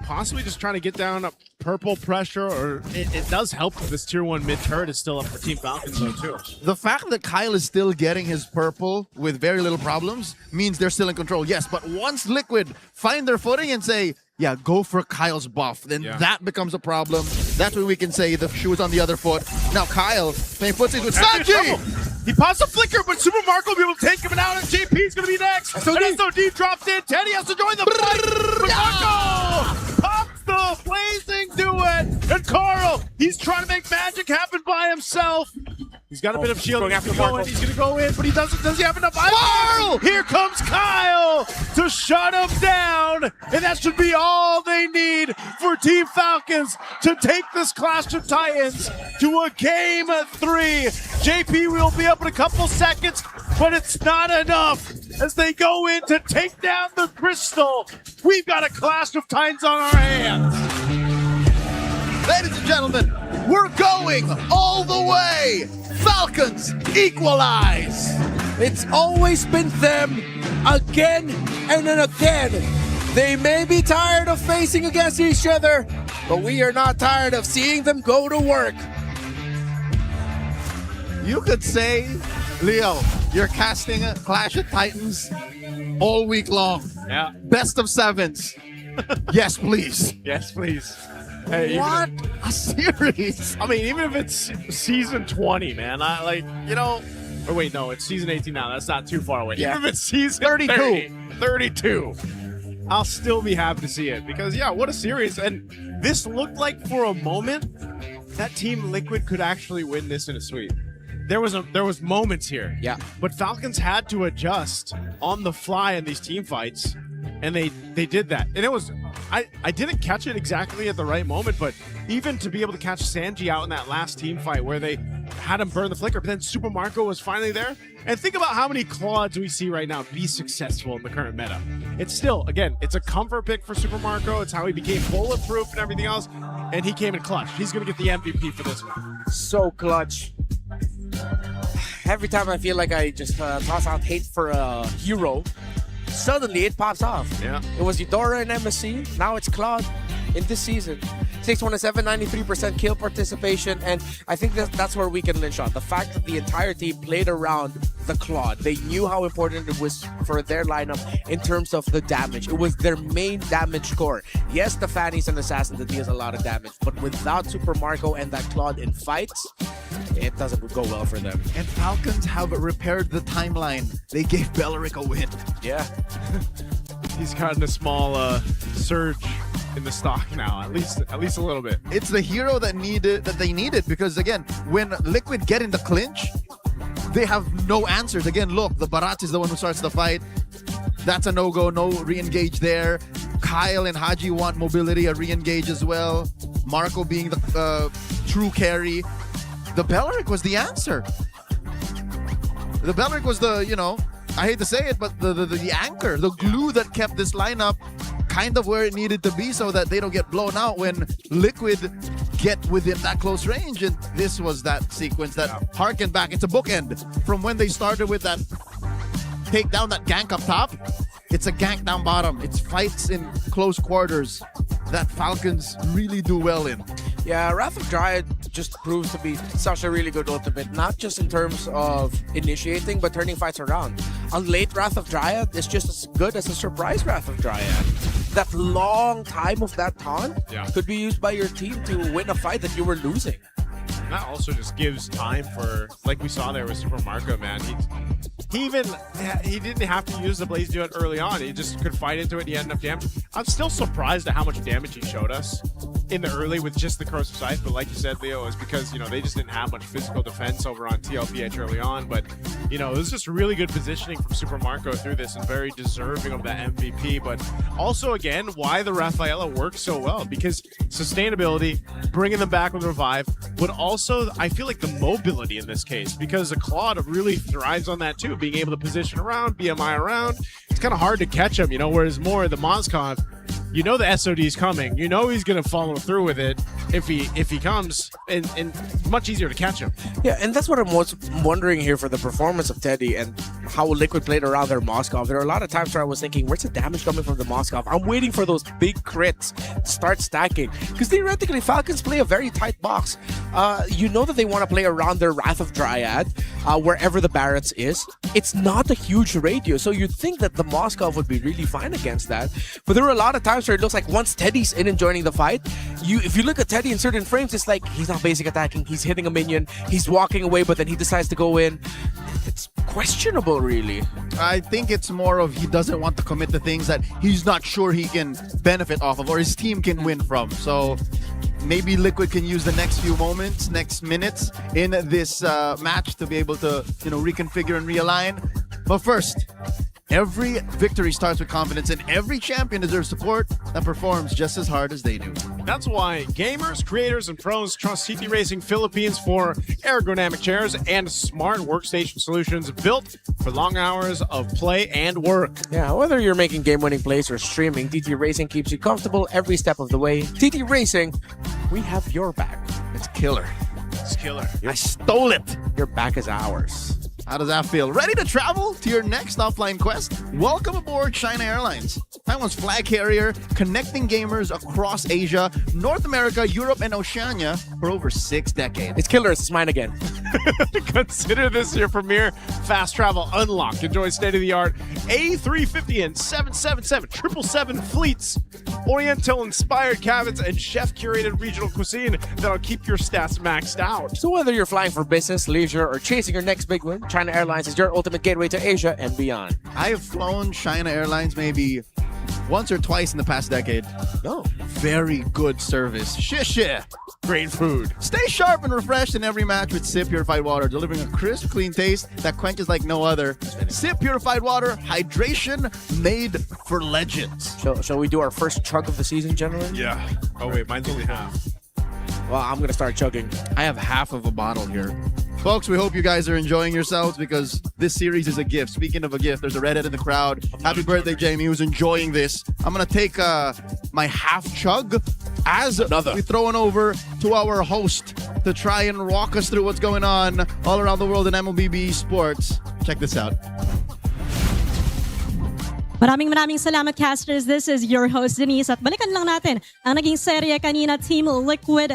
possibly just trying to get down a purple pressure, or it does help that this tier 1 mid turret is still up for Team Falcons though too. The fact that Kyle is still getting his purple with very little problems means they're still in control. Yes, but once Liquid find their footing and say, yeah, go for Kyle's buff, then that becomes a problem. That's when we can say the shoe's on the other foot. Now Kyle playing footsies with Sanji! He pops a flicker, but Super Marco will be able to take him out, and JP's going to be next. And SOD drops in. Teddy has to join the fight. Marco pops the blazing duet. And Carl, he's trying to make magic happen by himself. He's got a bit of shield. He's going to go in, but he doesn't. Does he have enough? Carl! Here comes Kyle to shut him down. And that should be all they need for Team Falcons to take this Clash of Titans to a game 3. JP will be up in a couple seconds, but it's not enough as they go in to take down the Crystal. We've got a Clash of Titans on our hands. Ladies and gentlemen, we're going all the way. Falcons equalize. It's always been them, again and then again. They may be tired of facing against each other, but we are not tired of seeing them go to work. You could say, Leo, you're casting a Clash of Titans all week long. Yeah. Best of sevens. Yes, please. Yes, please. Hey, What a series. I mean, even if it's season 20, man, or wait, no, it's season 18 now. That's not too far away. Yeah. Even if it's season 32, I'll still be happy to see it because, yeah, what a series. And this looked like for a moment that Team Liquid could actually win this in a sweep. There was moments here. Yeah. But Falcons had to adjust on the fly in these team fights. And they did that. And it was, I didn't catch it exactly at the right moment, but even to be able to catch Sanji out in that last team fight where they had him burn the flicker, but then Super Marco was finally there. And think about how many Claudes we see right now be successful in the current meta. It's still, again, it's a comfort pick for Super Marco. It's how he became bulletproof and everything else. And he came in clutch. He's going to get the MVP for this one. So clutch. Every time I feel like I just toss out hate for a hero, suddenly it pops off. Yeah. It was Eudora and MSC. Now it's Claude in this season. 627, 93% kill participation, and I think that's where we can lynch on. The fact that the entire team played around the Claude. They knew how important it was for their lineup in terms of the damage. It was their main damage core. Yes, the Fanny's an assassin that deals a lot of damage, but without Super Marco and that Claude in fights, it doesn't go well for them. And Falcons have repaired the timeline. They gave Belleric a win. Yeah. He's gotten a small surge in the stock now, at least a little bit. It's the hero that they needed, because again, when Liquid get in the clinch, they have no answers. Again, look, the Barat is the one who starts the fight. That's a no-go, no re-engage there. Kyle and Haji want mobility, a re-engage as well. Marco being the true carry. The Belleric was the answer. The Belleric was the, I hate to say it, but the anchor, the glue that kept this lineup kind of where it needed to be so that they don't get blown out when Liquid get within that close range. And this was that sequence that harkened back. It's a bookend from when they started with that take down, that gank up top. It's a gank down bottom. It's fights in close quarters that Falcons really do well in. Yeah, Wrath of Dryad just proves to be such a really good ultimate, not just in terms of initiating, but turning fights around. A late Wrath of Dryad is just as good as a surprise Wrath of Dryad. That long time of that taunt could be used by your team to win a fight that you were losing. And that also just gives time for, like we saw there with Super Marco, man. He didn't have to use the Blaze Duet early on. He just could fight into it and he had enough damage. I'm still surprised at how much damage he showed us in the early with just the Corrosive Scythe, but like you said, Leo, is because, they just didn't have much physical defense over on TLPH early on. But, it was just really good positioning from Super Marco through this and very deserving of that MVP. But also, again, why the Rafaela works so well, because sustainability, bringing them back with Revive, but also I feel like the mobility in this case, because the Claude really thrives on that too, being able to position around, BMI around. It's kind of hard to catch him, whereas more the Moskov, the SOD's coming. He's going to follow through with it if he comes, and much easier to catch him. Yeah, and that's what I'm most wondering here for the performance of Teddy and how Liquid played around their Moskov. There are a lot of times where I was thinking, where's the damage coming from the Moskov? I'm waiting for those big crits to start stacking, because theoretically Falcons play a very tight box. That they want to play around their Wrath of Dryad, wherever the Barretts is. It's not a huge radius, so you'd think that the Moskov would be really fine against that. But there are a lot of times where it looks like once Teddy's in and joining the fight, if you look at Teddy in certain frames, it's like he's not basic attacking, he's hitting a minion, he's walking away, but then he decides to go in. It's questionable, really. I think it's more of he doesn't want to commit to things that he's not sure he can benefit off of or his team can win from. So maybe Liquid can use the next few moments, next minutes in this match to be able to, reconfigure and realign. But first, every victory starts with confidence, and every champion deserves support that performs just as hard as they do. That's why gamers, creators, and pros trust TT Racing Philippines for ergonomic chairs and smart workstation solutions built for long hours of play and work. Yeah, whether you're making game-winning plays or streaming, TT Racing keeps you comfortable every step of the way. TT Racing, we have your back. It's killer. It's killer. I stole it. Your back is ours. How does that feel? Ready to travel to your next offline quest? Welcome aboard China Airlines, Taiwan's flag carrier, connecting gamers across Asia, North America, Europe, and Oceania for over 6 decades. It's killer. It's mine again. Consider this your premier fast travel unlock. Enjoy state-of-the-art A350 and 777 777 fleets, Oriental-inspired cabins, and chef-curated regional cuisine that'll keep your stats maxed out. So whether you're flying for business, leisure, or chasing your next big win, China Airlines is your ultimate gateway to Asia and beyond. I have flown China Airlines maybe once or twice in the past decade. Oh. Very good service. Shit. great food. Stay sharp and refreshed in every match with Sip Purified Water, delivering a crisp, clean taste that quenches like no other. Sip Purified Water, hydration made for legends. Shall we do our first chug of the season, gentlemen? Yeah. Oh wait, mine's only half. Well, I'm gonna start chugging. I have half of a bottle here. Folks, we hope you guys are enjoying yourselves because this series is a gift. Speaking of a gift, there's a redhead in the crowd. Happy birthday, Jamie, who's enjoying this. I'm going to take my half chug as we throw it over to our host to try and walk us through what's going on all around the world in MLBB sports. Check this out. Maraming salamat, casters. This is your host, Denise. At balikan lang natin ang naging serye kanina. Team Liquid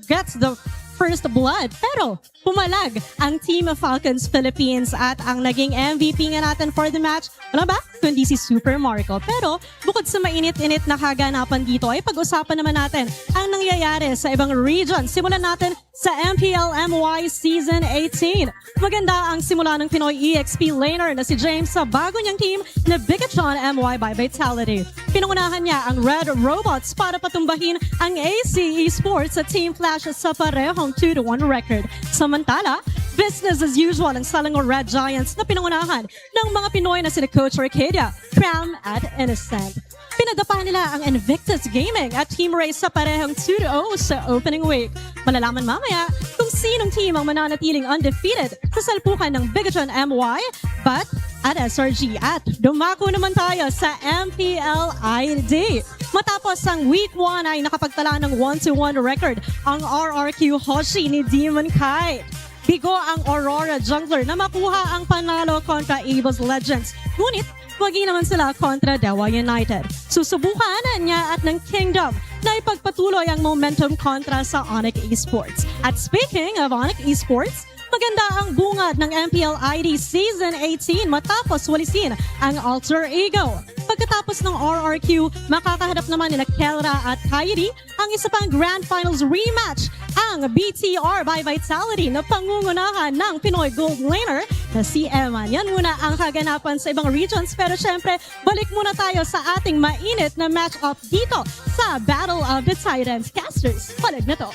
gets the first blood. Pero pumalag ang Team Falcons Philippines at ang naging MVP nga natin for the match. Ano ba? Kundi si Super Marco. Pero bukod sa mainit-init na kaganapan dito ay pag-usapan naman natin ang nangyayari sa ibang region. Simulan natin sa MPL MY Season 18. Maganda ang simula ng Pinoy EXP laner na si James sa bago niyang team na Bigatron MY by Vitality. Pinungunahan niya ang Red Robots para patumbahin ang AC Esports sa Team Flash sa parehong 2-1 record. Samantala, business as usual ang Selangor Red Giants na pinangunahan ng mga Pinoy na sina Coach Arcadia, Cram at Innocent. Pinadapa nila ang Invictus Gaming at Team Ray sa parehong 2-0 sa opening week. Malalaman mamaya kung sinong team ang mananatiling undefeated sa salpukan ng Bigatron MY, but at SRG. At dumako naman tayo sa MPL ID. Matapos ang Week 1 ay nakapagtala ng 1-1 record ang RRQ Hoshi ni Demon Kite. Bigo ang Aurora Jungler na makuha ang panalo kontra Evil's Legends. Ngunit, wagi naman sila kontra Dewa United. Susubukan niya at ng Kingdom na ipagpatuloy ang momentum kontra sa Onyx Esports. At speaking of Onyx Esports, maganda ang bungad ng MPL ID Season 18 matapos walisin ang Alter Ego. Pagkatapos ng RRQ, makakaharap naman nila Kelra at Kyrie ang isa pang Grand Finals rematch, ang BTR by Vitality na pangungunahan ng Pinoy Gold Laner na si Eman. Yan muna ang kaganapan sa ibang regions, pero syempre, balik muna tayo sa ating mainit na match-up dito sa Battle of the Titans. Casters, palag na to.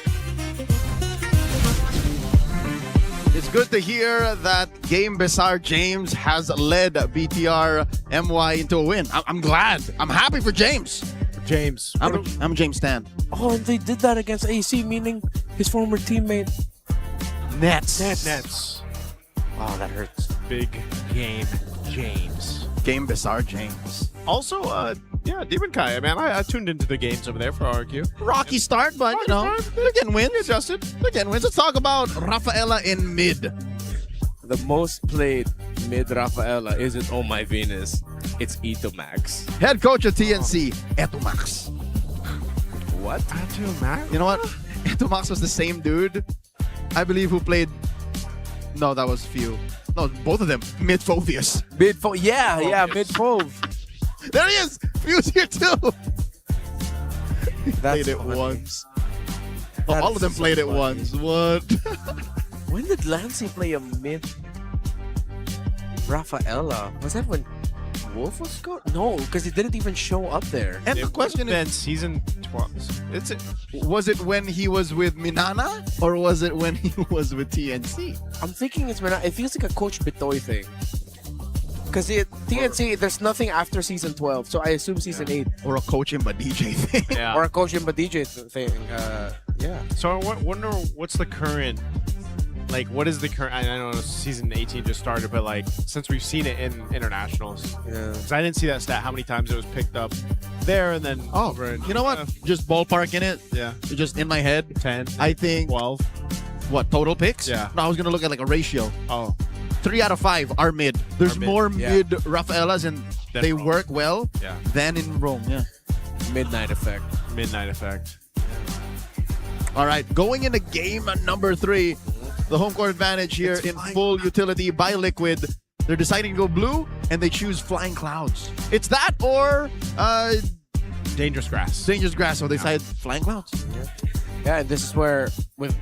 It's good to hear that Game Bizarre James has led BTR MY into a win. I'm glad. I'm happy for James. James. I'm James Stan. Oh, and they did that against AC, meaning his former teammate. Nets. Oh, that hurts. Big game, James. Game Bizarre James. Also, yeah, Demon Kai, man. I tuned into the games over there for RQ. Rocky start, but you know, they're getting wins. Adjusted. They're getting wins. Let's talk about Rafaela in mid. The most played mid Rafaela isn't Oh My Venus, it's Ito Max. Head coach of TNC, Eto Max. What? Max? You know what? Eto Max was the same dude, I believe, who played. No, that was few. No, both of them. Mid Phobius. Yeah, mid Fove. There he is! Few's here too! That's Played it funny. once. Oh, all of them so played it funny. once. What? When did Lancey play a mid Rafaela? Was that when Wolf was scored? No, because he didn't even show up there. And the question then is, season 12. was it when he was with Minana or was it when he was with TNC? I'm thinking it feels like a Coach Bitoy thing. Because TNC, there's nothing after season 12, so I assume season 8. Or a coach and DJ thing. Yeah. Or a Coach and DJ thing. Yeah. So I wonder what's the current, like, what is the current, I know season 18 just started, but like, since we've seen it in internationals, Yeah. because I didn't see that stat, how many times it was picked up there and then over in, You know what? Just ballpark in it. Yeah. Just in my head. 10, I think, 12. what, total picks? Yeah. No, I was going to look at like a ratio. Oh. 3 out of 5 are mid. There's Are mid, more yeah. mid Rafaelas and Than they Rome. work well Yeah. than in Rome. Yeah. Midnight Effect. Midnight Effect. All right, going into game number 3, the home court advantage here It's in flying full utility by Liquid. They're deciding to go blue, and they choose Flying Clouds. It's that or Dangerous Grass. Dangerous Grass, so they decide Flying Clouds. Yeah, and this is where, with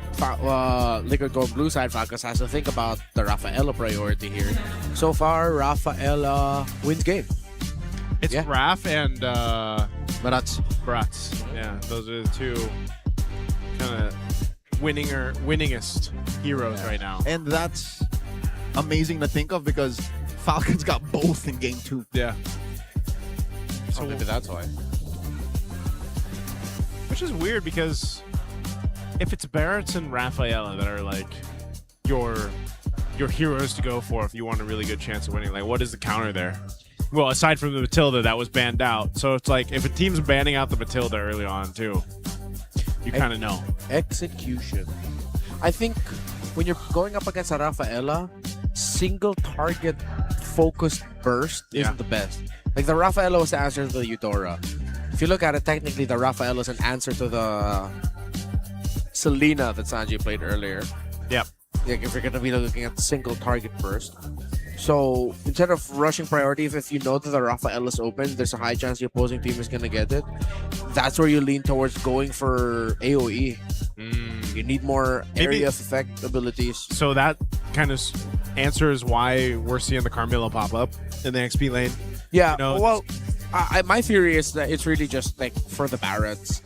Liquid Gold Blue side, Falcons has to think about the Rafaela priority here. So far, Rafaela wins game. It's Yeah. Raph and But that's Bratz. Yeah, those are the two kind kind of winningest heroes right now. And that's amazing to think of because Falcons got both in game 2. Yeah. So maybe that's why. Which is weird because if it's Barrett's and Rafaela that are like your heroes to go for if you want a really good chance of winning, like what is the counter there? Well, aside from the Matilda that was banned out. So it's like if a team's banning out the Matilda early on too, you kind of know. Execution. I think when you're going up against a Rafaela, single target focused burst isn't the best. Like the Rafaela was the answer to the Eudora. If you look at it, technically the Rafaela is an answer to the Selena that Sanjay played earlier. Yep. Like if you're gonna be looking at single target burst. So instead of rushing priority, if you know that the Rafaela is open, there's a high chance the opposing team is gonna get it. That's where you lean towards going for AoE. You need more area of effect abilities. So that kind of answers why we're seeing the Carmilla pop up in the XP lane. Yeah, You know, well, my theory is that it's really just like for the Barretts.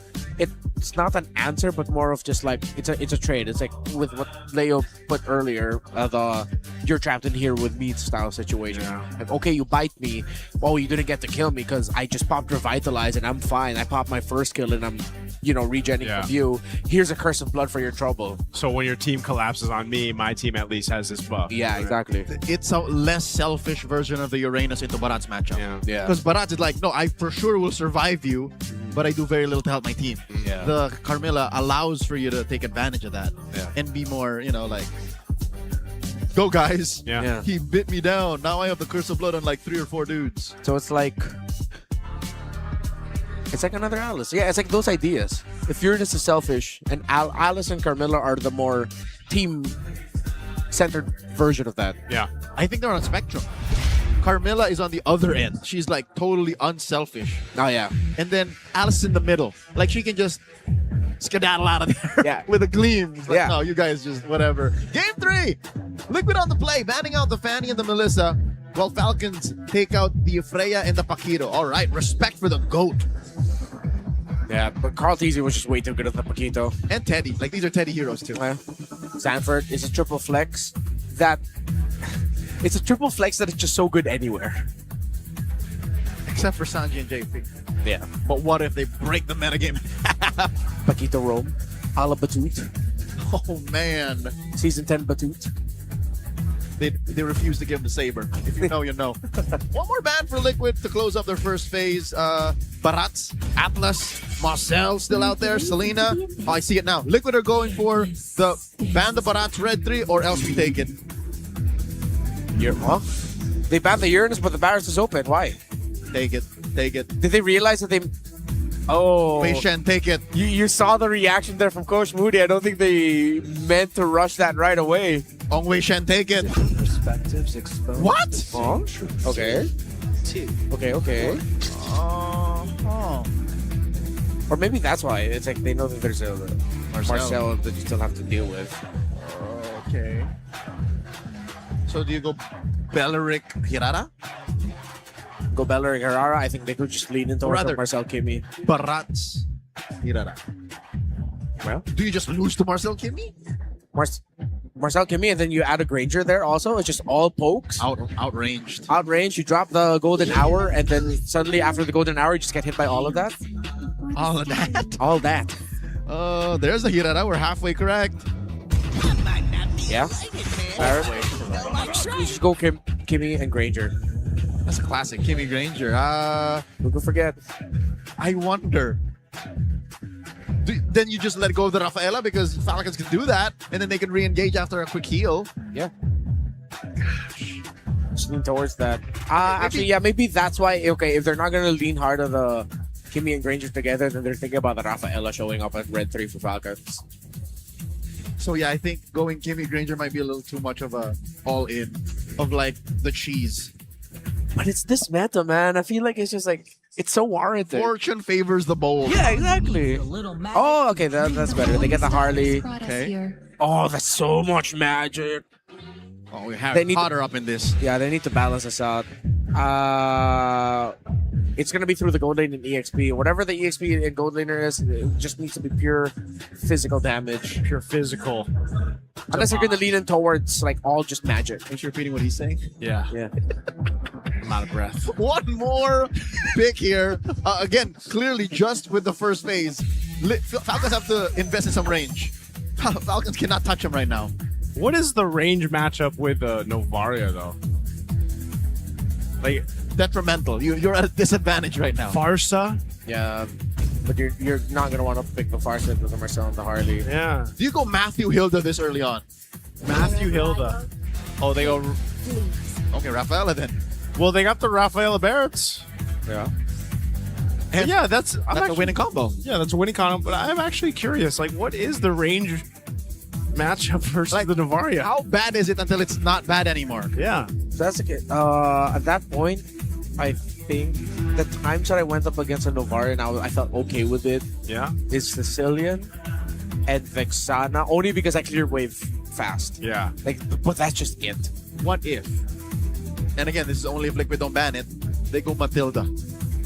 It's not an answer, but more of just like it's a trade. It's like with what Leo put earlier, the you're trapped in here with me style situation. Like, okay, you bite me. Oh, you didn't get to kill me because I just popped Revitalize and I'm fine. I popped my first kill and I'm, regenning from you. Here's a Curse of Blood for your trouble. So when your team collapses on me, my team at least has this buff. Yeah, exactly. It's a less selfish version of the Uranus into Barat's matchup. Yeah. Because Barat is like, no, I for sure will survive you, but I do very little to help my team. Yeah. The Carmilla allows for you to take advantage of that and be more, like, go guys. Yeah. He bit me down. Now I have the Curse of Blood on like 3 or 4 dudes. So it's like another Alice. Yeah, it's like those ideas. If Uranus is selfish, and Alice and Carmilla are the more team-centered version of that. Yeah. I think they're on a spectrum. Carmilla is on the other end. She's like totally unselfish. Oh, yeah. And then Alice in the middle. Like she can just skedaddle out of there with a gleam. It's like, no, you guys just whatever. Game 3. Liquid on the play, banning out the Fanny and the Melissa, while Falcons take out the Freya and the Paquito. All right, respect for the GOAT. Yeah, but Carl Teasy was just way too good at the Paquito. And Teddy. Like these are Teddy heroes too. Sanford is a triple flex that it's a triple flex that is just so good anywhere. Except for Sanji and JP. Yeah. But what if they break the metagame? Paquito Rome, a la Batut. Oh man. Season 10 Batut. They refuse to give the Saber. If you know, you know. One more ban for Liquid to close up their first phase. Barats, Atlas, Marcel still out there. Selena. Oh, I see it now. Liquid are going for the ban the Barats Red 3 or else we take it. Huh? They banned the Uranus, but the Barracks is open. Why? Take it. Take it. Did they realize that they... Oh. Wei Shen, take it. You saw the reaction there from Coach Moody. I don't think they meant to rush that right away. Ong Wei Shen, take it. Perspectives exposed. What? Oh? Okay. Okay. Or maybe that's why. It's like they know that there's a Marcel that you still have to deal with. Okay. So do you go Belleric Hirara? Go Beller and Herrera. I think they could just lean into Marcel Kimi. Barats Hirara. Well, do you just lose to Marcel Kimi? Marcel Kimi, and then you add a Granger there also. It's just all pokes. Outranged. Outranged. You drop the golden hour, and then suddenly after the golden hour, you just get hit by all of that. All of that? All that. There's the Hirara. We're halfway correct. Yeah. Just go Kimi and Granger. That's a classic. Kimi Granger. Who could forget? I wonder. Then you just let go of the Rafaela because Falcons can do that, and then they can re-engage after a quick heal. Yeah. Gosh. Just lean towards that. Actually, yeah, maybe that's why. Okay, if they're not gonna lean hard on the Kimi and Granger together, then they're thinking about the Rafaela showing up at Red 3 for Falcons. So yeah, I think going Kimi Granger might be a little too much of a all-in of like the cheese. But it's this meta, man. I feel like it's just like it's so warranted. Fortune favors the bold. Yeah, exactly. Oh, okay, that's better. They get the Harley. Okay. Oh, that's so much magic. Oh, we have Potter up in this. Yeah, they need to balance us out. It's gonna be through the gold lane and EXP. Whatever the EXP and gold laner is, it just needs to be pure physical damage. Pure physical. Unless you're gonna lean in towards like all just magic. Are you repeating what he's saying? Yeah. Yeah. I'm out of breath. One more pick here. Again, clearly just with the first phase. Falcons have to invest in some range. Falcons cannot touch him right now. What is the range matchup with Novaria though? Like Detrimental. You're at a disadvantage right now. Farsa? Yeah. But you're not gonna want to pick the Farsight with the Marcel and the Harley. Yeah. Do you go Matthew Hilda this early on? Matthew Hilda. Oh, they go. Okay, Rafaela then. Well, they got the Rafaela Barretts. Yeah. And yeah, that's That's a winning combo. Yeah, that's a winning combo. But I'm actually curious. Like, what is the range matchup versus Like, the Novaria? How bad is it until it's not bad anymore? Yeah. So that's okay. At that point, I think the times that I went up against a Novaria and I felt okay with it Yeah. is Sicilian and Vexana, only because I clear wave fast. Yeah. Like, but that's just it. What if? And again, this is only if Liquid don't ban it. They go Matilda.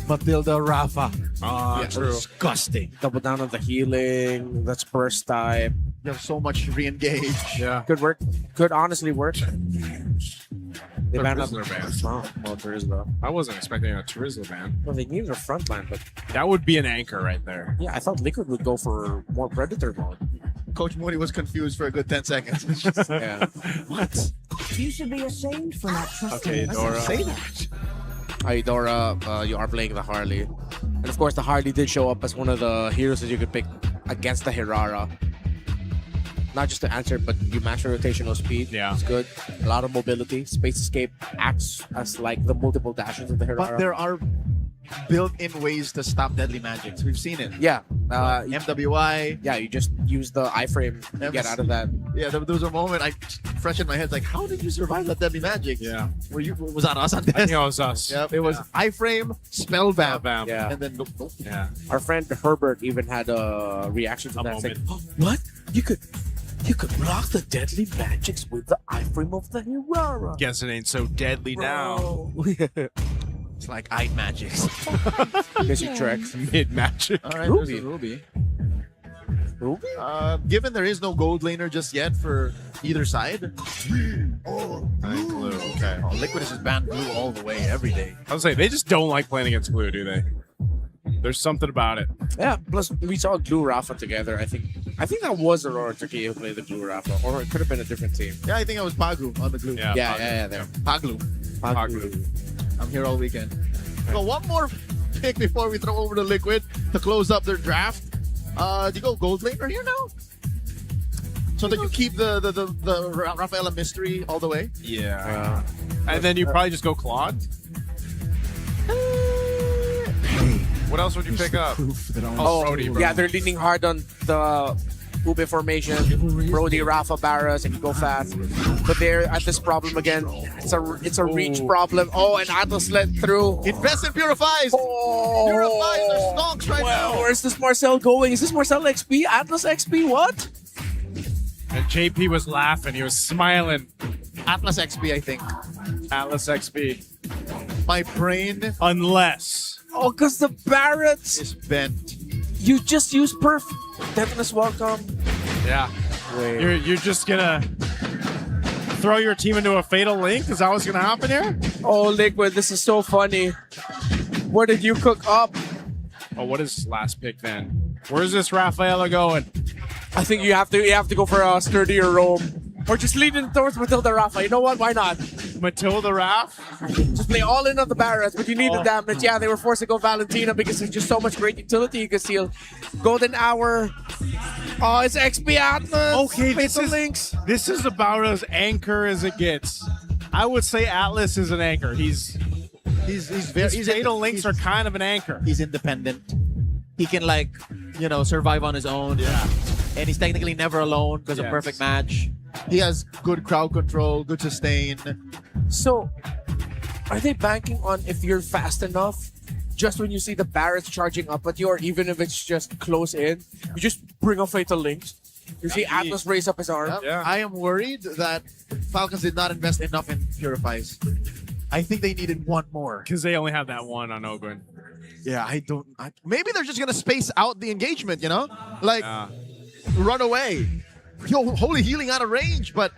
Matilda Rafa. Ah, true. Disgusting. Double down on the healing. That's burst type. You have so much re-engage. Yeah. Could work. Could honestly work. They The banned up. Rizzler ban. Oh, well, Turismo. I wasn't expecting a Turismo ban. Well, they needed a front line, but That would be an anchor right there. yeah, I thought Liquid would go for more Predator mode. Coach Mooney was confused for a good 10 seconds. Yeah. What? You should be ashamed for not trusting Okay, us. Dora. Say that. Aidora, you are playing the Harley. And of course, the Harley did show up as one of the heroes that you could pick against the Hirara. Not just to answer, but you match your rotational speed. Yeah. It's good. A lot of mobility. Space Escape acts as like the multiple dashes of the Hirara. But there are built-in ways to stop deadly magics. We've seen it. Yeah. MWI. Yeah, you just use the iframe to get out of that. Yeah, there was a moment fresh in my head. Like, how did you survive that deadly magic? Yeah. Was that us on I think test? it was us. Yep, it was iframe, spellbound, Bam. Yeah. and then Yeah. Our friend Herbert even had a reaction to A that. Saying, moment. "Oh, what? You could block the deadly magics with the iframe of the Hirara." Guess it ain't so deadly now. it's like eye magics. Guess you tricks. Mid magic. All right, Ruby. there's a Ruby. Ruby? Given there is no gold laner just yet for either side, Blue. Okay. Liquid is just banned blue all the way every day. I was saying they just don't like playing against blue, do they? There's something about it. Yeah, plus we saw Glue Rafa together. I think that was Aurora Turkey who played the Glue Rafa, or it could have been a different team. Yeah, I think I was Pagu on the glue. Yeah. Yeah, there. Paglu. Paglu. I'm here all weekend. So one more pick before we throw over to Liquid to close up their draft. Do you go gold laner here now? So that you keep the Rafaela mystery all the way? Yeah. And then you probably just go Claude. What else would you pick up? Brody, bro. Yeah, they're leaning hard on the Ube formation, Brody, Rafa, Barras, and you go fast. But they're at this problem again. It's a reach problem. Oh, and Atlas let through. Invest in Purifies! Oh, Purifies are stonks right now! Where's this Marcel going? Is this Marcel XP? Atlas XP? What? And JP was laughing. He was smiling. Atlas XP, I think. Atlas XP. My brain Unless. Oh, because the Barretts. is bent. You just use perf. Definitely welcome. Yeah. Wait. You're just gonna throw your team into a fatal link? Is that what's gonna happen here? Oh, Liquid, this is so funny. What did you cook up? Oh, what is last pick then? Where's this Rafaela going? I think you have to go for a sturdier roam. Or just lead in towards Matilda Rafa. You know what? Why not? Matilda Raf? Just play all in on the Barretts, but you need the damage. Yeah, they were forced to go Valentina because there's just so much great utility you can steal. Golden Hour. Oh, it's XP Atlas. Okay, This is about as anchor as it gets. I would say Atlas is an anchor. His fatal links are kind of an anchor. He's independent. He can survive on his own. Yeah. And he's technically never alone because of Yes. perfect match. He has good crowd control, good sustain. So, are they banking on if you're fast enough, just when you see the Barretts charging up at you, or even if it's just close in, you just bring a fatal links? You see Atlas raise up his arm. Yep. Yeah. I am worried that Falcons did not invest enough in Purifies. I think they needed one more. Because they only have that one on Ogwin. Yeah, maybe they're just gonna space out the engagement, you know? Like, run away. Yo, holy healing out of range, but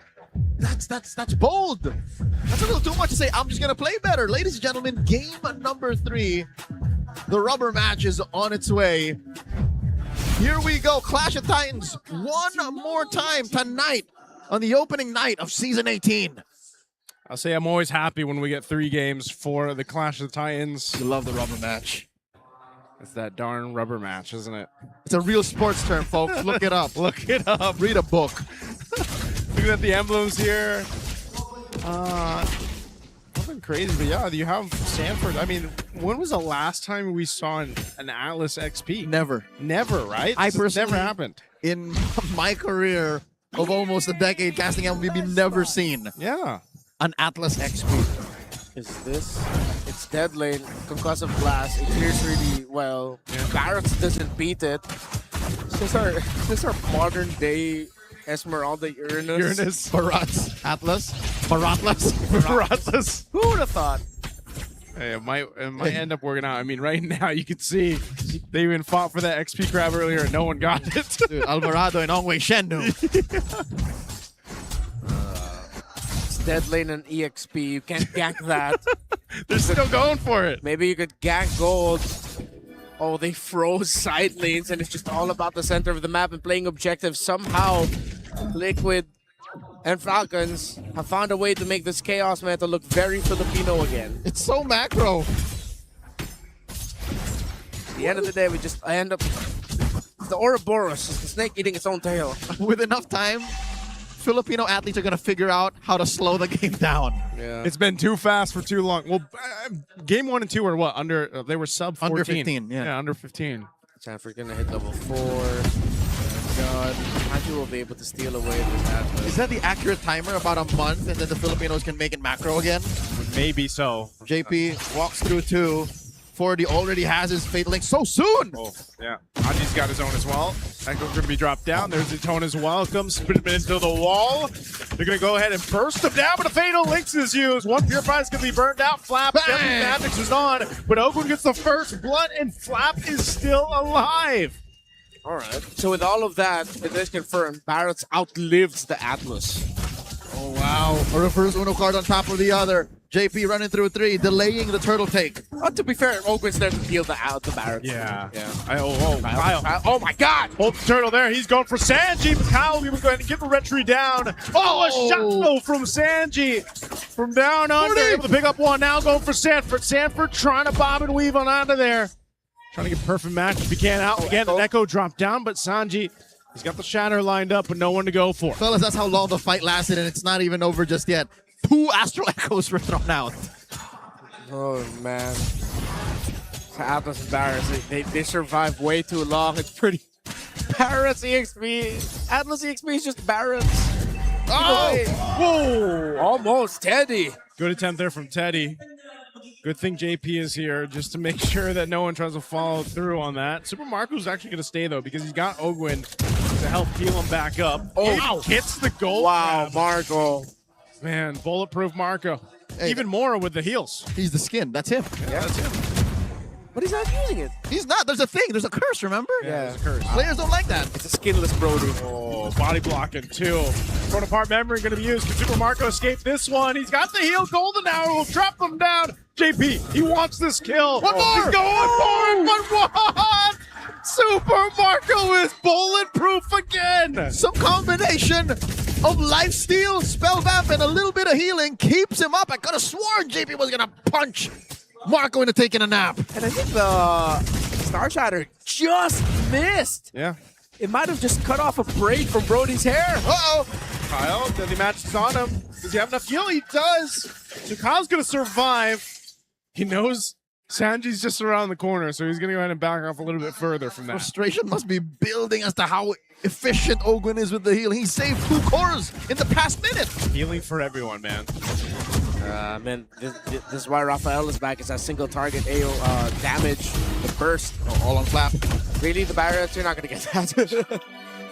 that's bold. That's a little too much to say. I'm just gonna play better. Ladies and gentlemen, game number 3. The rubber match is on its way. Here we go, Clash of Titans one more time tonight on the opening night of Season 18. I'll say I'm always happy when we get 3 games for the Clash of the Titans. You love the rubber match. It's that darn rubber match, isn't it? It's a real sports term, folks. Look it up. Look it up. Read a book. Looking at the emblems here. Nothing crazy, but yeah, you have Sanford. I mean, when was the last time we saw an Atlas XP? Never. Never, right? I This personally never happened. In my career of almost a decade casting MLB, never seen Yeah. an Atlas XP. Is this? It's dead lane, concussive blast. It clears really well. Barracks doesn't beat it. This is our modern day Esmeralda Uranus. Barats. Atlas. Baratlas. Baratas. Who would have thought? Hey, it might end up working out. I mean, right now you can see they even fought for that XP grab earlier and no one got it. Dude, Alvarado and Ongwei Shennu. It's dead lane and EXP. You can't gank that. They're still going for it. Maybe you could gank gold. Oh, they froze side lanes and it's just all about the center of the map and playing objectives. Somehow, Liquid and Falcons have found a way to make this Chaos meta look very Filipino again. It's so macro. At the end of the day, we just end up the Ouroboros, just the snake eating its own tail. With enough time, Filipino athletes are going to figure out how to slow the game down. Yeah. It's been too fast for too long. Well, game 1 and 2 were what? Under they were sub 14. Under 15, yeah. Under 15. Sanford gonna hit level 4. God, Haji will be able to steal away this Atlas. Is that the accurate timer? About a month, and then the Filipinos can make it macro again? Maybe so. JP walks through 2. 40 already has his Fatal Link so soon! Oh, yeah. Haji's got his own as well. Echo's going to be dropped down. There's the tone as well. Comes spin him into the wall. They're going to go ahead and burst him down, but a Fatal Link is used. One Purify is going to be burned out. Flap, Deadly Magic is on, but Ogwin gets the first blood, and Flap is still alive. All right. So with all of that, it is confirmed Barrett's outlived the Atlas. Oh, wow. A reverse Uno card on top of the other. JP running through 3, delaying the turtle take. To be fair, Ogwin's there to deal the Barretts. Yeah. Yeah. Kyle. Oh my God! Hold the turtle there. He's going for Sanji, but Kyle will be going to get the retry down. Oh, a shot though from Sanji. From down under, able to pick up one. Now going for Sanford. Sanford trying to bob and weave on onto there. Trying to get perfect match if he can out. Again, an Echo dropped down, but Sanji, he's got the Shatter lined up, but no one to go for. Fellas, that's how long the fight lasted, and it's not even over just yet. 2 Astral Echoes were thrown out. Oh man. Atlas and Barretts, they survive way too long. It's pretty. Barretts EXP. Atlas EXP is just Barretts. Oh! Whoa! Almost Teddy. Good attempt there from Teddy. Good thing JP is here just to make sure that no one tries to follow through on that. Super Marco's actually going to stay, though, because he's got Ogwin to help heal him back up. Oh, he hits the goal. Wow, grab. Marco. Man, bulletproof Marco. Hey, even more with the heals. He's the skin. That's him. Yeah, that's him. But he's not using it. He's not. There's a thing. There's a curse, remember? Yeah, it's a curse. Players don't like that. It's a skinless Brody. Oh, body blocking too. Torn apart memory going to be used. Can Super Marco escape this one? He's got the heal. Golden Hour will drop them down. JP, he wants this kill. One more. He's going for it, but what? Super Marco is bulletproof again. Some combination of lifesteal, spell vamp, and a little bit of healing keeps him up. I could have sworn JP was going to punch Marco into taking a nap. And I think the Star Shatter just missed. Yeah. It might have just cut off a braid from Brody's hair. Uh-oh. Kyle, Deadly Magic's on him. Does he have enough heal? He does. So Kyle's going to survive. He knows Sanji's just around the corner, so he's going to go ahead and back off a little bit further from that. Frustration must be building as to how efficient Ogwin is with the healing. He saved 2 cores in the past minute. Healing for everyone, man. Man, this is why Rafael is back. It's that single target AO damage, the burst. All on Flap. Really, the Barretts, you're not going to get that.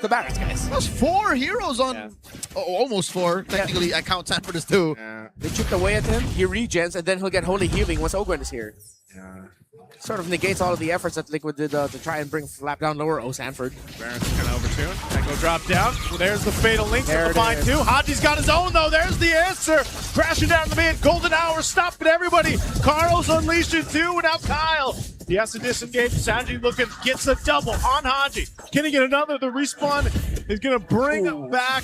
The Barretts, guys. That's 4 heroes on... Yeah. Oh, almost 4. Technically, I count Sanford as 2. They chipped away at him, he regens, and then he'll get Holy Healing once Ogwen is here. Sort of negates all of the efforts that Liquid did to try and bring Flap down lower. Oh, Sanford. Barrett's going to overtune. Echo drop down. Well, there's the Fatal Link There to it find is. 2. Haji's got his own, though. There's the answer. Crashing down the mid. Golden Hour stopping everybody. Carl's unleashing 2, and now Kyle. He has to disengage. Sanji looking, gets a double on Haji. Can he get another? The respawn is going to bring back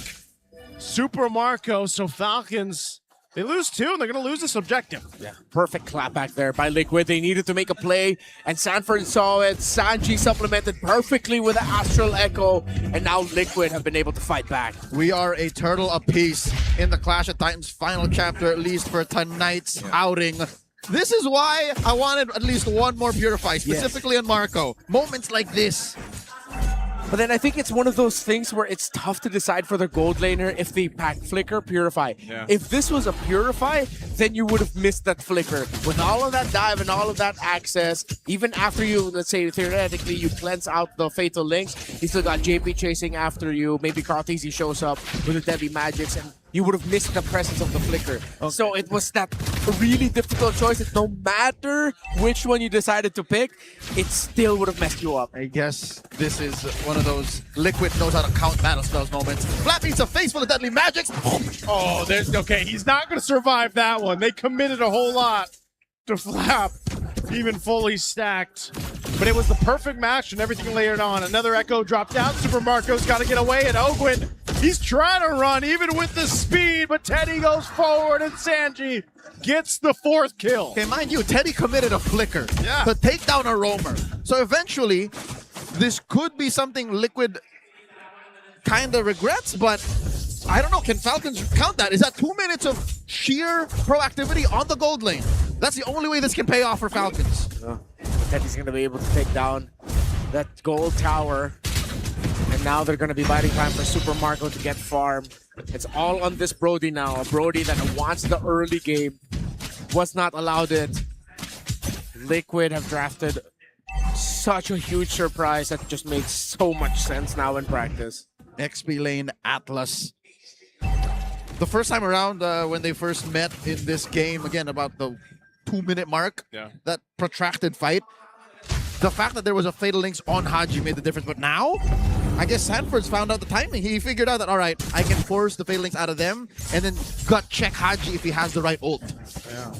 Super Marco. So Falcons, they lose 2, and they're going to lose this objective. Yeah, perfect clapback there by Liquid. They needed to make a play, and Sanford saw it. Sanji supplemented perfectly with the Astral Echo, and now Liquid have been able to fight back. We are a turtle apiece in the Clash of Titans final chapter, at least for tonight's outing. This is why I wanted at least one more Purify, specifically on Marco. Moments like this. But then I think it's one of those things where it's tough to decide for the gold laner if they pack Flicker, Purify. Yeah. If this was a Purify, then you would have missed that Flicker. With all of that dive and all of that access, even after you, let's say, theoretically, you cleanse out the Fatal Links, you still got JP chasing after you, maybe Karthese shows up with the Deadly Magics, and you would have missed the presence of the Flicker. So it was that really difficult choice that no matter which one you decided to pick, it still would have messed you up. I guess this is one of those Liquid knows how to count battle spells moments. Flap needs a face full of deadly magics. Oh, there's okay. He's not going to survive that one. They committed a whole lot to Flap, even fully stacked. But it was the perfect match and everything layered on. Another Echo dropped down. Super Marco's got to get away, and Ogwen, he's trying to run even with the speed, but Teddy goes forward, and Sanji gets the 4th kill. Okay, mind you, Teddy committed a flicker Yeah. to take down a roamer. So eventually, this could be something Liquid kind of regrets, but I don't know, can Falcons count that? Is that 2 minutes of sheer proactivity on the gold lane? That's the only way this can pay off for Falcons. Teddy's going to be able to take down that gold tower. And now they're going to be biding time for Super Marco to get farm. It's all on this Brody now. A Brody that wants the early game, was not allowed it. Liquid have drafted such a huge surprise that just makes so much sense now in practice. XP lane Atlas. The first time around when they first met in this game, again about the 2-minute mark, that protracted fight, the fact that there was a Fatal Links on Haji made the difference. But now, I guess Sanford's found out the timing. He figured out that, all right, I can force the Fatal Links out of them and then gut check Haji if he has the right ult. Yeah.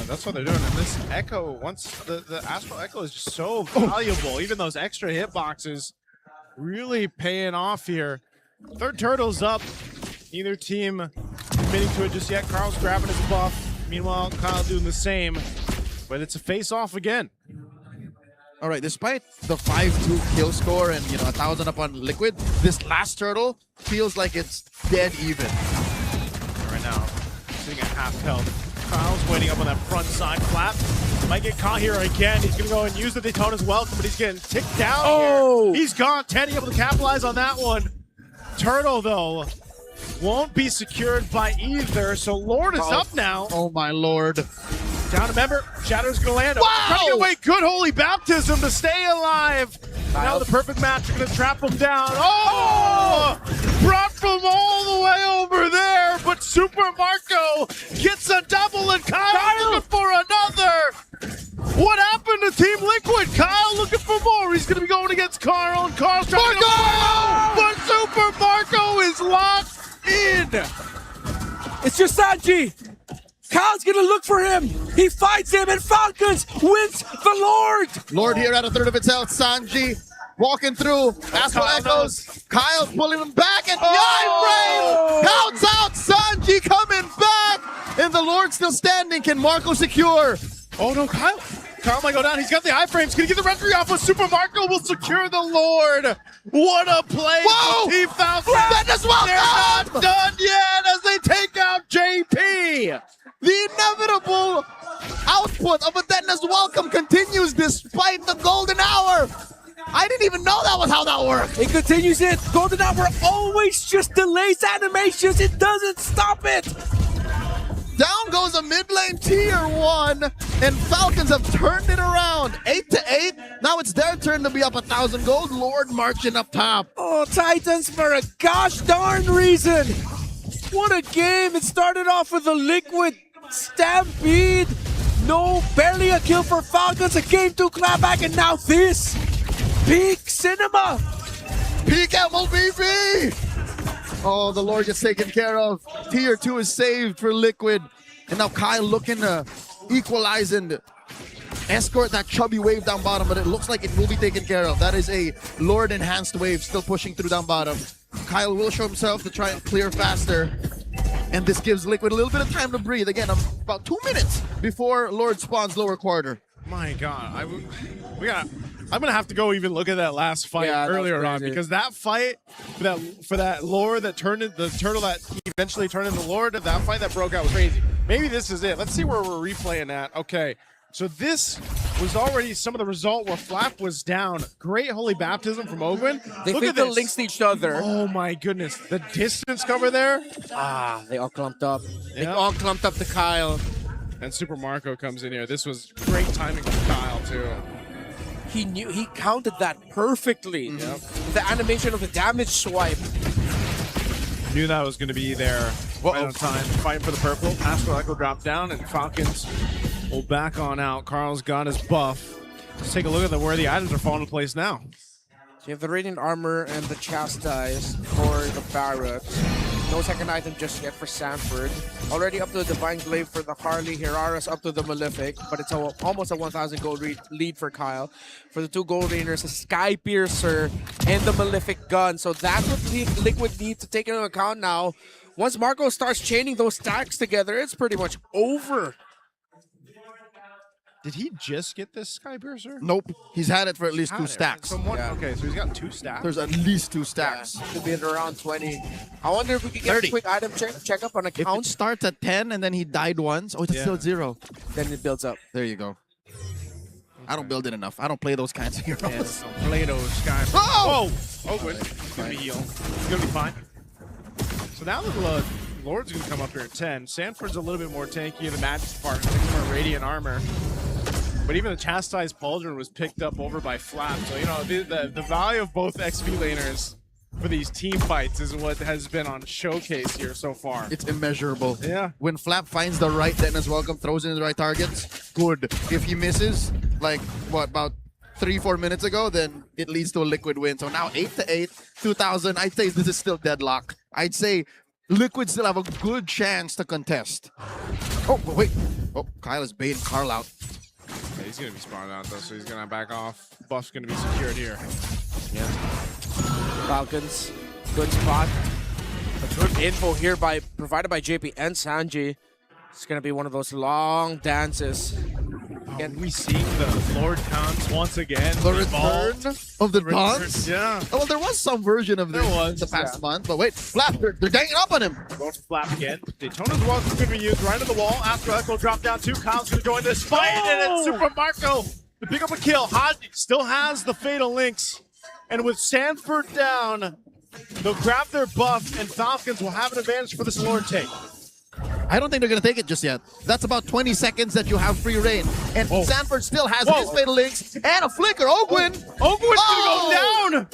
That's what they're doing. And this Echo, once the Astral Echo is just so valuable, even those extra hitboxes really paying off here. 3rd turtle's up. Neither team committing to it just yet. Carl's grabbing his buff. Meanwhile, Kyle doing the same. But it's a face-off again. All right, despite the 5-2 kill score and 1,000 up on Liquid, this last turtle feels like it's dead even. Right now, sitting at half health. Kyle's waiting up on that front side flap. Might get caught here again. He's gonna go and use the Daytona's welcome, but he's getting ticked down here. He's gone. Teddy able to capitalize on that one. Turtle, though, won't be secured by either, so Lord is up now. Oh my lord. Down to member. Shadow's gonna land. Wow! Trying to get away. Good holy baptism to stay alive. Now the perfect match. They're gonna trap him down. Oh! Brought from all the way over there, but Super Marco gets a double, and Kyle looking for another. What happened to Team Liquid? Kyle looking for more. He's gonna be going against Carl, and Carl's trying to go. But Super Marco is locked in. It's just Sanji. Kyle's gonna look for him. He fights him, and Falcons wins the Lord. Lord here at a third of its health. Sanji walking through. Astral Echoes. Kyle's pulling him back, and the iframe counts out. Sanji coming back, and the Lord still standing. Can Marco secure? Oh no, Kyle. Kyle might go down. He's got the iframes. Gonna get the referee off, but Super Marco will secure the Lord. What a play. Whoa! Team Falcons. Deadness welcome! They're not done yet as they take out JP. The inevitable output of a Deadness welcome continues despite the golden hour. I didn't even know that was how that worked. It continues it. Golden Hour always just delays animations. It doesn't stop it. Down goes a mid lane tier 1, and Falcons have turned it around. 8-8. Now it's their turn to be up 1,000 gold. Lord marching up top. Oh, Titans for a gosh darn reason. What a game. It started off with a liquid stampede. No, barely a kill for Falcons. A game 2 clapback, and now this. Peak cinema. Peak MLBB! Oh, the Lord gets taken care of. Tier 2 is saved for Liquid. And now Kyle looking to equalize and escort that chubby wave down bottom, but it looks like it will be taken care of. That is a Lord enhanced wave still pushing through down bottom. Kyle will show himself to try and clear faster. And this gives Liquid a little bit of time to breathe. Again, about 2 minutes before Lord spawns lower quarter. My God, I'm gonna have to go even look at that last fight earlier on, because that fight for that Lord that turned into the turtle that eventually turned into Lord, that fight that broke out was crazy. Maybe this is it. Let's see where we're replaying at. Okay, so this was already some of the result where Flap was down. Great holy baptism from Ogwin. They Look think at the this. links to each other. Oh my goodness, the distance cover there. Ah, they all clumped up. They Yep. all clumped up to Kyle. And Super Marco comes in here. This was great timing from Kyle too. He counted that perfectly. Yep. The animation of the damage swipe. Knew that was going to be there right on time. Fighting for the purple. Astral Echo dropped down, and Falcons will back on out. Carl's got his buff. Let's take a look at where the items are falling into place now. So you have the Radiant Armor and the Chastise for the Barret. No second item just yet for Sanford. Already up to the Divine Glaive for the Harley. Hirara's up to the Malefic, but it's almost a 1,000 gold lead for Kyle. For the 2 gold rainers, a Sky Piercer and the Malefic Gun. So that's what Liquid need to take into account now. Once Marco starts chaining those stacks together, it's pretty much over. Did he just get this Sky Piercer? Nope, he's had it for at least 2 Had it. stacks. So okay, so he's got 2 stacks. There's at least 2 stacks. Should be at around 20. I wonder if we could get 30. a quick item check up on If account. it starts at 10 and then he died once, oh, it's still 0. Then it builds up. There you go. I don't build it enough. I don't play those kinds of heroes. Yes. Play-Doh Sky. Oh! Whoa! Ogwin. He's going to heal. He's going to be fine. So now the Lord's going to come up here at 10. Sanford's a little bit more tanky in the magic department. 6 more Radiant Armor. But even the Chastised Pauldron was picked up over by Flap. So, you know, the value of both XP laners for these team fights is what has been on showcase here so far. It's immeasurable. Yeah. When Flap finds the right Dennis Welcome, throws in the right targets, good. If he misses, like, what, about 3-4 minutes ago, then it leads to a Liquid win. So now 8-8, 2,000. I'd say this is still deadlock. I'd say Liquid still have a good chance to contest. Oh, but wait. Oh, Kyle is baiting Carl out. Yeah, he's going to be spawned out, though, so he's going to back off. Buff's going to be secured here. Yeah. Falcons, good spot. A good info here provided by JP and Sanji. It's going to be one of those long dances. Are we seeing the Lord Taunts once again? The return of the taunts? Yeah. Oh, well, there was some version of this There was, the past month, but wait, Flap, they're ganging up on him. Going for Flap again. Daytona's Welcome going to be used right into the wall. After Echo drop down 2, Kyle's going to join this fight, and it's Super Marco to pick up a kill. Haji still has the Fatal Links, and with Sanford down, they'll grab their buff, and Falcons will have an advantage for this Lord take. I don't think they're going to take it just yet. That's about 20 seconds that you have free reign. And Sanford still has his Fatal Links and a Flicker. Ogwin! Ogwin's going to go down!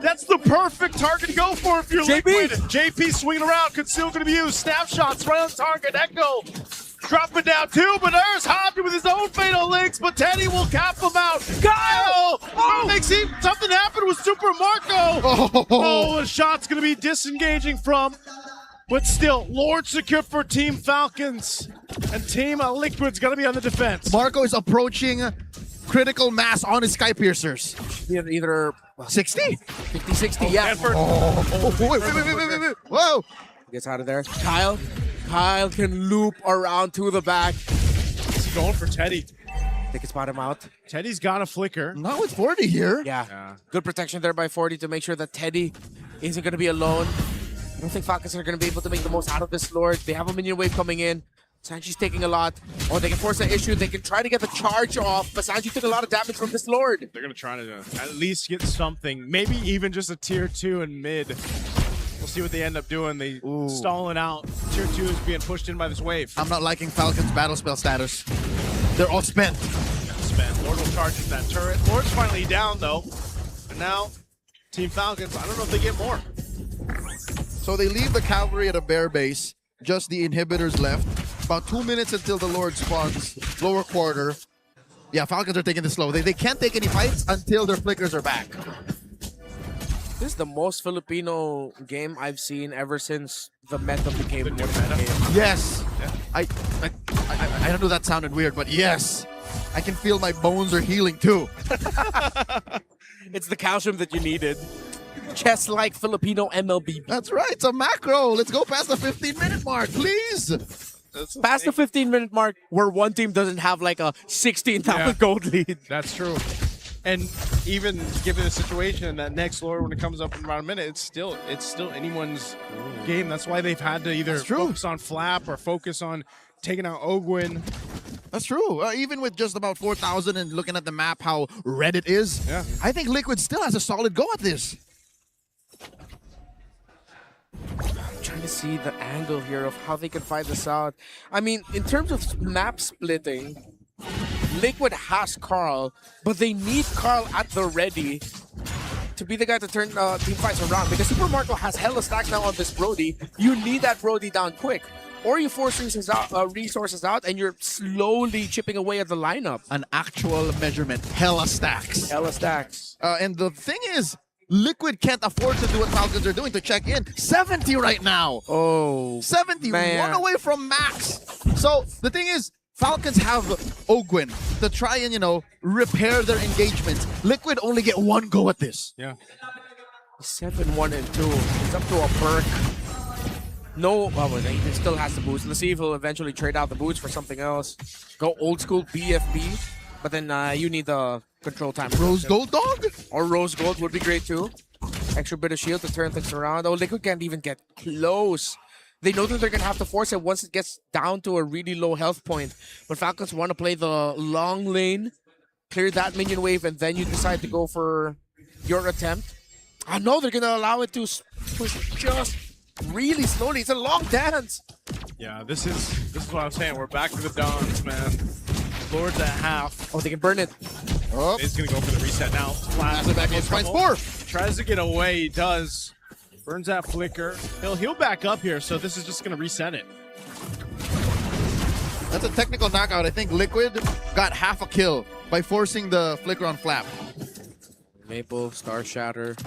That's the perfect target to go for if you're Liquid. JP swinging around. Conceal going to be used. Snapshots right on target. Echo dropping down 2, but there's Haji with his own Fatal Links, but Teddy will cap him out. Kyle! Something happened with Super Marco. Oh, the shot's going to be disengaging from. But still, Lord secured for Team Falcons. And Team Liquid's going to be on the defense. Marco is approaching critical mass on his Sky Piercers. Either 60? 50, 60, yeah. Wait. Whoa. Gets out of there. Kyle can loop around to the back. He's going for Teddy. They can spot him out. Teddy's got a flicker. Not with 40 here. Yeah. Good protection there by 40 to make sure that Teddy isn't going to be alone. I don't think Falcons are going to be able to make the most out of this Lord. They have a minion wave coming in. Sanji's taking a lot. Or they can force an issue. They can try to get the charge off, but Sanji took a lot of damage from this Lord. They're going to try to at least get something. Maybe even just a tier 2 in mid. We'll see what they end up doing. They stalling out. Tier 2 is being pushed in by this wave. I'm not liking Falcon's battle spell status. They're all spent. Lord will charge into that turret. Lord's finally down though. And now, Team Falcons, I don't know if they get more. So they leave the cavalry at a bear base. Just the inhibitors left. About 2 minutes until the Lord spawns lower quarter. Yeah, Falcons are taking this slow. They can't take any fights until their flickers are back. This is the most Filipino game I've seen ever since the meta became more meta. Yes. I don't know, that sounded weird, but yes. I can feel my bones are healing too. It's the calcium that you needed. Chess like Filipino MLB. That's right. It's a macro. Let's go past the 15-minute mark, please. Past the 15-minute mark where one team doesn't have like a 16,000 gold lead. That's true. And even given the situation, that next Lord, when it comes up in about a minute, it's still anyone's game. That's why they've had to either focus on Flap or focus on taking out Ogwin. That's true. Even with just about 4,000 and looking at the map, how red it is, I think Liquid still has a solid go at this. I'm trying to see the angle here of how they can find this out. I mean, in terms of map splitting, Liquid has Carl, but they need Carl at the ready to be the guy to turn team fights around, because Super Marco has hella stacks now on this Brody. You need that Brody down quick, or you force resources out and you're slowly chipping away at the lineup. An actual measurement. Hella stacks. Hella stacks. And the thing is, Liquid can't afford to do what Falcons are doing to check in. 70 right now. Oh, 70, man. One away from max. So the thing is, Falcons have Ogwin to try and, you know, repair their engagements. Liquid only get one go at this. Yeah. 7-1 and 2. It's up to a perk. No, well, he still has the boost. Let's see if he'll eventually trade out the boots for something else. Go old school BFB, but then you need the control time. Rose Gold Dog? Or Rose Gold would be great too. Extra bit of shield to turn things around. Oh, Liquid can't even get close. They know that they're going to have to force it once it gets down to a really low health point. But Falcons want to play the long lane, clear that minion wave, and then you decide to go for your attempt. I know they're going to allow it to push just really slowly. It's a long dance. Yeah, this is what I'm saying. We're back to the Dons, man. Lord's at half. Oh, they can burn it. Oh. He's going to go for the reset now. Pass it back in Spice 4. Tries to get away. He does. Burns that flicker. He'll back up here, so this is just going to reset it. That's a technical knockout. I think Liquid got half a kill by forcing the flicker on Flap. Maple, Star Shatter.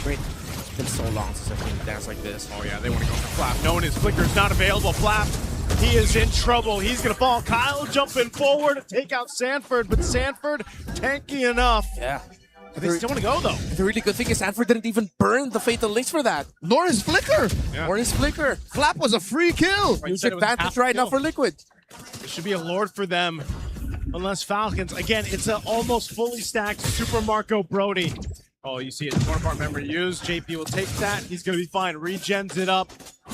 Great. It's been so long since I've seen a dance like this. Oh yeah, they want to go for Flap. Knowing his flicker's not available. Flap, he is in trouble. He's going to fall. Kyle jumping forward to take out Sanford, but Sanford tanky enough. Yeah. But they still want to go, though. The really good thing is Sanford didn't even burn the Fatal Links for that. Nor his flicker. Yeah. Or his flicker. Flap was a free kill. Huge advantage right now for Liquid. It should be a Lord for them. Unless Falcons, again, it's an almost fully stacked Super Marco Brody. Oh, you see it, corner part member used. JP will take that. He's going to be fine. Regens it up.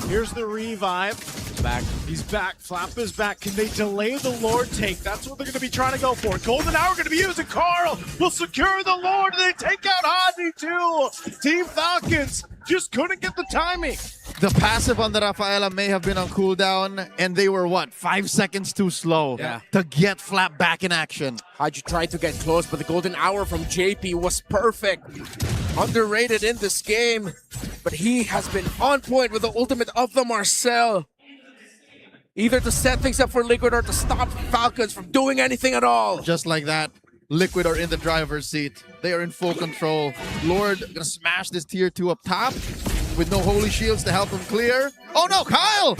Here's the revive. Back. He's back. Flap is back. Can they delay the Lord take? That's what they're going to be trying to go for. Golden Hour going to be used, and Carl will secure the Lord. They take out Haji too. Team Falcons just couldn't get the timing. The passive on the Rafaela may have been on cooldown, and they were, what, 5 seconds too slow to get Flap back in action. Haji tried to get close, but the Golden Hour from JP was perfect. Underrated in this game, but he has been on point with the ultimate of the Marcel. Either to set things up for Liquid or to stop Falcons from doing anything at all. Just like that, Liquid are in the driver's seat. They are in full control. Lord gonna smash this tier 2 up top with no holy shields to help him clear. Oh no, Kyle!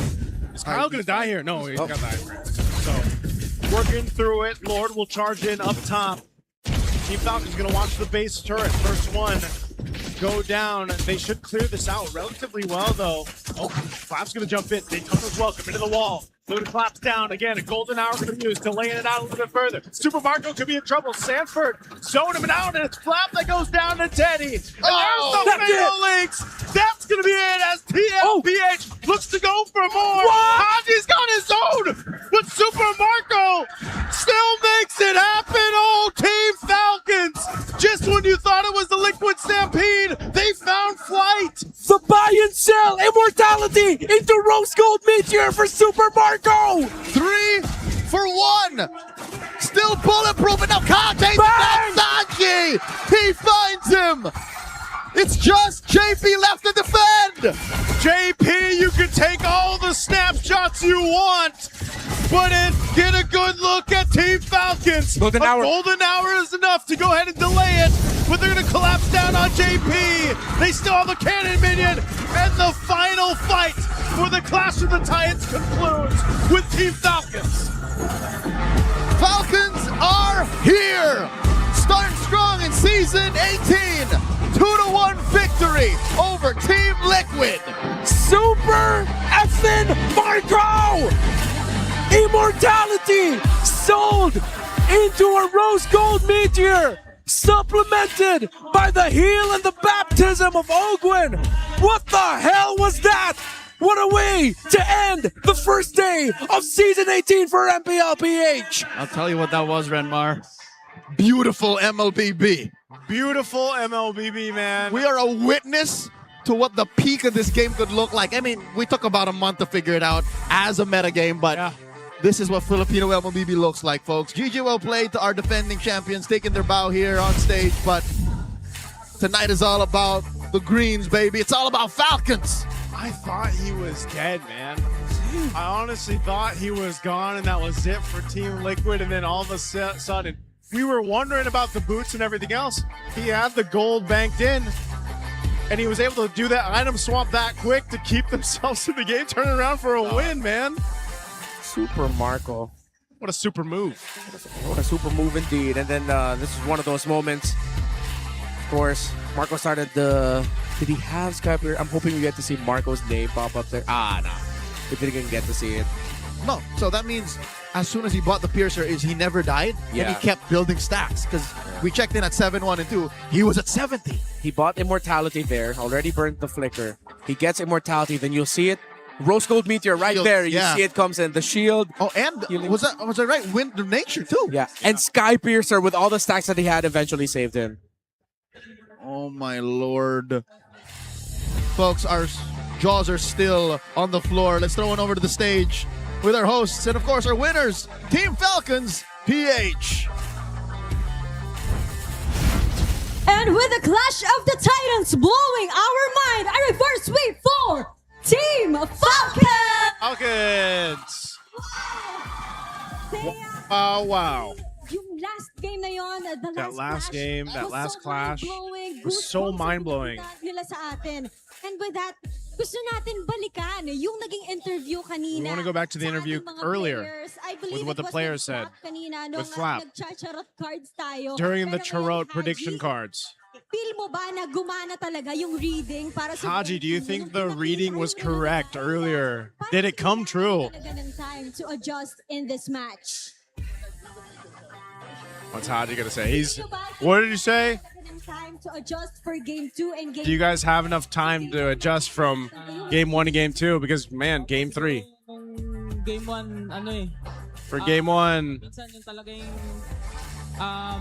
Is Kyle gonna die here? No, he's got that. So, working through it. Lord will charge in up top. Team Falcons gonna watch the base turret. First one go down. They should clear this out relatively well, though. Oh, Flap's gonna jump in. Daytona's welcome into the wall. Luda claps down again. A Golden Hour gonna be used to laying it out a little bit further. Super Marco could be in trouble. Sanford zoning him out, and it's Flap that goes down to Teddy. And there's the Fatal Links. That's gonna be it as TMPH looks to go for more. Haji's got his own, but Super Marco still makes it happen. Oh, Team Falcons! Just when you thought it was the Liquid Stampede, they found flight. The Sell immortality into Rose Gold Meteor for Super Marco! 3 for 1. Still bulletproof, and now Kante Bang! Sanji. He finds him. It's just JP left to defend. JP, you can take all the snapshots you want, but get a good look at Team Falcons. Golden hour. Golden hour is enough to go ahead and delay it, but they're going to collapse down on JP. They still have a cannon minion, and the final fight for the Clash of the Titans concludes with Team Falcons. Falcons are here. Starting strong in season 18. 2-1 victory over Team Liquid. Super effing Marco! Immortality sold into a Rose Gold Meteor, supplemented by the heal and the baptism of Ogwin. What the hell was that? What a way to end the first day of season 18 for MPL PH. I'll tell you what that was, Renmar. Beautiful MLBB. Beautiful MLBB, man. We are a witness to what the peak of this game could look like. I mean, we took about a month to figure it out as a metagame, but this is what Filipino MLBB looks like, folks. GG well played to our defending champions, taking their bow here on stage, but tonight is all about the greens, baby. It's all about Falcons. I thought he was dead, man. I honestly thought he was gone and that was it for Team Liquid, and then all of a sudden, we were wondering about the boots and everything else. He had the gold banked in, and he was able to do that item swap that quick to keep themselves in the game, turn around for a win, man. Super Marco. What a super move. What a super move indeed. And then this is one of those moments. Of course, Marco started the... Did he have Skype? I'm hoping we get to see Marco's name pop up there. No. We didn't even get to see it. No, so that means as soon as he bought the Piercer, he never died, and he kept building stacks, because we checked in at 7-1 and 2. He was at 70. He bought Immortality there, already burned the Flicker. He gets Immortality, then you'll see it. Rose Gold Meteor right Shield, there. You yeah. see it comes in. The shield. Oh, and was that right? Wind of Nature, too. Yeah, and Sky Piercer with all the stacks that he had eventually saved him. Oh, my Lord. Folks, our jaws are still on the floor. Let's throw it over to the stage with our hosts and, of course, our winners, Team Falcons PH. And with the Clash of the Titans blowing our mind, a reverse sweep for Team Falcons! Falcons! Oh, wow. Yung last game na yon, That last game, that last clash was so mind-blowing. Nila sa atin. And with that, gusto natin balikan yung naging interview kanina. We want to go back to the interview earlier with what the players said with Flap during the Charot prediction cards. Feel mo ba na gumana talaga yung reading para sa Haji, do you think the reading was correct earlier? Did it come true? Time to adjust in this match. What's Haji gonna say? What did you say? Time to adjust for game 2 and game Do you guys have enough time to adjust from game 1 to game 2? Because man, game 3. Game 1, For game 1, minsan yung talagang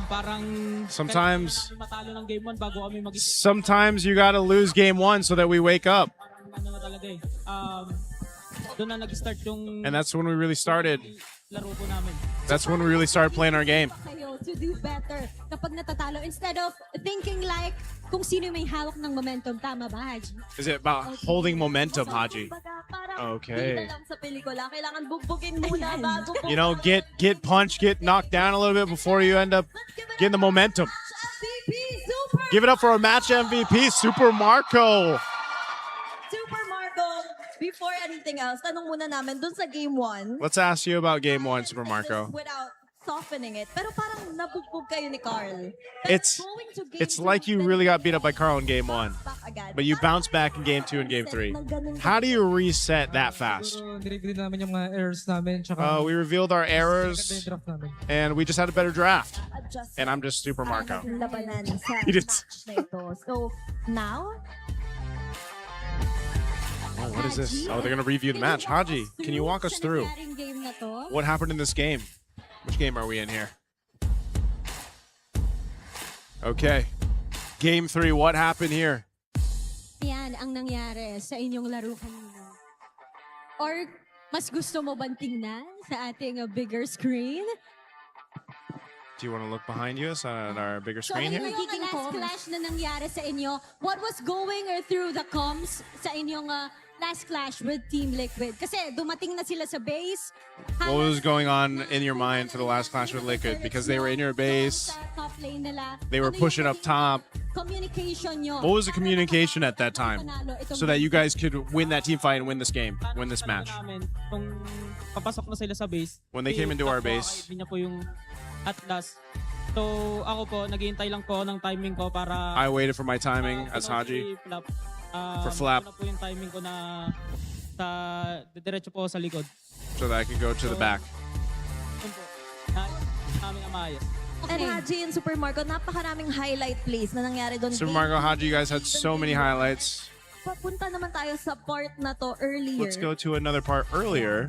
parang sometimes matalo ng game 1 bago kami sometimes you gotta lose game 1 so that we wake up. Doon na nag-start yung And that's when we really started. laro po namin. That's when we really started playing our game. to do better kapag natatalo instead of thinking like kung sino may hawak ng momentum. Tama ba, Haji? Is it about holding momentum, Haji? Okay. You know, get punched, get knocked down a little bit before you end up getting the momentum. Give it up for our match MVP, Super Marco. Super Marco, before anything else, tanong muna namin dun sa game 1. Let's ask you about game 1, Super Marco. Without softening it, pero parang nabugbog kayo ni Carl. It's like you really got beat up by Carl in game 1, but you bounced back in game 2 and game 3. How do you reset that fast? We revealed our errors, and we just had a better draft. And I'm just Super Marco. He did. So now, oh, what is this? Oh, they're gonna review the match. Haji, can you walk us through what happened in this game? Which game are we in here? Okay. Game 3, what happened here? yan, ang nangyari sa inyong laro kanina? Or mas gusto mo bang tingnan sa ating bigger screen? Do you want to look behind you at our bigger So screen ano here? yung last clash na nangyari sa inyo? What was going through the comms sa inyong last clash with Team Liquid? Kasi dumating na sila sa base. What was going on in your mind for the last clash with Liquid? Because they were in your base, Top lane nila. they were Ano yung pushing up top. Communication nyo. What was the communication at that time so that you guys could win that team fight and win this game, win this match? Namin, kung papasok na sila sa base. When they came into our base. Niya po yung Atlas. So ako po, naghihintay lang po ng timing ko para... I waited for my timing as Haji. For Flap. Po yung timing ko na sa diretso po sa likod. So that I could go to the back. Yun po. Namin na maayos. And Haji and Super Marco, napakaraming highlight plays na nangyari doon. Super Marco, Haji, you guys had so many highlights. Papunta naman tayo sa part na to earlier. Let's go to another part earlier.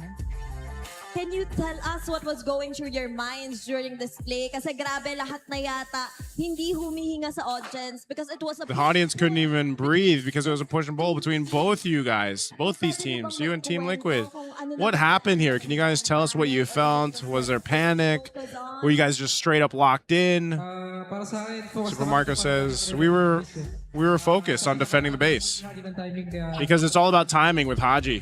Can you tell us what was going through your minds during this play? Kasi grabe, lahat na yata hindi humihinga sa audience because it was a... The audience couldn't even breathe because it was a push and pull between both you guys, both these teams, you and Team Liquid. What happened here? Can you guys tell us what you felt? Was there panic? Were you guys just straight up locked in? Super Marco says we were focused on defending the base because it's all about timing with Haji.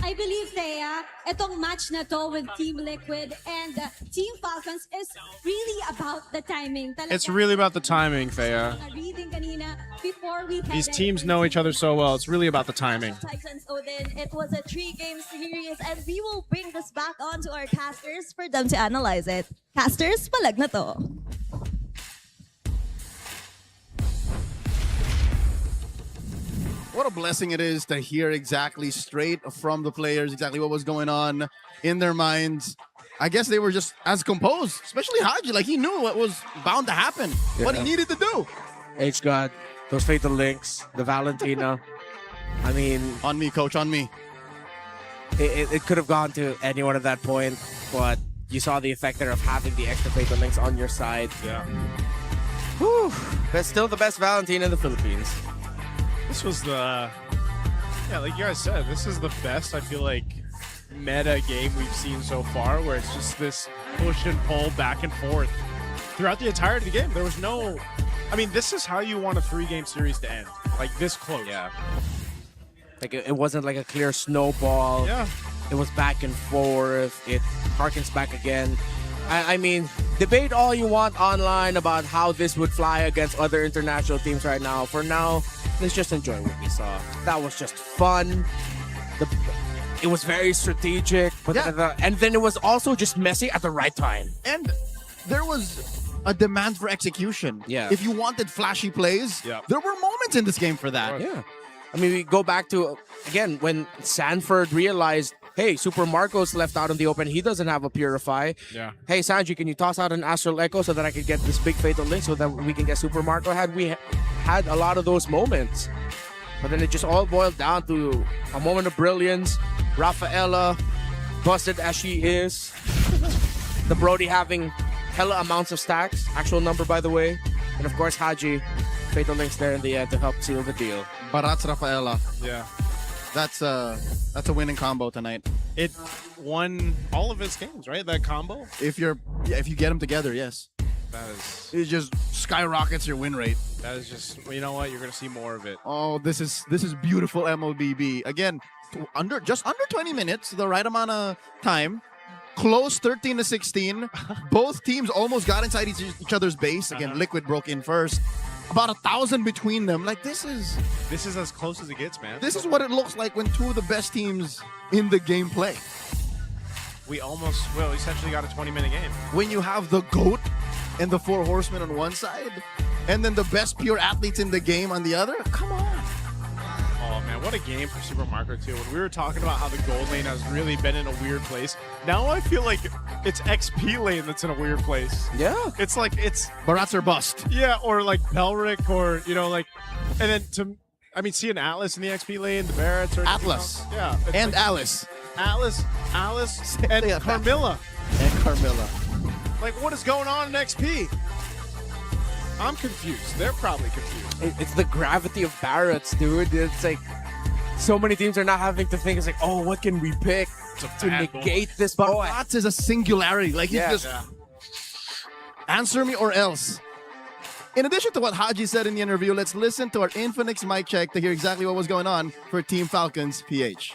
I believe, Thea, itong match na to with Team Liquid and Team Falcons is really about the timing. It's really about the timing, Thea. Reading kanina before we These teams know each other so well. It's really about the timing. Titans Odin, it was a 3-game series and we will bring this back on to our casters for them to analyze it. Casters, palag na to. What a blessing it is to hear exactly straight from the players, exactly what was going on in their minds. I guess they were just as composed, especially Haji. Like he knew what was bound to happen, what he needed to do. H-God, those fatal links, the Valentina. I mean... On me, coach, on me. It could have gone to anyone at that point, but you saw the effect there of having the extra fatal links on your side. Yeah. Whew. But still the best Valentina in the Philippines. This was the, like you guys said, this is the best, I feel like, meta game we've seen so far, where it's just this push and pull back and forth. Throughout the entirety of the game, there was no, I mean, this is how you want a 3-game series to end. Like, this close. Yeah. Like, it wasn't like a clear snowball. Yeah. It was back and forth. It harkens back again. I mean, debate all you want online about how this would fly against other international teams right now. For now, let's just enjoy what we saw. That was just fun. It was very strategic, but and then it was also just messy at the right time. And there was a demand for execution. Yeah. If you wanted flashy plays, there were moments in this game for that. Yeah. I mean, we go back to, again, when Sanford realized, hey, Super Marco's left out in the open. He doesn't have a Purify. Yeah. Hey, Sanji, can you toss out an Astral Echo so that I can get this big Fatal Link so that we can get Super Marco? We had a lot of those moments. But then it just all boiled down to a moment of brilliance. Rafaela, busted as she is. The Brody having hella amounts of stacks. Actual number, by the way. And of course, Haji. Fatal Links there in the end to help seal the deal. Barats Rafaela. Yeah. That's a winning combo tonight. It won all of its games, right? That combo? If you get them together, yes. That is... It just skyrockets your win rate. That is just... Well, you know what? You're going to see more of it. Oh, this is beautiful MLBB. Again, just under 20 minutes, the right amount of time. Close 13-16. Both teams almost got inside each other's base. Again, Liquid broke in first. About 1,000 between them. Like, this is as close as it gets, man. This is what it looks like when two of the best teams in the game play. We essentially got a 20-minute game. When you have the GOAT and the 4 Horsemen on one side, and then the best pure athletes in the game on the other, come on. Oh, man, what a game for Super Marco, too. When we were talking about how the gold lane has really been in a weird place, now I feel like it's XP lane that's in a weird place. Yeah. It's like, it's... Barats or bust. Yeah, or like Belric, or, you know, like... And then seeing Atlas in the XP lane, the Barretts... Or Atlas. Yeah. And like, Alice. Alice, and Carmilla. And Carmilla. Like, what is going on in XP? I'm confused. They're probably confused. It's the gravity of Barrett's, dude. It's like so many teams are not having to think. It's like, oh, what can we pick to negate this? But Bots is a singularity. Like, he's just answer me or else. In addition to what Haji said in the interview, let's listen to our Infinix mic check to hear exactly what was going on for Team Falcons PH.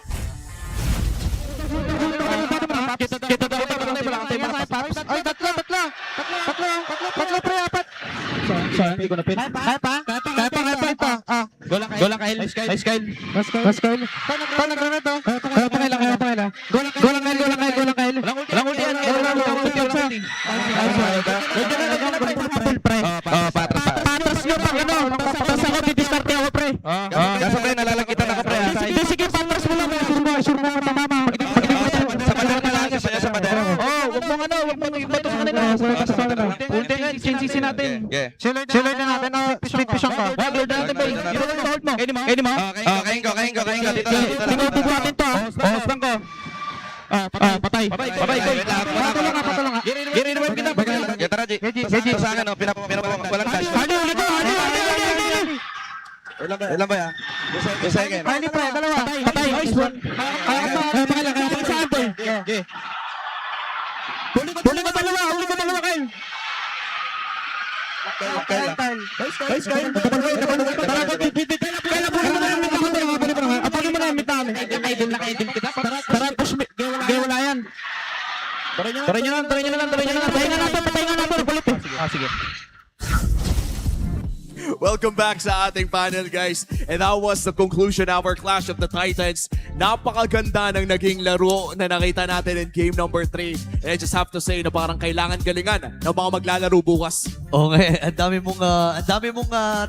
Welcome back sa ating panel, guys. And that was the conclusion of our Clash of the Titans. Napakaganda ng naging laro na nakita natin in game number 3. And I just have to say na parang kailangan galingan ng mga maglalaro bukas. Okay, ang dami mong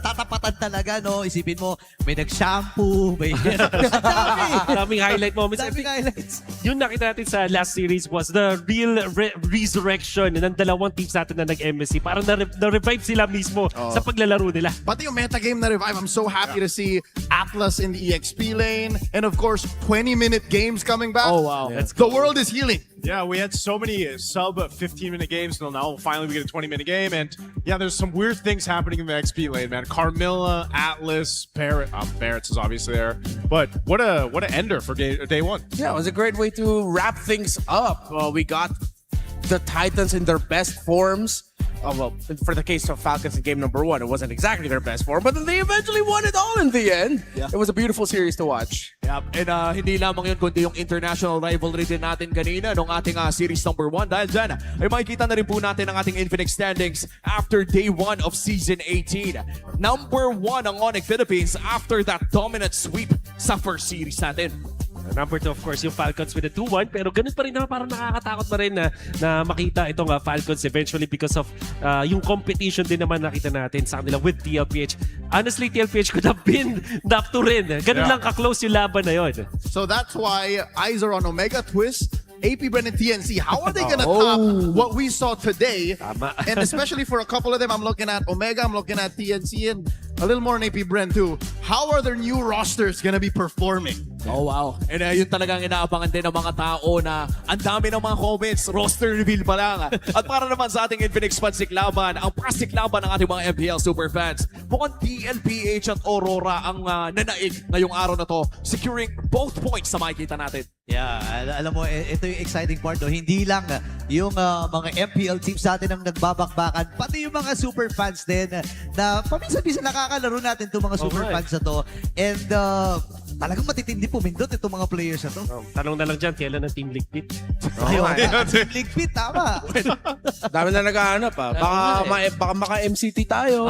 tatapatan talaga, no? Isipin mo, may nag-shampoo, may Daming highlight moments. daming highlights. Yung nakita natin sa last series was the real resurrection ng dalawang teams natin na nag-MSC. Parang na-revive sila mismo sa paglalaro nila. Pati yung metagame na revive. I'm so happy to see Atlas in the EXP lane. And of course, 20-minute games coming back. Oh, wow. Yeah. The world is healing. Yeah, we had so many sub 15-minute games till now. Finally, we get a 20-minute game, and yeah, there's some weird things happening in the XP lane, man. Carmilla, Atlas, Barrett. Barrett's is obviously there, but what a ender for day one. Yeah, it was a great way to wrap things up. We got the Titans in their best forms. Well, for the case of Falcons in game number 1, it wasn't exactly their best form, but then they eventually won it all in the end. Yeah. It was a beautiful series to watch. Yep. And hindi lamang yun, kundi yung international rivalry din natin kanina nung ating series number 1. Dahil dyan, ay makikita na rin po natin ang ating Infinix standings after day 1 of season 18. Number 1 ang Onyx Philippines after that dominant sweep sa first series natin. Number 2, of course, yung Falcons with a 2-1. Pero ganun pa rin naman, parang nakakatakot pa rin na makita itong Falcons eventually because of yung competition din naman nakita natin sa kanila with TLPH. Honestly, TLPH could have been top 2 rin. Ganun lang ka-close yung laban na yun. So that's why eyes are on Omega, Twist, AP Bren, and TNC. How are they gonna top what we saw today? And especially for a couple of them, I'm looking at Omega, I'm looking at TNC, and a little more on AP Bren too. How are their new rosters gonna be performing? Oh, wow. And yun talagang inaabangan din ng mga tao na ang dami ng mga comments, roster reveal pa lang. At para naman sa ating Infinix Pansik Laban, ang plastic laban ng ating mga MPL superfans, mukhang TLPH at Aurora ang nanaig ngayong araw na to, securing both points sa makikita natin. Yeah, alam mo, ito yung exciting part, no? Hindi lang yung mga MPL teams natin ang nagbabakbakan, pati yung mga super fans din na paminsan-minsan nakakalaro natin itong mga super fans na to. And talagang matitindi pumindot itong mga players na to. Tanong na lang dyan, kailan ang Team Ligpit? Team Ligpit, tama. Dami na naghahanap baka maka-MCT tayo.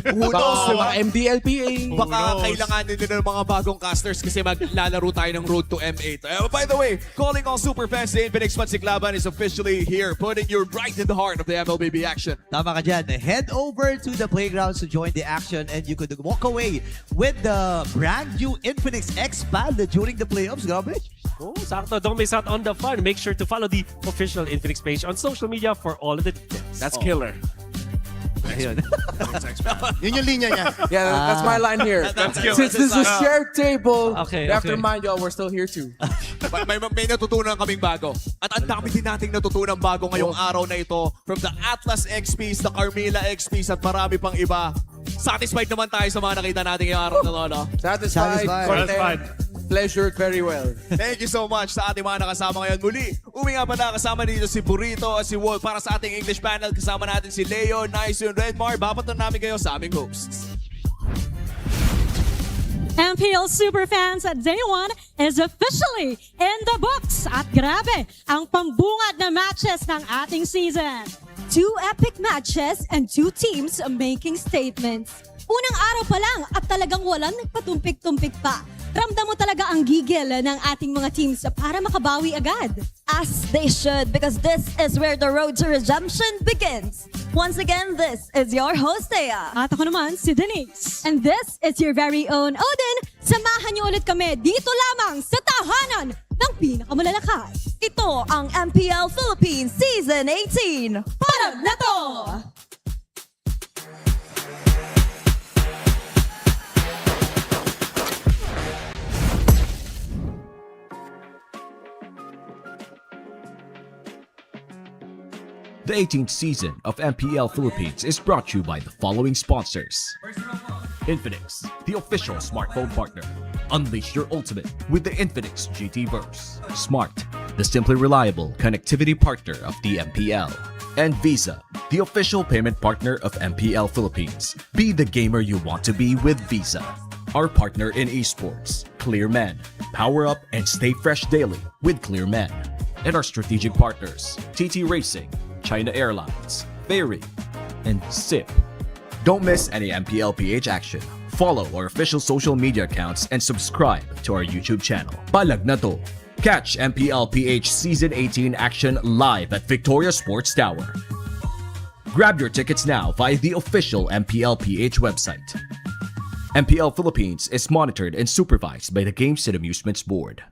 Baka maka-MDLPA. Baka kailanganin din ng mga bagong casters kasi maglalaro tayo ng Road to M8. By the way, calling all superfans, the Infinix Pansik Laban is officially here, putting you right in the heart of the MLBB action. Tama ka dyan. Head over to the playgrounds to join the action and you could walk away with the brand new Infinix Expand during the playoffs. Grabe. Oh, sakto. Don't miss out on the fun. Make sure to follow the official Infinix page on social media for all of the details. That's killer. Ayun. Yun yung linya niya. Yeah, that's my line here. Since this is a shared table, Okay, you have to okay. remind y'all we're still here too. May natutunan kaming bago. At ang dami din nating natutunan bago ngayong araw na ito. From the Atlas XPs, the Carmilla XPs, at marami pang iba. Satisfied naman tayo sa mga nakita natin ngayong araw na to, no? Satisfied. Satisfied. Pleasured very well. Thank you so much sa ating mga nakasama ngayon. Muli, nga pala kasama dito si Burrito at si Wolf. Para sa ating English panel, kasama natin si Leo, Nice, and Redmar. Babaton namin kayo sa aming hosts. MPL Superfans Day 1 is officially in the books. At grabe, ang pambungad na matches ng ating season. 2 epic matches and 2 teams making statements. Unang araw pa lang at talagang walang nagpatumpik-tumpik pa. Ramdam mo talaga ang gigil ng ating mga teams para makabawi agad. As they should, because this is where the road to redemption begins. Once again, this is your host, Thea. At ako naman, si Denise. And this is your very own Odin. Samahan niyo ulit kami dito lamang sa tahanan ng pinakamalalakas. Ito ang MPL Philippines Season 18. Parang na to! The 18th season of MPL Philippines is brought to you by the following sponsors. Infinix, the official smartphone partner. Unleash your ultimate with the Infinix GT Verse. Smart, the simply reliable connectivity partner of the MPL. And Visa, the official payment partner of MPL Philippines. Be the gamer you want to be with Visa. Our partner in esports, ClearMen. Power up and stay fresh daily with ClearMen. And our strategic partners, TT Racing, China Airlines, Ferry, and SIP. Don't miss any MPL PH action. Follow our official social media accounts and subscribe to our YouTube channel. Palag na to. Catch MPL PH Season 18 action live at Victoria Sports Tower. Grab your tickets now via the official MPL PH website. MPL Philippines is monitored and supervised by the Games and Amusements Board.